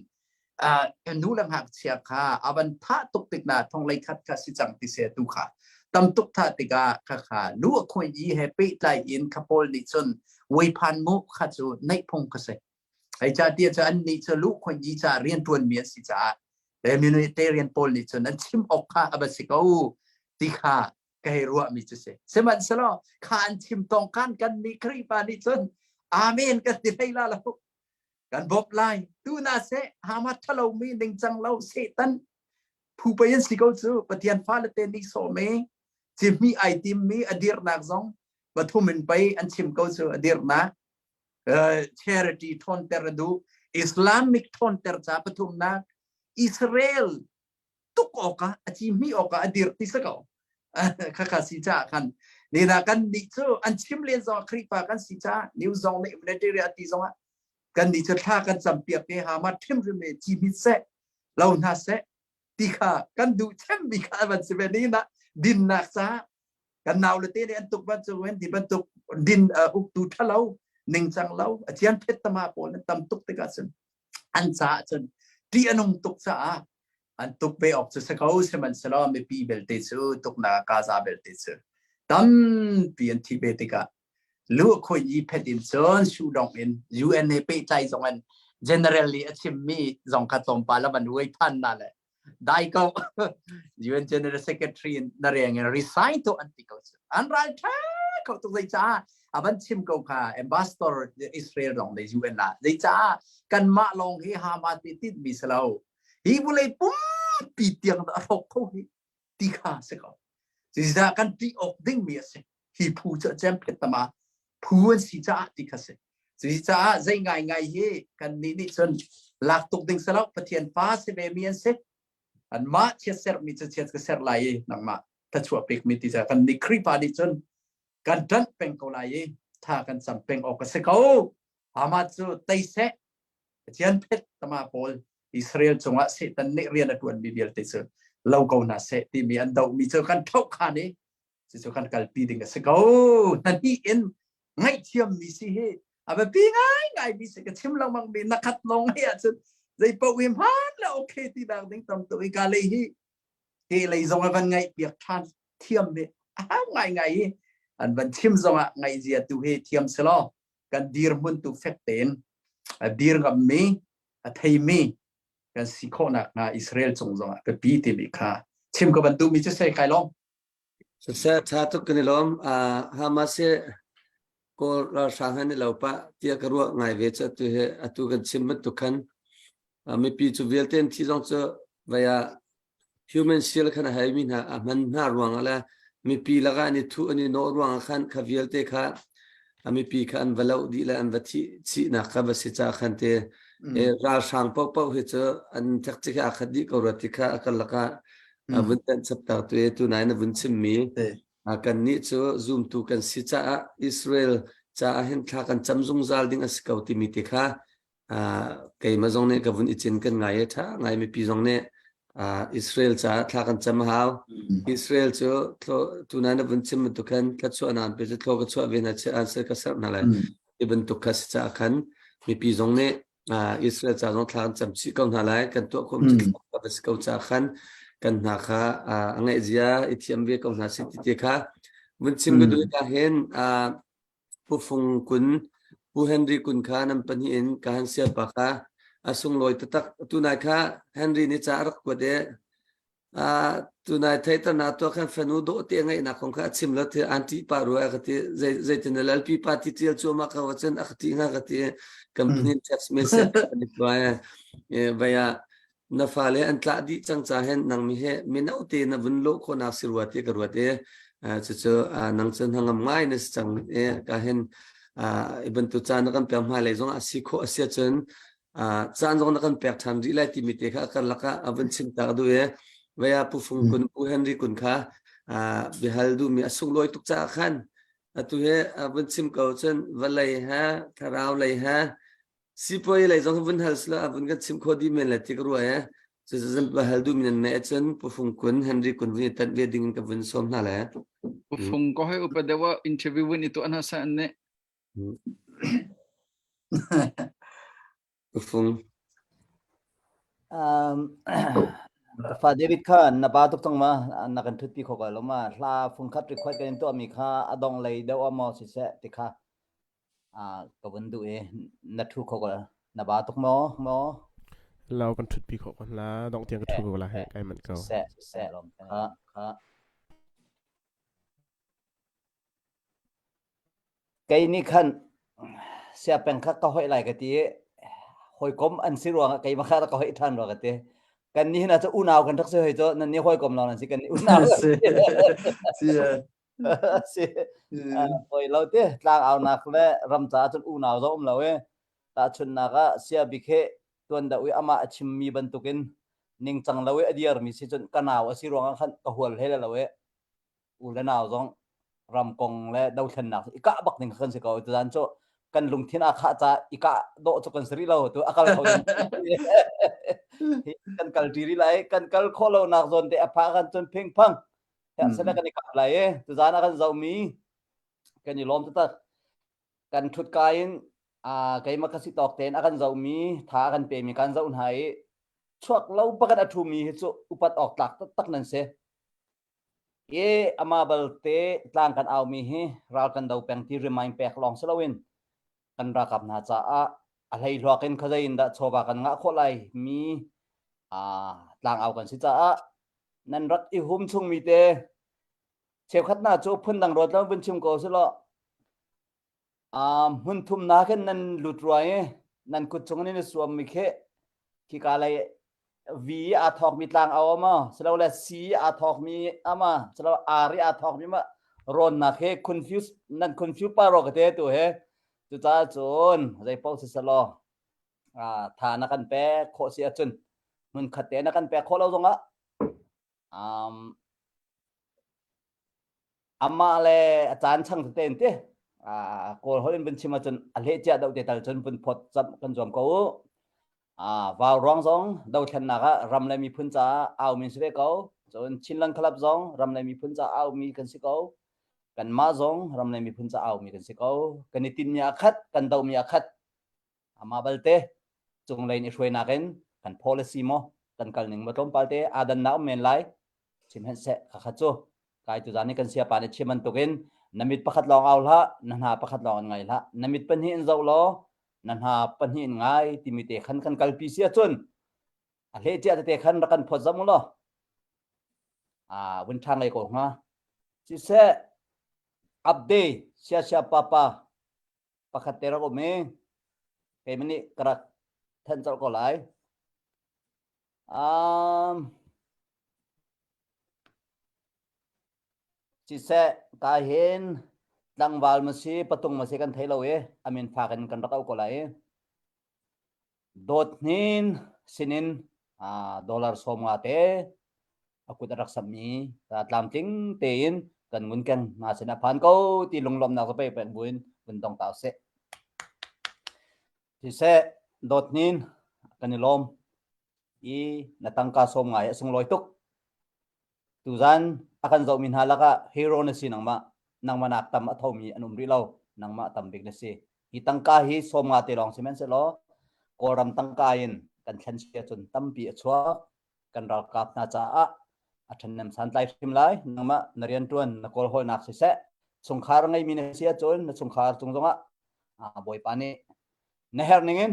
นูลังหักเชียค่ะอบันทะตุกติกนาทองไลคัดคัสิจังติเสตุขาตำตุกทะติกาค่ะนูคอยยีเฮปิไลอินคาโปลนิชนวิพันมุขจูในพงกเสไอจ่าเดียจะอันนี้จะลูกคนยีจะเรียนตัวเมียสิจ่าแต่มินิเตเรียนโพลิชนั้นชิมออกค่ะอับสิกาติค่ะก็ให้รู้มิจุเสเสมันสลอขานชิมตองกันมีครีปานิชนอาเมนกันที่ไรล่ะเรากันบบไลตูน่าเสหามาทะเลมีหนึ่งจังเราเสตันผู้ไปยันสิกาจูปฏิญาณฟ้าเลเตนิโซเมจิมมีไอติมมีอดีรนักซองปฐุมินไปอันชิมกาจูอดีรนักcharity ทอนเตอร์ดูอิสลามิกทอนเตอร์จ้าปฐุมนักอิสราเอลตุกออกะอาจีมีออกะอดีรติสกาวข้าข้าสิจ้าคันนี่นะกันดิโซอันชิมเลียนซอคริปากันสิจ้านิวซองในอิมเนเตอร์อาติซองะกันดิโซท่ากันจำเปียกเปหามาเทมริเมจีมิเซเราหน้าเซติค่ะกันดูเทมบิคาวันสิเวนี้นะดินนักซากันนาวเลเตในอันตุกบันจุเวนที่บันตุกดินอุกตูทะเลาหนึ่งจังเล่าอาจารย์เพชรตมาโปนตำตุกติกาสันอันสาจนที่อนุมตุกสาอันตุกไปออกจากสกาวเสมันสลามีปีเบลติซูตุกนากาซาเบลติซูตั้มเปลี่ยนที่เบติกาลูกคนยีเพดินซอนชูดองอิน UN ไปใจสองอัน generally อาชิมมีสองขัดสมปาแล้วมันไว้พันนั่นแหละได้ก็ UN General Secretary นั่นเอง resign ตัวอันติกาอันไรแท้เขาตุกใจจ้าอาบันชิมกูค่ะ ambassador อิสราเอลลองใน UN ละได้จ้ากันมาลองให้ฮามาติดมิสลาวฮีบุเลยปุ๊บปีเตียงตะฟกเขาที่ข้าเสกสิจ้ากันที่ออกดิ้งมีเสฮีผู้จะแจมเพตมาผู้วันสิจ้าที่ข้าเสสิจ้าใจง่ายเฮกันนี่จนหลักตุกดิ้งสลาวประเทศฟ้าเสเบมีเสอันมาเชียเซอร์มีจะเชียเซอร์ไล่นังมาถ้าชัวเปกมีที่จะกันนี่ครีปาดิจนกันดันเป็นเกาหลีถ้ากันสัมเป็นออกกับเสกอามาจูไตเสเจียนเพชรตมาโพลอิสราเอลจงว่าเสตันเนเรียนตัวนี้เดียร์ติเซเราเกาหน้าเสที่มีอันดาวมีเจอกันเท่ากันนี้เจอกันกัลปีดิ่งกับเสกนั่นนี่เอ็นไงเทียมมีสิเฮอาแบบปีไงมีสิกับเทียมเราบางมีนักขัดลงให้อาจจะใจปวิมพันแล้วโอเคที่ดังดิ้งตำตัวอีกาเลยเฮเลยจงว่าไงเปียกทันเทียมเนี่ยไงอันบันชิมจงไงเจียตัวเฮเทียมสลอกันดีร์มุนตุเฟกเตนดีร์กับมีไทยมีกันสิโคนักนะอิสราเอลจงกับปีติมิค่ะชิมกับบันตุมีจะใส่ใครล้อมสุดท้ายถ้าทุกคนล้อมฮามาสก็เราสร้างให้เราปะเที่ยกรัวไงเวชตัวเฮตัวกันชิมมันตุกันไม่ปีจูเวลเทนที่จงจะว่า human shield ขนาดไหนมีนะมันน่ารวงอะไรมีปีละกันนี่ทุกอันนี้โนรวงขันขวิลเตค่ะมีปีขันเวลาดีละอันวัดที่นักขับสิจ้าขันเตราช่างปอกเหตุอันทักษิณอาคดีกรติค่ะอักลักะวันเต็มสัปดาห์ตัวไหนนะวันชิมมีกันนี้จะซูมตุกันสิจ้าอิสราเอลจะเห็นทักันจำจงจัลดิ้งสกาวติมิติค่ะใครมาจงเนี่ยกับวันอิจฉากันไงท่าไงมีปีจงเนี่ยอิสราเอลจะทักันจำหาวอิสราเอลจะตัวนั้นวันชิมตุกันกัดชัวนันเป็นตัวกัดชัวเวนัชอันเสกสักนั่นแหละที่บรรทุกกัสจะกันมีปีจงเนี่ยอิสราเอลจะต้องทักันจำสิกองนั่นแหละกันตัวคนที่กับสกาวจะกันกันหาค่ะอังเกษียอิทธิมเวกองนาสิติค่ะวันชิมก็ดูการเห็นผู้ฟงคุณผู้เฮนรี่คุณค่ะนำปัญญาการเสียปากค่ะส่งลอยตักตัวนายค่ะเฮนรี่นี่จะรักกว่าเดตัวนายไทยตนาตัวค่ะฟันูโดเตียงไงนักของค่ะชิมแล้วเธออันที่ปารัวก็ที่ใจเนลล์ปีปาที่เที่ยวชัวมาค่ะว่าฉันอักที่งาก็ที่กัมพูชีเท็กซ์เมสเซจนี่ตัวไปนับฟ้าเลยอันตรายดีจังจะเห็นนังมีเหไม่น่าเตนวันโลกคนนักสิรวัตกรวัตจะนังเซนทางง่ายนี่จังก็เห็นบรรทุกจานนักเปียมาเลยจงอาศัยข้อเสียจนจานจงนักเปียทันรีไลที่มีเตะกันลักษะวันชิมตากด้วยเวียผู้ฟงคุณผู้เฮนรี่คุณค่ะบิฮัลดูมีส่งลอยตุกจ้าขันตัววันชิมเก่าจนวันเลยฮะทาราวเลยฮะสิบปีเลยจงวันฮัลส์ละวันกันชิมข้อดีเมลที่กรัว Sesam bahal du minan na chen pufung kun Henry kun vi tan ve ding ka vun som na la. Pufung ko hai upadewa interviewin itu ana sa ne. Pufung Fa David Khan na ba tuk tong ma na kan thut pi kho ka lo ma la phung khat request kan to mi kha adong lei da wa mo si se ti kha ka bun du e na thu kho ka na ba tuk mo เรากันทุดปีขอกันละดองเตียงกันทุกกันละแหกไอ้มันเก่า se lom kha cái ni khan sia peng kha ka hoi lai ka ti hoi kom an si ruang cái ma kha ka hoi than ro ka ti kan ni na cho unao kan thak se hoi cho nan ni hoi kom lo nan si kan unao si hoi lo te tlang au nak le ram cha chun unao zo lo e ta chun na ka sia bi khe tuan da ui ama achim mi ban tukin ning chang lo e adiar mi si chun kanao asi ruang khan ka hol he lo e u le naw zong ram kong le dau than nak ika bak ning khan se ko tu dan cho kan lung thin a kha cha ika do cho kan sri lo tu akal kho kan kal diri lai kan kal kholo nak zon te apha kan chun phing phang ya se kan ka lai e tu dan kan zau mi kan ni lom ta kan thut kain kai ma ka si tok ten akan zau mi tha kan pe mi kan zau hai chuak lo pa kan athu mi chu upat ok tak tak nan se ye amabal te tlang kan au mi hi ral kan dau peng ti remind pek long selawin kan ra kap na cha a lei lokin khazain da choba kan nga kholai mi tlang au kan si cha nan rat i hum chung mi te cheu khat na chu phun dang rot lo bun chim ko se lo hun thum na khen nan lut ruai nan kut chung ni suam mi khe ki ka lai vi a thok mi tlang au ma selo la si a thok mi ama selo ari a thok mi ma ron na khe confuse nan confuse pa ro ka te tu he tu ta chun dai pau se selo tha na kan pe kho sia chun mun khate na kan pe kho lo zonga ama le chan chang ten te ko holin bin chima chun a le cha dau te tal chun bun phot cham kan jom ko vào rong zong đầu thân naga ram lai mi phun cha au min se ko chon chinlang khalap zong ram lai mi phun cha au mi kan si ko kan ma zong ram lai mi phun cha au mi kan si ko kan ni tin mi khat kan dau mi khat ama balte chung lai ni hroi na kan policy mo kan kal ning matom palte adan na men lai chim hen se kha chu kai tu jani kan sia pa ne chiman tokin namit pakhat long au la nan ha pakhat long ngai la namit pan hi zo lo nan ha pan hi ngai ti mi te khan kan kal pi sia chun a le cha te khan ra kan phot zam lo win thang lai ko nga chi se update sia sia papa pakhat te ra ko me ke mani krak than chal ko lai chỉ sẽ cả hiện đang vào mà si patung mà si kan thấy lâu ấy amin pha kan rakau ko lai dot nin sinin dollar som ate aku darak sami atlam ting tein kan ngun kan na sina phan ko ti lunglom na ko pe pen buin bun tong tao se chỉ sẽ dot nin kan lom i natangka som ngai sung loi tuk tuzan akan zo min halaka hero na si nang manak tam athomi anum ri lo nang ma tam big na si hitangka hi somnga te long semen se lo koram tangka in kan thlan sia chun tampi achwa kan ral kap na cha athan nam san lai sim lai nang ma narian tuan na kol hoi nak se sungkhar ngai min sia chun na sungkhar chung zonga boy pani neher ningin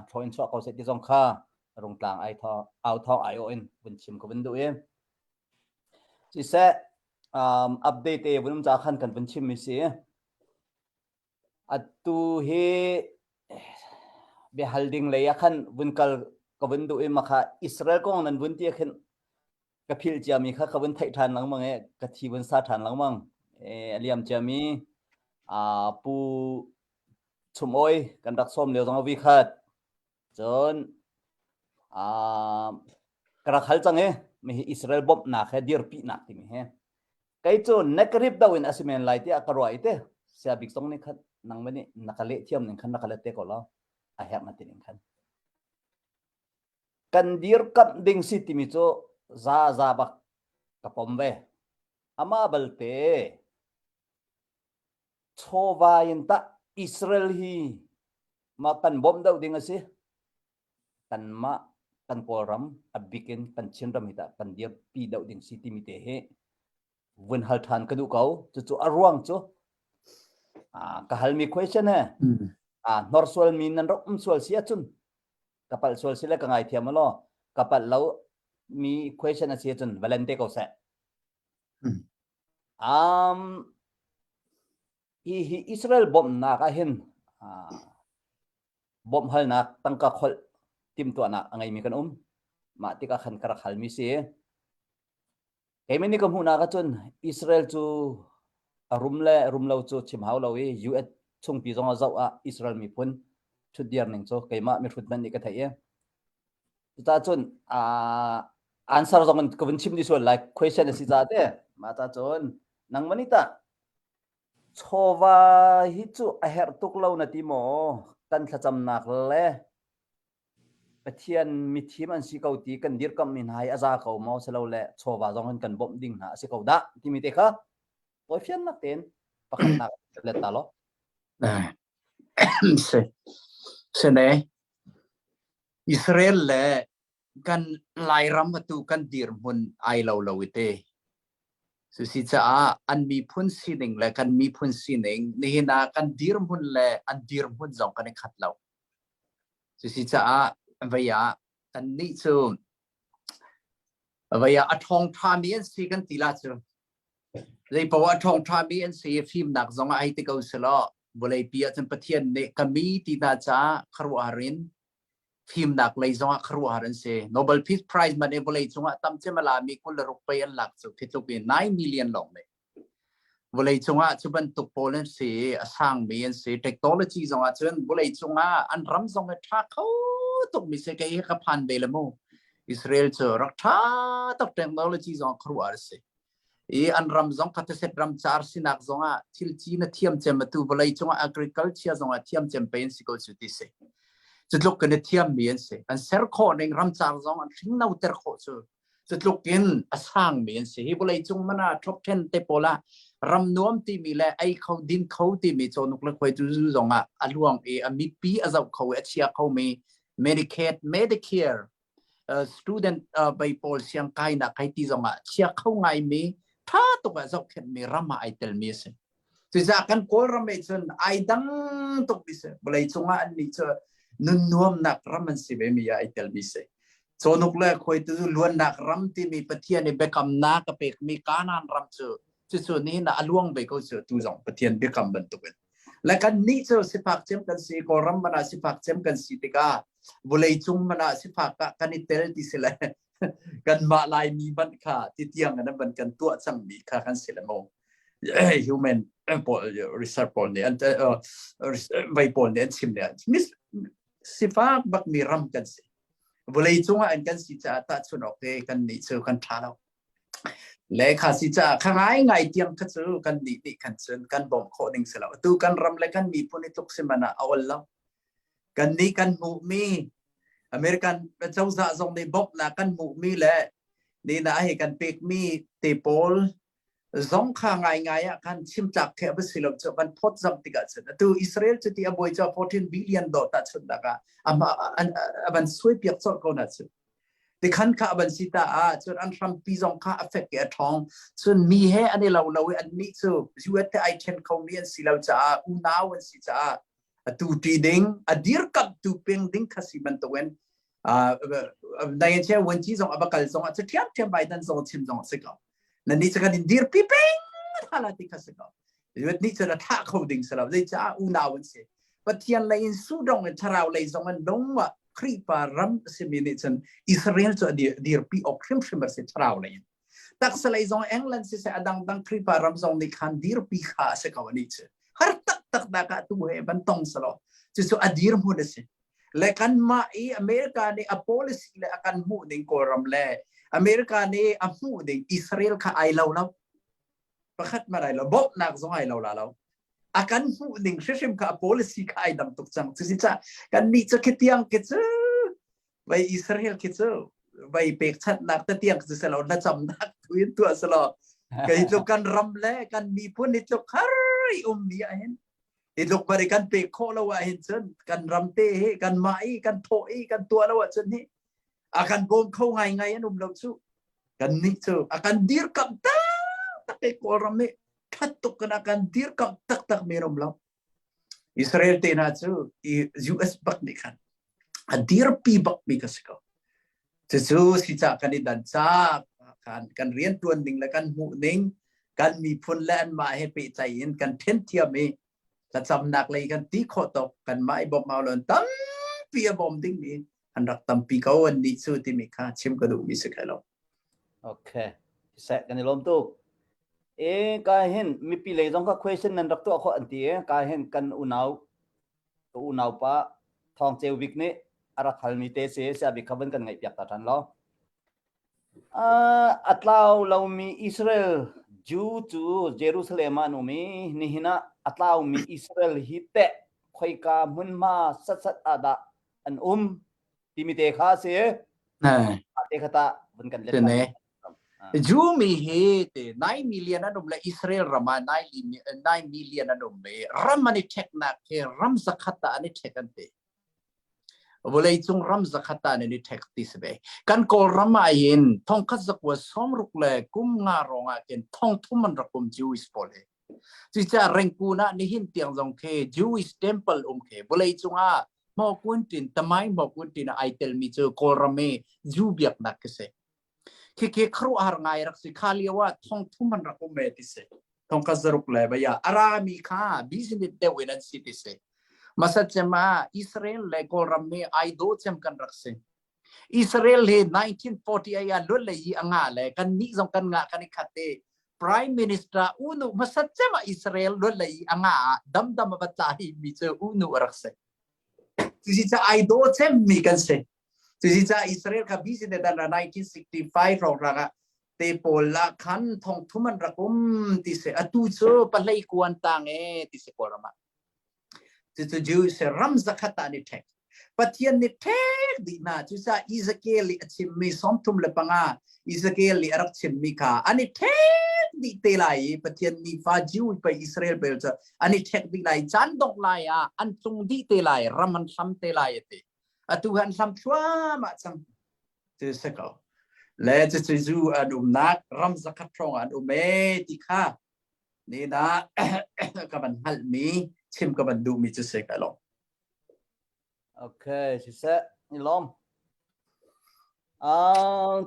thoin chwa ko se ti zong kha rung tlang ai tho au tho ai o in bun chim ko bun du em chỉ sẽ update vun cha khan kan bun chim mi si atu he be holding le ya khan bun kal ka bun du em kha Israel ko nan bun ti khan ka phil cha mi kha ka bun thai than lang mang e ka thi bun sa than lang mang aliam cha mi pu chumoi kan dak som leo jong vi khat chon kra khal chang e mi Israel bom na kha dir pi na ti mi he kai chu nakrip dawin asimen lai ti akaroi te sia big song ni khat nang mani nakale thiam ning khan nakale te ko lo a hek na ti ning khan kan dir kap ding city mi cho za bak kapom ve ama balte chowa yin ta Israel hi ma kan bom dau ding ase kan ma kan polram abikin kan chinram hita kan dir pi dau ding city mi te he win hal than kadu kau chu arwang chu ka hal mi question he nor sol min nan rom sol sia chun kapal sol sila ka ngai thiam lo kapal lo mi question a sia chun valente ko sa hi Israel bom na ka hin bom hal na tangka khol tim to na angai mi kan ma ti ka khan kar khal mi se kai meni kam huna ka chun Israel chu rum lo chu chim hau lo e US chung pi zong a zau a Israel mi pun thu diar ning cho kai ma mi thut man ni ka thai e ta chun answer zong ka vin chim ni so like question si za de ma ta chun nang mani ta chowa hi chu a her tuk lo na ti mo kan thacham nak le pathian mi thim an si kau ti kan dir kam min hai aza kau mo selo le chowa zong kan bom ding na si kau da ti mi te kha toy fian nak ten pakhat nak le ta lo se ne Israel le kan lai ram tu kan dir mun ai lo ite so si cha an mi phun sining le kan mi phun sining ni na kan dir mun le an dir mun zong kan khat lo so si cha vaya kan ni chu vaya athong tha mi an si kan tila chu dei po athong tha mi an si phim nak zong ai te ko selo boleh pia chen pathian ne kami ti na cha khru arin phim nak lei zong khru arin se Nobel Peace Prize mane boleh chunga tam che mala mi kul rupai an lak chu thitlu pe 9 million long le boleh chunga chuban tuk polen se asang mi an se technology zong a chen boleh chunga an ram zong a tha khau tuk mi se kai ka phan be le mo Israel chu rak tha tok technology zong khru ar se an ram zong kata set ram char sinak zonga thil chi na thiam chem tu bolai chunga agriculture zonga thiam chem pain sikol suti se chutlok kan thiam mien se an ser kho ning ram char zong an thing nau ter kho chu chutlok kin asang mien se hi bolai chung mana top 10 te pola ram nuam ti mi le ai khau din khau ti mi chonuk le khoi tu zonga aluang ami pi azau khau achia khau mi Medicare student by pol siang kai na kai ti zonga chia khau ngai mi tha to ga zok khet mi rama ai tel mi se tu za kan kol rame chun ai dang to bi se bolai chunga an ni cha nun nuam nak raman si be mi ai tel mi se chonuk le khoi tu luan nak ram ti mi pathian ni bekam na ka pek mi kanan ram chu ni na aluang be ko chu tu zong pathian bekam ban tu ben la kan ni chu sipak chem kan si ko ram mana sipak chem kan si tika bolai chung mana sipak ka kan tel ti se la kan ma lai mi ban kha ti tiang an ban kan tua chang mi kha kan selamo human research pol ne an vai pol ne chim ne mis sifa bak mi ram kan se bolai chunga an kan si cha ta chunok te kan ni chu kan thalo le kha si cha khangai ngai tiang kha chu kan ni kan chen kan bom kho ding selo tu kan ram le kan mi puni tuk simana awal la kan ni kan mu mi American châu dạ dòng này bốc là căn mụ mi lệ nên là hay căn pek mi tê pol giống khang ngày căn chim chạc khe bớt xịt cho căn phốt dòng thì cả chuyện từ Israel cho thì aboy cho 14 billion $14 chuyện đó cả anh suy biếc cho câu nào chuyện thì khăn cả anh sita chuyện anh Trump pi dòng cả affect cái thong chuyện mi he anh lâu anh mi cho US I can come in xịt lâu cha unao anh xịt cha tu trading adir kap tu peng ding khasiban to wen dayan che wen chi zong abakal zong at thiam Biden zong chim zong sika na ni chaka din dir pi peng hala ti khasika yet ni chara tha coding sala le cha una wen se pathian la in su dong en tharau le zong an dong ma khri pa ram se mi chen Israel cho dir pi ok khrim se tharau le tak salai zong England se adang dang khri pa ram zong ni khan dir pi kha se ka wani che har tak daka tu he ban tong salo chu adir mu de se le kan ma America ni a policy le akan mu ding koram le America ni a mu ding Israel kha ai lo pakhat ma rai lo bok nak zong ai lo la lo akan mu ding shim kha policy kha ai dam tuk chang chu si cha kan ni cha khitiang ke chu ไปอิสราเอลคิดซูไปเปกชัดนักแต่เตียงคือสลอน่าจำนักทวินตัวสลอก็ฮิตกันรำเล่กันมีพุ่นฮิตคาร์มีอะไรเห็นฮิตบริการเปกโคแล้วว่าเห็นเช่นกันรำเตะกันไม้กันโถกันตัวแล้วว่าเช่นนี้อาการบอมเข้าไงเราสู้กันนี่สู้อาการดีร์กับตักไอ้โครำเนี่ยขัดตุกกันอาการดีร์กับตักเมรมเราอิสราเอลเตน่าสู้ US บักนี่กันดีร์ปีบักมีกันสิเขาสู้สิจากกันดันจากกันเรียนตัวหนึ่งและกันหูหนึ่งกันมีพลแลนมาให้ไปใจเย็นกันเทนเทียมเองและจำหนักเลยกันตีโคตกกันไม่บอกมาเลยตั้มปีบอมดิ้งนี้อันรักตั้มปีเขาวันนี้สู้ที่มีค่าชิมกระดูกมีสักแล้วโอเคเสร็จกันในลมตุกการเห็นมีปีเลยต้องก็ question นั้นรักตัวเขาอันที่การเห็นกันอุณาวปะทองเจวิกนี้อารักฮัลมีเตเสียบิคับกันไงเปียกตาทันล้ออัตเรามีอิสราเอลจูเยรูซาเล็มานุมีนี่นะอัตเรามีอิสราเอลฮิตเตคอยกามุนมาสัดอาดาอันที่มีเตข้าเสียเตขตาบันกันเล็กจูมีเหตุ9 millionนั่นผมเลยอิสราเอลรามา9 millionนั่นผมเลยรัมมันนี่เทคนักเฮรัมสักขตาอันนี้เทคกันเตboleh cung ram zakata ni text tisbe kan kol ramain thong khat zakwa somruk le kum nga ronga ken thong thuman rakum Jewish pole chicha rengkuna ni hin tiang jong khe Jewish temple khe boleh chunga mo kuntin tamai mo kuntin ai tel mi chu kol rame ju biak nak se ke khru har ngai rak si khaliwa thong thuman rakum me tise thong khat zaruk le ba ya arami kha business de wenan city se masa cema Israel lego ramme aido cem kan rakse Israel he 1940 ya lo le yi anga le kan ni jong kan nga kan khate prime minister unu masa cema Israel lo le yi anga dam ba chahi mi che unu rakse tisi cha aido cem mi kan se tisi cha Israel ka bisi de dan 1965 ro raga te pola khan thong thuman rakum tise atu cho palai kuan tang tise korama to do se ram zakata ni tek pathian ni tek di na chu sa Ezekiel li achim mi som thum le panga Ezekiel li arak chim mi kha ani tek di te lai pathian ni fa jiu pa Israel bel cha ani tek di lai chan dok lai an tung di te lai raman sam te lai te atu han sam thwa ma chang te se ko le chu zu adum nak ram zakat trong adum me ti kha ni na ka ban hal miชิมกับบันดูมีจะเสกได้หรอโอเคสิเสะนี่ล้อม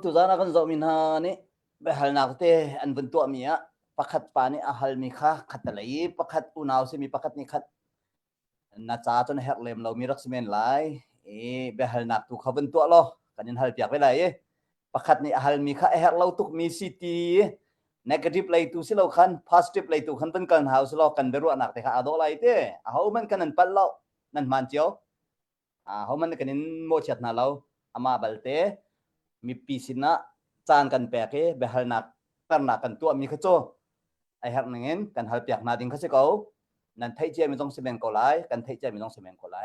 ตุจานักจอมินฮานี่เบหัลนักเตอันบนตัวมีอะปักขัดปานี่อาหัลมีค่ะขัดอะไรปักขัดอุณาวสิมีปักขัดนี่ขัดน่าจะจนแหกเลมเรามีรักษาเมนหลายเบหัลนักตุเขาบนตัวล้อกันยันหัลเปียกไปไหนปักขัดนี่อาหัลมีค่ะแหกเราตุกมีซิตี้negative เลยตุสิเราคัน positive เลยตุคันเป็นกันหาสิเรากันเบรุอนักแต่ข้าอดอไลเต้เขามันกันนั่นปัลเรานั่นมันเจียวเขามันกันนินโมเชตนาเราอามาบัลเต้มีปีสินะจานกันแปะเก้เบหัลนักตั้งนักกันตัวมีขโจไอหักนั่งกันหัลเปียกนาดิงเขาสิเขานั่นไทยเจียมีต้องเสมนโกไลกันไทยเจียมีต้องเสมนโกไล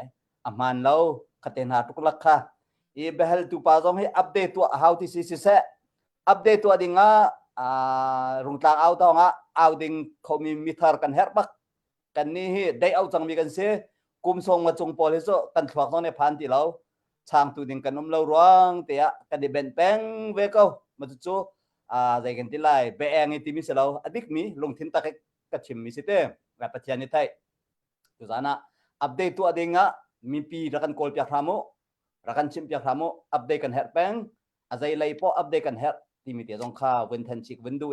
อามันเราขัดเตนหาทุกลักค่ะเบหัลตุปาจงให้อัปเดตตัวhowที่สิเสะอัปเดตตัวดิ่งรุงตางเอาตองเอาดิ่งเขามีมิทาร์กันเฮร์บักกันนี่ได้เอาจังมีกันเสียกุมทรงมาจงพอลิโซกันฝากตรงในพันที่เราช่างตัวดิ่งกันนมเราร้องเตะกันดิเบนแป้งเวก้ามาจู่ใจกันที่ไรเบงที่มีเสเราอดีกมีลงทิ้งตะกัดชิมมีสิเต้แบบปัจจัยนี้ไทยตุจานะอัปเดตตัวดิ่งมีปีรักันโกลเปียกรามุรักันชิมเปียกรามุอัปเดตกันเฮร์แป้งใจไล่พออัปเดตกันเฮร์ที่มีเตียงข้าเวนทันชิกเวนดู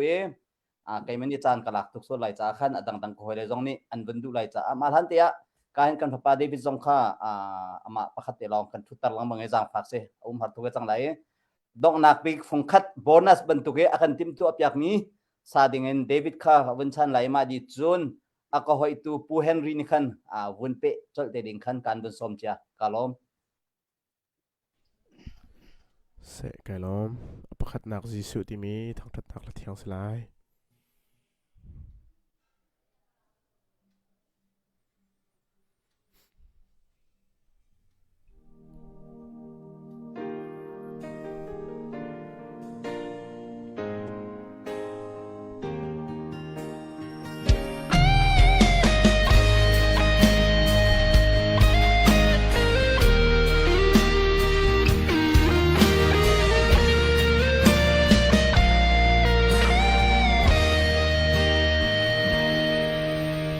ใครมันจะจานกระลักทุกส่วนไหลจ่าขันดังคอยเลยตรงนี้อันเวนดูไหลจ่ามาทันเตียการเห็นกันพระปาเดวิดจงข้ามาประคัตเตลองกันทุตตะลังบางอย่างฝากเสหัดทุกอย่างไหลดอกนักบิกฟงคัดโบนัสบรรทุกอาการทิมตัวเปียกนี้ซาดิเงินเดวิดข้าเวนชันไหลมาดีจูนก็หอยตัวปูเฮนรีนี่ขันวนเปะจดเด็ดขันการบนสมเจ้ากาลอมเสกไกลอมปักขัดนักจีสุที่มีทั้งทัดนักและเทียงสลาย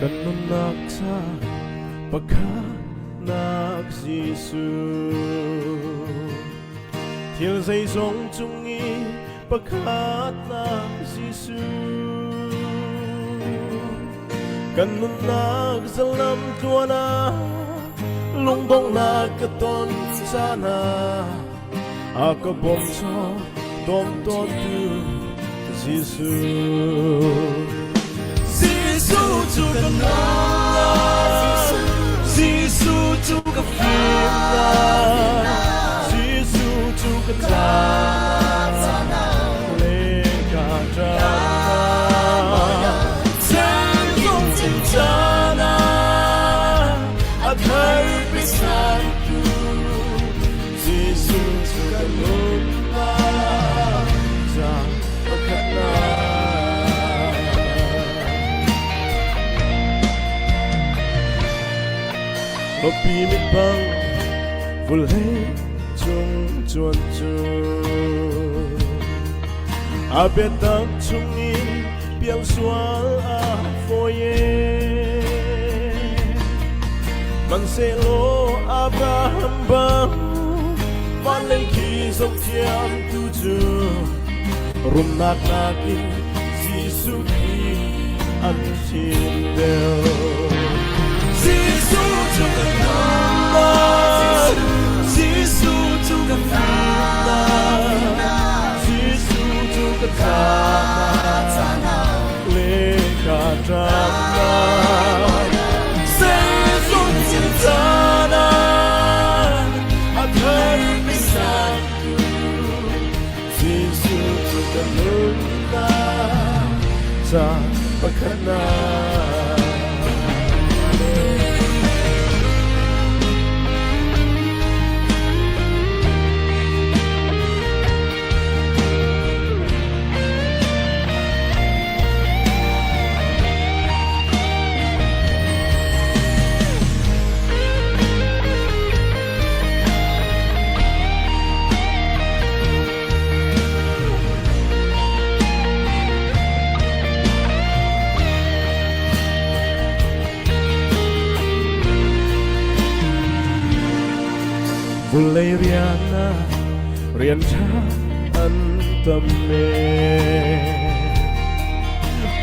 kanun nakta pagkanak Giêsu thiel dây dòng tungi pagkanak Giêsu kanun nak zalam tuana lungbong na katon sana akabom so dom ton tu Giêsu Giêsu tu kanuna Giêsu tu kafina Giêsu tu katana le katana sen dong tintana adhar pisan tu Giêsu tu kanuna sa pakatna Một bì mít băng vùi lấy chung chuồn chuồn a biết tắc chung in biang xoal a foye man se lo Abraham băng van lên khi dốc thiam tu chu rum nát nakin Giêsu ki an chin del Giêsu tu kanuna Giêsu tu kafina Giêsu tu katana le katana sen dong tintana adhar pisan tu Giêsu tu kanuna sa pakatna Mulai riana rian cha an tâm mê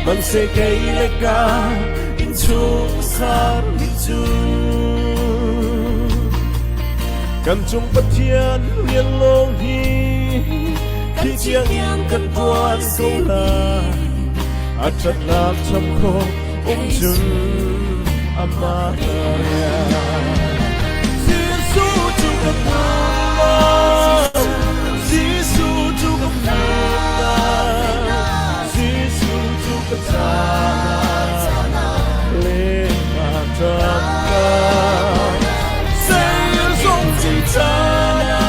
man se cây leka in chung san li chu kan chung pathian rian long hi khi chiang in kan puan câu la a chat nak cham kho chun amaya Giêsu tu kanuna Giêsu tu kafina Giêsu tu katana le katana sen dong tintana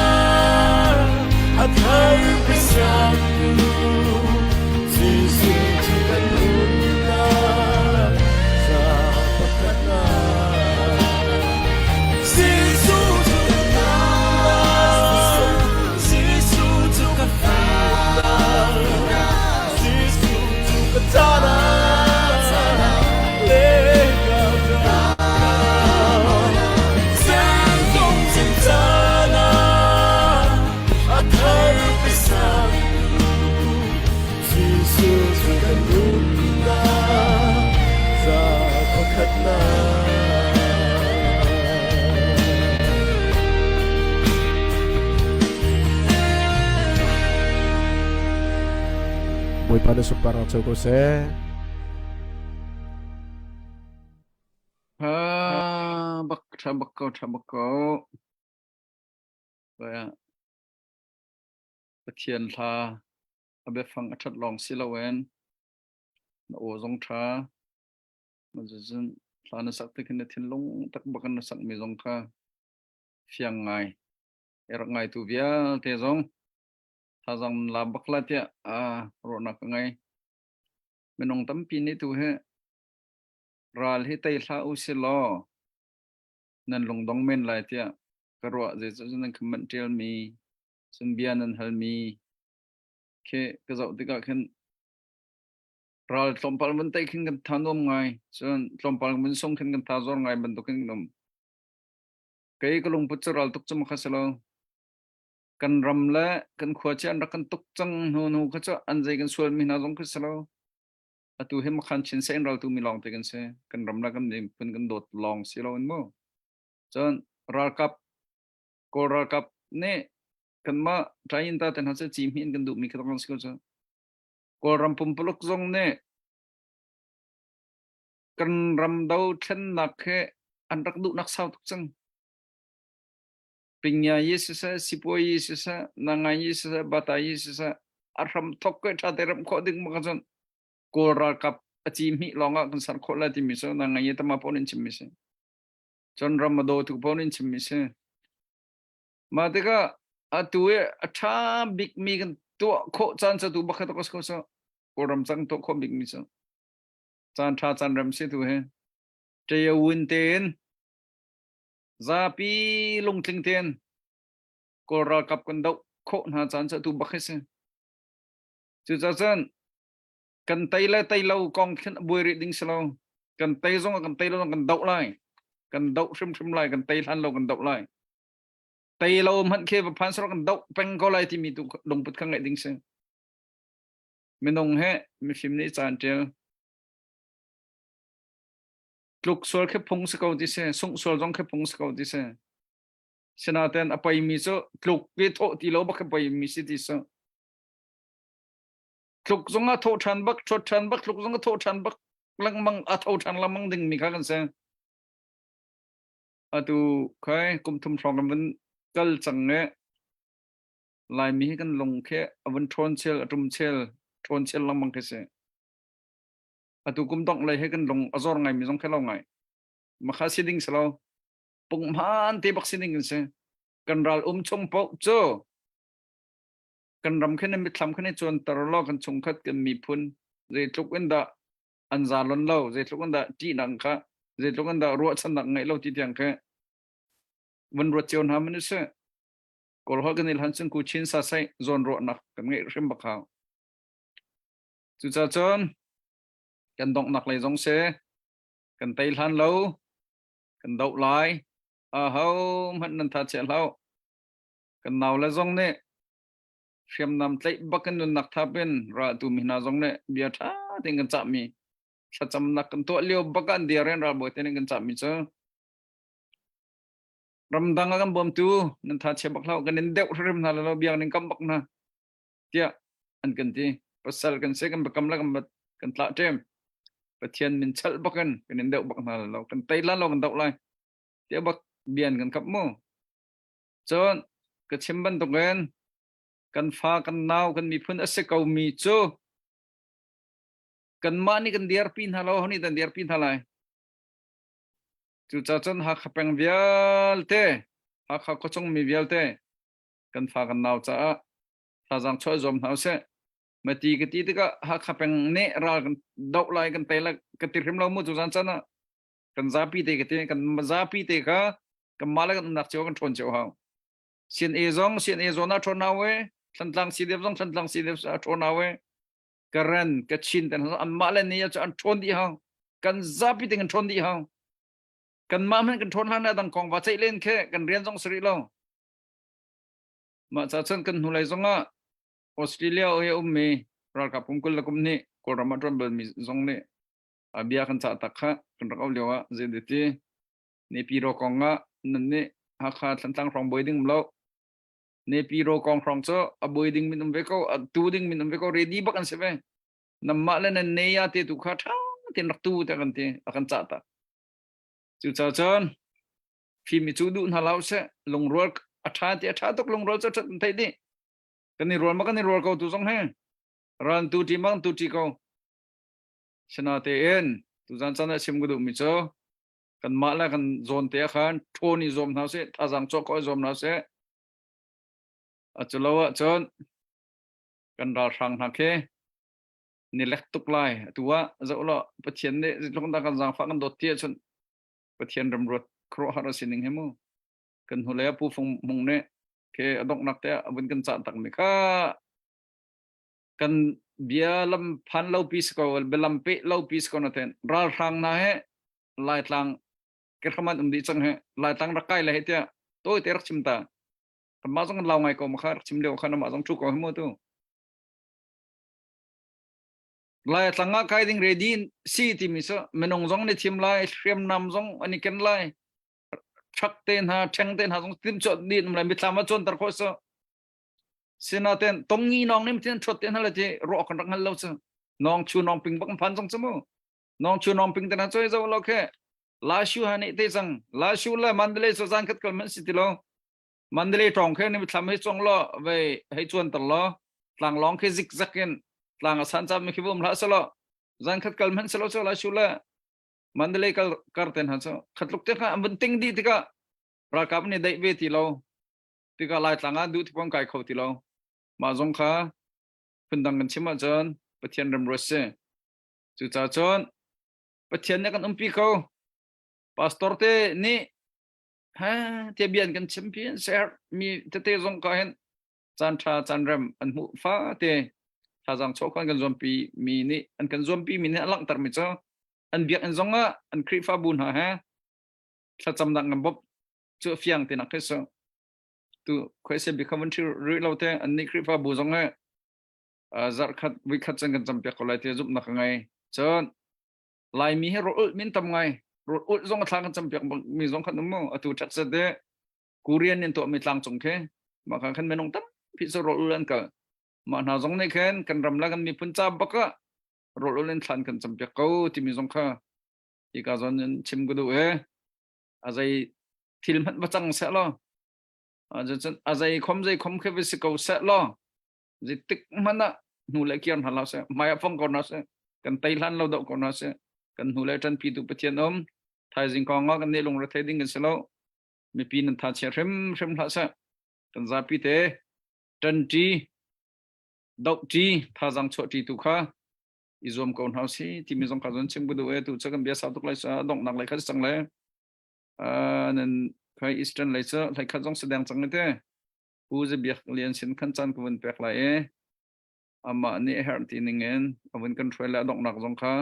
adhar pisan tu Giêsu tu kanuna sa pakatna Giêsu tu kanuna Giêsu tu kafina Giêsu tu katana le katana sen dong tintana adhar pisan tu Giêsu tu kanuna sa pakatna Buổi pada separang chogo se Bak thabakau vậy bất thiên tha abe phang achat long silawen na o zong tha ma zun tha na sak tekin thin long tak bakan na sak mi zong tha fiang ngai ngai tu via te zong tha zong la bakla tia ro na ngai menong tampi ni tu he ral hi tai tha u silo nan long dong men lai tia karwa je zun khman tel mi sumbian nan hal mi ke ka zau tika khen rồi trong parliament tay kinhกันทานนมไงส่วนtrong parliament song kinhกันทาzorไงbentuk kinh nôm cái lung put ral tuk chum khasalo kan ramla kan khwacha an kan tuk chang no no khacha an jai kan sual mi na jong khasalo atu hem khan chin sen ral tu mi long te kan se kan ramla kan nim pun kan dot long silo in mo chon ral kap ne kan ma train ta ten ha se chim hin kan du mi khang siko cha ko ram pum puluk jong ne kan ram dau then nak he an rak du nak sao tuk chang pinya yisisa sipo yisisa nanga yisisa bata yisisa aram thok ke cha deram kho ding ma kan ko ra kap achim hi longa kan sar khola ti mi so nanga ye tama ponin chim mi se chon ram do tu ponin chim mi se ma te ka atue atha big mi kan to kho chan sa tu ba kha to ko so ko ram chang to kho big mi so chan tha chan ram se tu he te ya win ten za pi lung tling ten ko ra kap kan dau kho na chan sa tu ba kha se chu cha chan kan tay lâu con khen bùi rị đinh salo kan tay giống kan tay lâu kan đậu lại kan đậu xâm lại kan tay than lâu kan đậu lại tay lâu hận kia và phan salo kan đậu peng có lại thì mi tu đồng bút khang lại đinh se mình nông he mình phim này chán treo lục sol khép phong sẽ câu đi se sung sol giống khép phong sẽ câu đi se senaten apai mi so lục cái thọ thì lâu bắc apai mi si đi so lục zonga thô chan bắc lục zonga thô chan bắc lang mang a thô chan lang mang ding mi kha kan se atu khai kum thum from kan kal chang ne lai mi kan long khe avan thon chel atum chel lang mang khe se atu kum dong lai he kan long azor ngai mi jong khe lo ngai ma kha siding selo pung man te bak siding kan se kan ral chong po cho kan ram khen mi thlam khen chon tar lo kan chung khat kan mi phun je tluk en da an za lon lo je tluk en da ti nang kha je tluk en da ro chan nang ngai lo ti tiang kha wan ro chon ha man se kol ho kan il han chung ku chin sa sai zon ro nak kan ngai rim bak ha chu cha chon kan dong nak lai jong se kan tai han lo kan dau lai a ho man nan tha che lo kan naw la jong ne xem nam tlai bakan nun nak thapen ra tu mi na jong ne bia tha ting kan cha mi sa cham nak kan to leo bakan dia ren ra bo ten kan cha mi cha ram dang kan bom tu nan tha che bak lau kan nen deu rim na lo biang ning kam bak na tia an kan ti pasal kan se kan bakam la kan tla tem pathian min chal bakan kan nen deu bak na lo kan tai la lo kan dau lai tia bak bian kan kap mo chon ka chimban to gen kan fa kan naw kan mi phun ase kau mi cho kan mani kan diar pin halo ni tan diar pin halai chu cha chan ha khapeng vial te ha kha ko chong mi vial te kan fa kan naw cha tha jang choi zom hau se mati ka ti ka ha khapeng ne ra kan dau lai kan te la ka ti rim lo mu chu jan chana kan za pi te ka te kan za pi te ka kan mala kan nak chau kan thon chau hau sin e zona thon na we tlang si dev sa thon na we karan ka chin tan an mala ni ya an thon di hau kan za pi te kan thon di hau kan ma man kan thon han na dang kong wa chai len khe kan rian jong sri lo ma cha chen kan hulai zonga Australia o ye me ral ka pungkul la kum ni ko ramatron bel mi zong ne abia kan cha takha kan rakaw lewa zdt ne piro konga nanne ha kha tlang from boyding lo ne piro kong from so a boyding min ve ko a tu ding min ve ko ready ba kan se ve namma la ne ya te tu kha tha te nak tu ta kan te akan cha ta chu cha chon khi mi chu du na lao se long rol atha tok long rol cha thai di kan ni rol ko tu song he ran tu ti mang tu ti ko sena te en tu jan chana sim gu du mi cho kan ma la kan zon te khan thoni zom na se tha jang cho ko zom na se a chulawa chon kan ra sang na ke ni lek tuk lai tuwa zo lo pathian ne long da kan jang fa kan dot tie chon pathian ram rot kro har sining hemu kan hule pu phong mung ne ke adok nak te abun kan cha tak mi kha kan bia lam phan lo pis ko belam pe lo pis ko na ten ral thang na he lai tlang ker khaman di chang he lai tlang ra kai la he tia tôi ter chimta ma jong lao ngai ko ma khar chim leo khana ma jong chu ko mo tu lai tlanga kai ding ready si ti mi so menong jong ne thim lai shrem nam jong ani ken lai thak ten ha theng ten ha jong tim chot din lai mi tlama chon tar kho so sinaten tongi nong nim ten chot ten hala je ro kan rang lo so nong chu nong ping bak phan jong chmo nong chu nong ping ten ha choi zo lo khe la shu ha ne te sang la shu la mandale so jang khat kal man si ti lo mandale tong khe ni thlam he chong lo ve hei chuan tar lo tlang long khe zik zaken tlang san cham mi khibum la so lo jang khat kal man so la shu la mandale kal kar ten ha so khatluk te kha am ting di tika ra kap ni dai ve ti lo tika lai tlanga du ti pong kai kho ti lo ma jong kha phundang kan chima jon pathian ram ro se chu cha chon pathian ne kan umpi kho pastor te ni ha te bian kan champion share mi te jong ka hen chan tha chan ram an mu fa te tha jang chok kan zompi mi ni an kan zompi mi ni alang tar mi cho an biak an zonga an kri fa bun ha tha cham dang ngam bop chu fiang te nak so tu khoi se become ri lo te an ni kri fa bu zonga zar khat wi khat chang kan cham pe ko lai te zup na ngai chon lai mi he ro min tam ngai ro zong thang kan cham pe mi zong khat mo atu chat se de korean nin to mi tlang chung khe ma khan menong tam pi so ro lan ka ma na zong nei khen kan ram la kan mi pun cha baka ro len thlan kan cham pe ko ti mi zong kha ti ka zon chim gu du e azai thil man ba chang se lo azai khom khe vi se ko se lo ji tik mana nu le kian hala se maya phong ko na se kan tai lan lo do ko na se kan nu le tan pi tu pathian om thai jing ko nga kan ne long ra thai ding se lo mi pi nan tha che rem la se kan za pi te tan ti dok ti tha jang cho ti tu kha izom kon hausi ti mi jong ka jon chim bu du e tu cha kan bia sa tuk lai sa dong nak lai kha chang le nan khai eastern lai sa lai kha jong sedang chang ne te u je biak lian sin khan chan ko wen pek lai e ama ni her ti ningen awen kan thoi la dong nak jong kha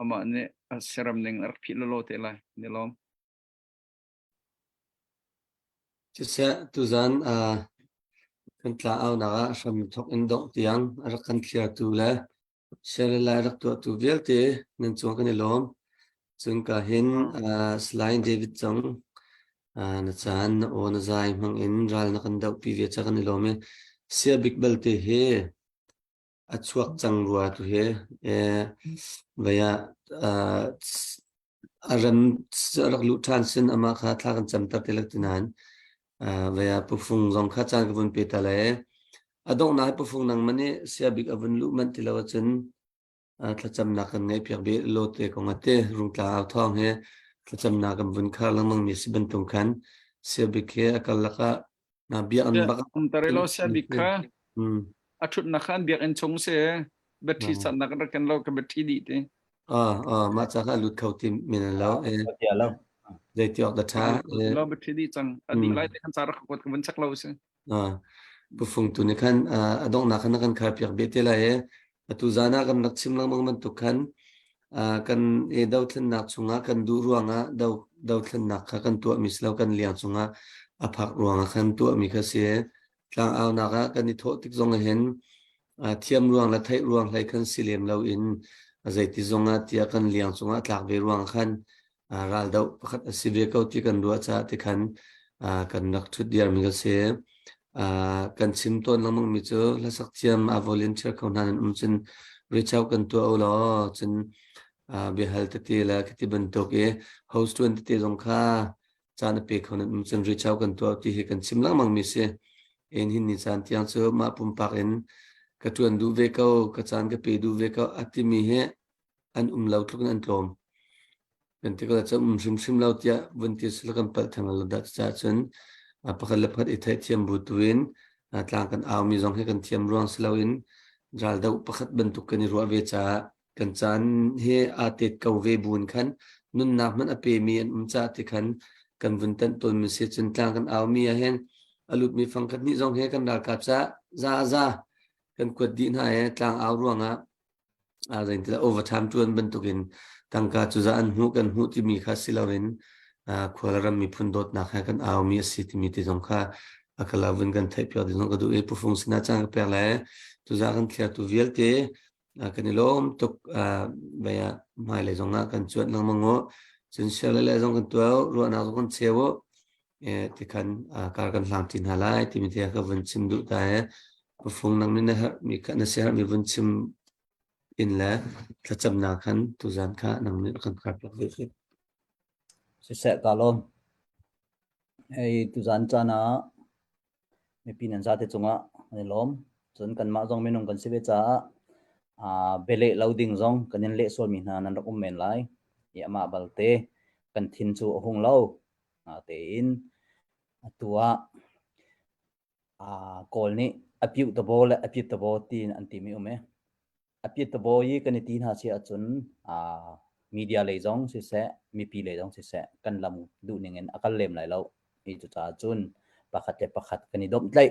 ama ni seram ning ar phi lo te lai ni lom chỉ sẽ tu zan kan tla au na sam thok in dong tiang ar kan khia tu la share la rak tu vel te nan chuang kan lom chung ka hin slide david chang na chan o na zai mang in ral na kan dau pi ve cha kan lom e sia big bel te he a chuak chang ruwa tu he vaya aram rak lu than sin ama kha thla kan cham tar te lak tinan vaya pufung zong kha chan gavun pe ta le adong na pufung nang mane sia big avun lu man ti lawa chen thla cham na kan ngai pyak be lo te ko ngate rung tla aw thong he thla cham na kan vun kha lang mang mi si ban tung khan sia big he akal laka na bia an bak tare lo sia bikha athut na khan biak en chung se battery chan na kan lo ka battery di te ma cha kha lut khau ti min lo tia lo dei tiok da tha lo battery di chang adi lai te kan char khot kan chak lo se pufung tu ni khan adong na khan kan kha pyak be te la e tu zana kan nak chim lang mang man tu khan kan e dau thlen nak chunga kan du ruanga dau thlen nak kha kan tu mi slo kan liang chunga aphak ruanga khan tu mi kha se tlang aw na ka kan ni tho tik zong hen thiam ruang la thai ruang lai khan silem lo in azai ti zonga tia kan liang chunga tlak ve ruang khan ral dau pakhat asive ko ti kan ruwa cha ti khan kan nak thut diar mi ga se kan sim ton lamang mi chu la sak chiam a volunteer ko nan chen reach out kan to lo chen be hal te ti la ki ban to ke host 20 te jong kha chan pe khon chen reach out kan to ti he kan sim lamang mi se en hin ni chan tiang chu ma pum pak en ka tuan du ve ko ka chan ka pe du ve ko ati mi he an lo tluk an tlom kan ti ko cha sim lo tia vun ti sil kan pal thang la da cha chen pakhat le phat i thai thiam bu tuin tlang kan aw mi jong he kan thiam ruang slowin ral dau pakhat ban tu kan ro ve cha kan chan he atet ko ve bun khan nun na man ape mi an cha ti khan kan vun tan ton mi se chen tlang kan aw mi a hen alut mi phang khat ni jong he kan dal kap cha za kan kwat din ha tlang aw ruanga zain tila overtime chuan bentukin tangka chuza an hu kan hu ti mi kha silawin khwalaram mi phundot na kha kan aw mi si ti mi ti jong kha akalawin kan thai pyo din ka du e pufung sina chang pe la chuza kan thia tu velte kan ilom tok baya mai le jonga kan chuat nang mango chin shela le jong kan tuaw ru na jong chewo ti kan kar kan hlang tin halai ti mi thia ka vun chim du ta pufung nang ni na mi ka na se mi vun chim in la thacham na khan tu zan kha nang ni kan kar plak ve si se kalom ei tu zan chana me pinan za te chunga ani lom chun kan ma jong menung kan sibe cha bele loading jong kanin le sol mi na nan rak men lai ya ma balte kan thin chu hung lo te in atua kol ni apiu to bol apiu to bo tin anti mi ume apiu to bo yi kan tin ha sia chun media le jong si se mi pi le jong si se kan lam du ningen akal lem lai lo i chu cha chun pakhat le pakhat kan ni dom tlai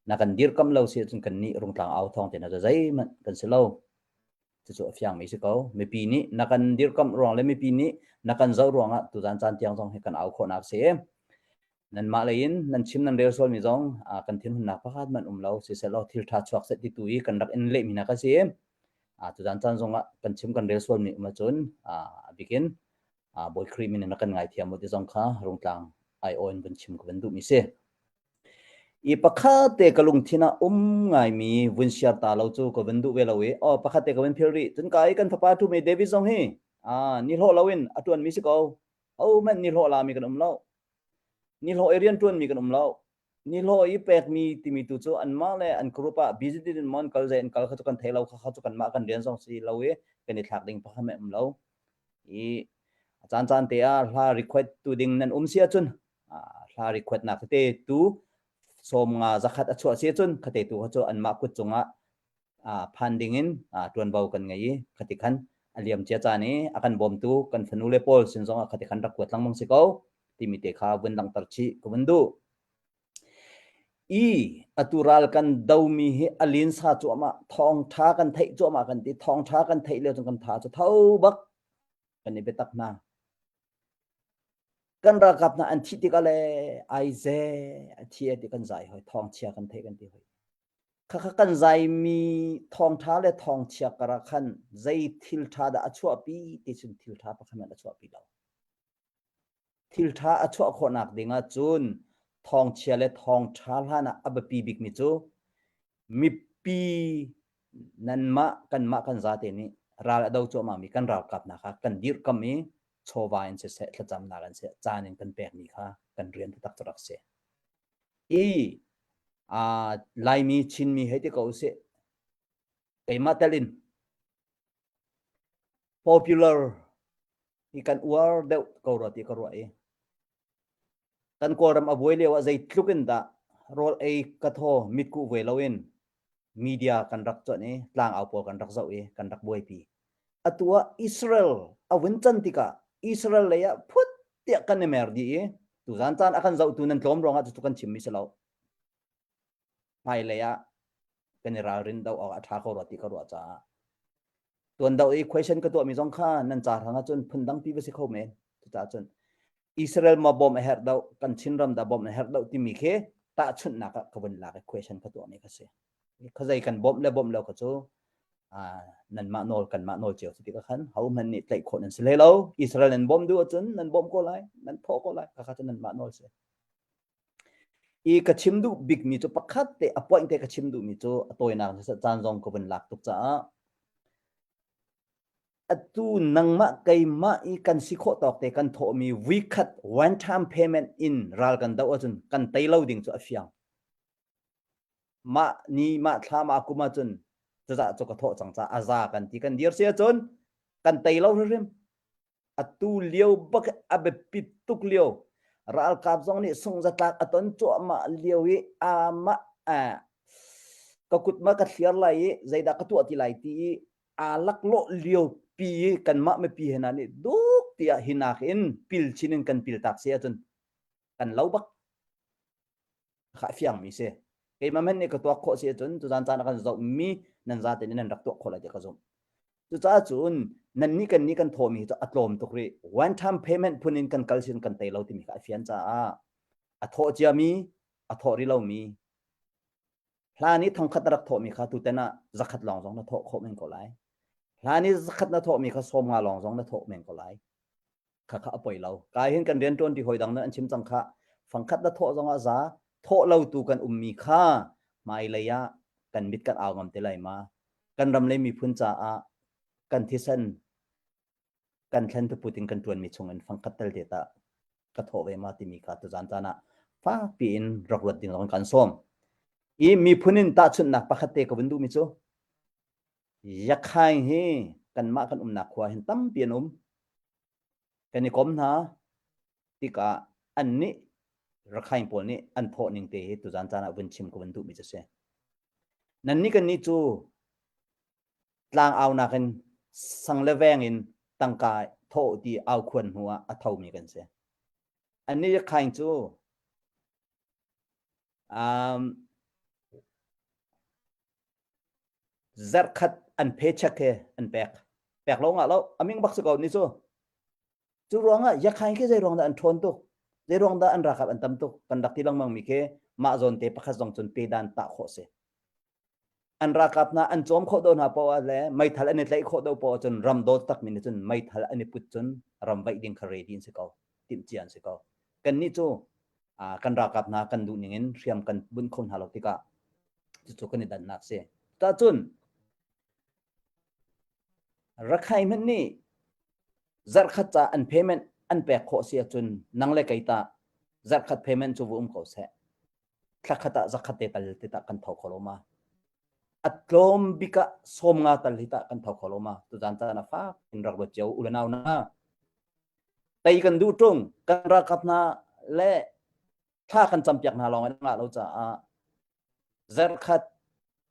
na kan dir kam lo si chun kan ni rung tlang au thong te na zai man kan se lo chu chu fyang mi se ko mi pi ni na kan dir kam rong le mi pi ni na kan zo ronga tu jan chan tiang jong he kan au kho nak se nan ma lein nan chim nan resol mi jong kan thin hun na pakhat man lo si se lo thil tha chuak se ti tui kan rak in le mi na ka se tu jan chan jong kan chim kan resol mi ma chun bikin boy cream in na kan ngai thiam mo ti jong kha rung tlang ai oin bun chim ko ben du mi se i pakhate kalung thina ngai mi vun siar ta lo chu ko ben du ve lo we o pakhate ka ben philri chun kai kan papa tu me devi jong he ni lo lawin atun mi se ko o man ni lo la mi kan lo ni lo arian tuan mi kan lo ni lo i pek mi ti mi tu chu an ma le an grupa busy din mon kal zen kal kha chu kan thelo kha chu kan ma kan rian jong si lo we kan ni thak ding pa me lo i chan chan te hla request tu ding nan sia chun hla request na te tu som nga zakhat a chua se chun khate tu chu an ma ku chunga funding in tuan bau kan ngai khati khan aliam cha cha ni akan bom tu kan fanule pol sin zonga khati khan rak kwat lang mong se ko ti mi te kha bun lang tar chi ko bundu i atural kan dau mi hi alin sa chu ma thong tha kan thei chu ma kan ti thong tha kan thei le chung kan tha chu thau bak kan ni betak na kan ra kap na an thi ti ka le ai ze thi ti kan zai hoi thong chia kan thei kan ti hoi kha kan zai mi thong tha le thong chia kara khan zai thil tha da achua pi ti chun thil tha pa khan achua pi lo thil tha achua kho nak dinga chun thong chia le thong tha hana ab pi big mi chu mi pi nan ma kan za te ni ral do chu ma mi kan ral kap na kha kan dir kam mi chowa in se se thacham na kan se chanin kan pek mi kha kan rian tak tak se i lai mi chin mi heti ko se kai matalin popular ikan war de ko roti ko roi kan ko ram avoi lewa zai tlukin da rol ai katho mitku ve lawin media kan rak cho ni tlang au pol kan rak zau e kan rak boi pi atua Israel awin chantika Israel le ya phut te kan mer di tu zan chan akan zau tu nan tlom ronga tu kan chim mi selo pai le ya kan ra rin dau a tha ko roti ko ro cha tuan dau e question ka to mi jong kha nan cha ranga chun phundang pi be se kho me tu cha chun Israel ma bom her dau kan chinram da bom her dau ti mi khe ta chun na ka ban la ka question ka to mi ka se khazai kan bom le ka chu nan ma nol kan ma nol cheu ti ka khan hau man ni tlai khon an se le lo Israel nan bom du chun nan bom ko lai nan tho ko lai ka kha chun nan ma nol se i ka chim du big mi chu pakhat te appoint te ka chim du mi chu atoi na sa chan jong ko ban lak tuk cha atu nangma kai ma i kan sikho tok te kan tho mi we cut one time payment in ral kan da chun kan tai loading chu afiang ma ni ma thla ma kuma chun cha cho ka tho chang cha aza kan ti kan dir se chun kan tai lo rem atu liu bak abe pituk liu ral kap jong ni sung za tak aton cho ma liu wi ma ka kut ma ka thiar lai zaida ka tu ati lai ti alak lo liu pi kan ma me pi hena ni duk tia hinak in pil chinin kan pil tak se chun kan lo bak kha fiang mi se cái mà mình cái tua khó xia chun tu zan cha na kan zo mi nan za te nan rak tua khó lại cái zo tu cha chun nan ni kan tho mi cho atlom to kri one time payment punin kan kalsin kan te lo ti mi ka fian cha a tho chia mi a tho ri lo mi pla ni thong khat rak tho mi kha tu te na zakat long zong na tho kho men ko lai pla ni zakat na tho mi kha som nga long zong na tho men ko lai kha kha apoi lo ka hin kan rian ton ti hoi dang na an chim chang kha phang khat na tho zong a za tho lo tu kan mi kha mai le ya kan mit kan aw ngam te lai ma kan ram le mi phun cha a kan thi san kan thlen tu putin kan tuan mi chung an phang khat tel de ta ka tho ve ma ti mi kha tu zan ta na fa pi in rak wat ding long kan som i mi phunin ta chun nak pakhat te ka bundu mi chu ya khai hi kan ma kan nak khwa hin tam pian kan ni kom na ti ka an ni rakhain pol ni an tho ning te tu zan cha na bun chim ko bundu mi se nan ni kan ni chu tlang aw na kan sang le veng in tang ka tho ti aw khun huwa a thau mi kan se an ni ya khai chu zar khat an paycheck ke an pek lo nga lo aming bak se ko ni chu ronga ya khai ke zai rong da an thon tu zai rong da an rakap an tam tu kan dak ti lang mang mi ke ma zon te pakha zong chun pe dan ta kho se an rakap na an chom kho do na po le mai thal an tlai kho do po chun ram do tak min chun mai thal an put chun ram vai ding khare din se ko tim chian se ko kan ni chu kan rakap na kan du ningen riam kan bun khon halo tika chu kan ni dan nak se ta chun rakhai man ni zar khat cha an payment an pe kho sia chun nang le kaita zar khat payment chu vum ko se thla khata zakhat te tal te ta kan thau kholoma atlom bika som nga tal hita kan thau kholoma tu jan ta na fa in rak bo cheu ulanau na tai kan du tung kan ra kap na le tha kan champiak na long nga lo cha zar khat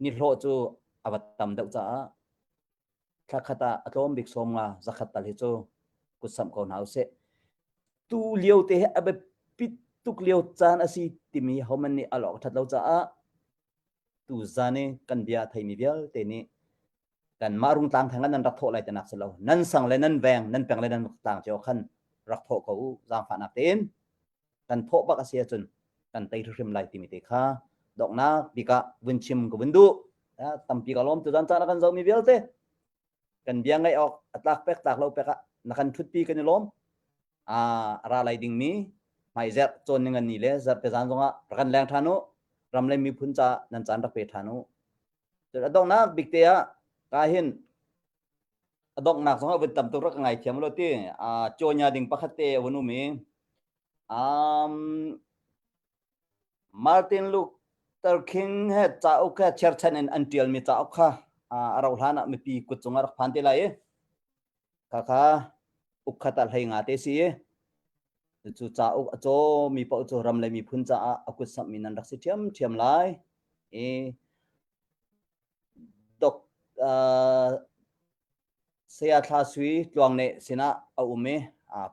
ni lo chu awatam dau cha khata atom bik som nga zakhat tal hi chu kusam ko nau se tu lieu te abe pit tuk lieu chan asi timi homan ni alok that lo cha tu zane kan bia thai mi vial te ni kan marung tang thangan nan rak tho lai te nak se lo nan sang le nan veng nan peng le nan tang cheo khan rak tho ko jang pha nak ten kan tho bak asia chun kan tai thrim lai timi te kha dok na bika bunchim ko bundu tampi kalom tu jan cha kan zo mi vial te kan biang ngai ok atlak pek tak lo peka nakan thut pi kan lom ra lai ding mi mai zet chon ngan ni le zat pe jan zonga kan lang thanu ram le mi phun cha nan chan rak pe thanu to adong na big te ka hin adong nak zonga ben tam to rak ngai thiam lo ti chonya ding pakhat te wonu mi Martin Luther King he cha ok cherchan en until mi cha ok arau hlana mi pi kut chunga rak phan te lai kaka ukhatal hai nga te si chu cha uk cho mi po cho ram le mi phun cha akut sam min an rak si thiam lai dok sia thla sui tlwang ne sina a ume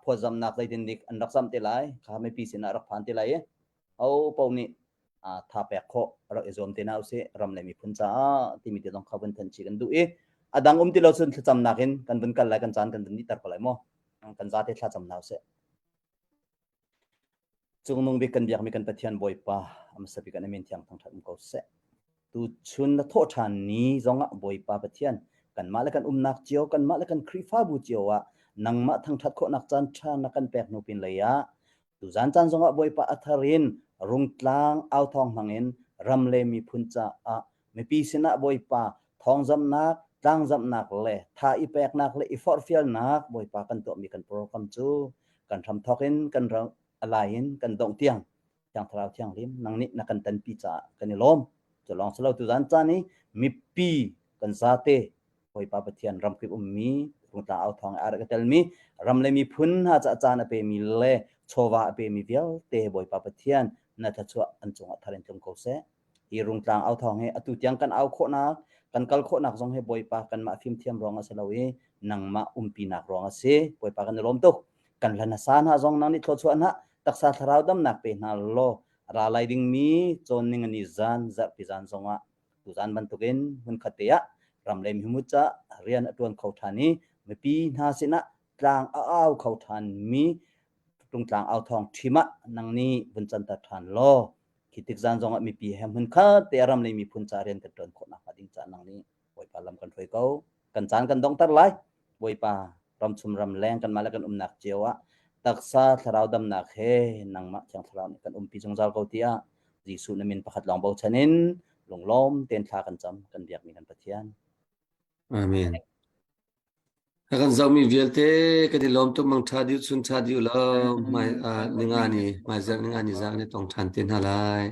phozam nak dai din dik an rak sam te lai kha me pi sina rak phan te lai au pau ni tha pe kho rak ezom te na se ram le mi phun cha ti mi te dong khaban than chi kan du adang ti lo sun cham nakin kan bun kal lai kan chan kan ni tar ko lai mo kan za te thla cham naw se chung nung bi kan biak mi kan pathian boi pa am sabi kan amin thiang thang thang ko se tu chun na tho than ni zonga boi pa pathian kan ma la kan nak chiao kan ma la kan khrifa bu chiao wa nang ma thang that kho nak chan tha na kan pek no pin leya tu zan chan zonga boi pa atharin rung tlang au thong mangin ram le mi phun cha mi pi sina boi pa thong jam nak tang jam nak le tha i pek nak le i for fial nak boi pa kan to mi kan program chu kan tham thokin kan rang alain kan dong tiang yang thrau tiang lim nang ni na kan tan pi cha kan lom cho long selo tu zan cha ni mi pi kan za te boi pa pathian ram krip mi rung ta au thong ar ka tel mi ram le mi phun ha cha cha na pe mi le chowa pe mi vial te boi pa pathian na tha chu an chunga tharen tum ko se i rung tlang au thong he atu tiang kan au kho na kan kal kho nak jong he boi pa kan ma phim thiam rong a selawi nang ma pi nak rong a se boi pa kan lom to kan lana san ha jong nang ni tho chu an ha taksa tharau dam nak pe na lo ra lai ding mi chon ning ani zan za pi zan zonga tu zan ban tukin hun khatia ram lem himucha rian atun khau thani mi pi na sina tlang au khau than mi tung tlang au thong thima nang ni bun chan ta than lo kitik zan zonga mi pi hem hun kha te ram lem mi phun cha rian ta ton khona ha ding cha nang ni boi pa lam kan thoi ko kan chan kan dong tar lai boi pa ram chum ram leng kan mala kan nak chewa taksa tharau dam nak he nang ma chang tharau kan pi jong zal ko tia jisu namin pakhat long bo chanin longlom ten thla kan cham kan biak mi kan pathian amen akan zami vialte kan di lom tu mang thadi sun thadi lo mai ningani mai zak ningani zak ne tong than ten halai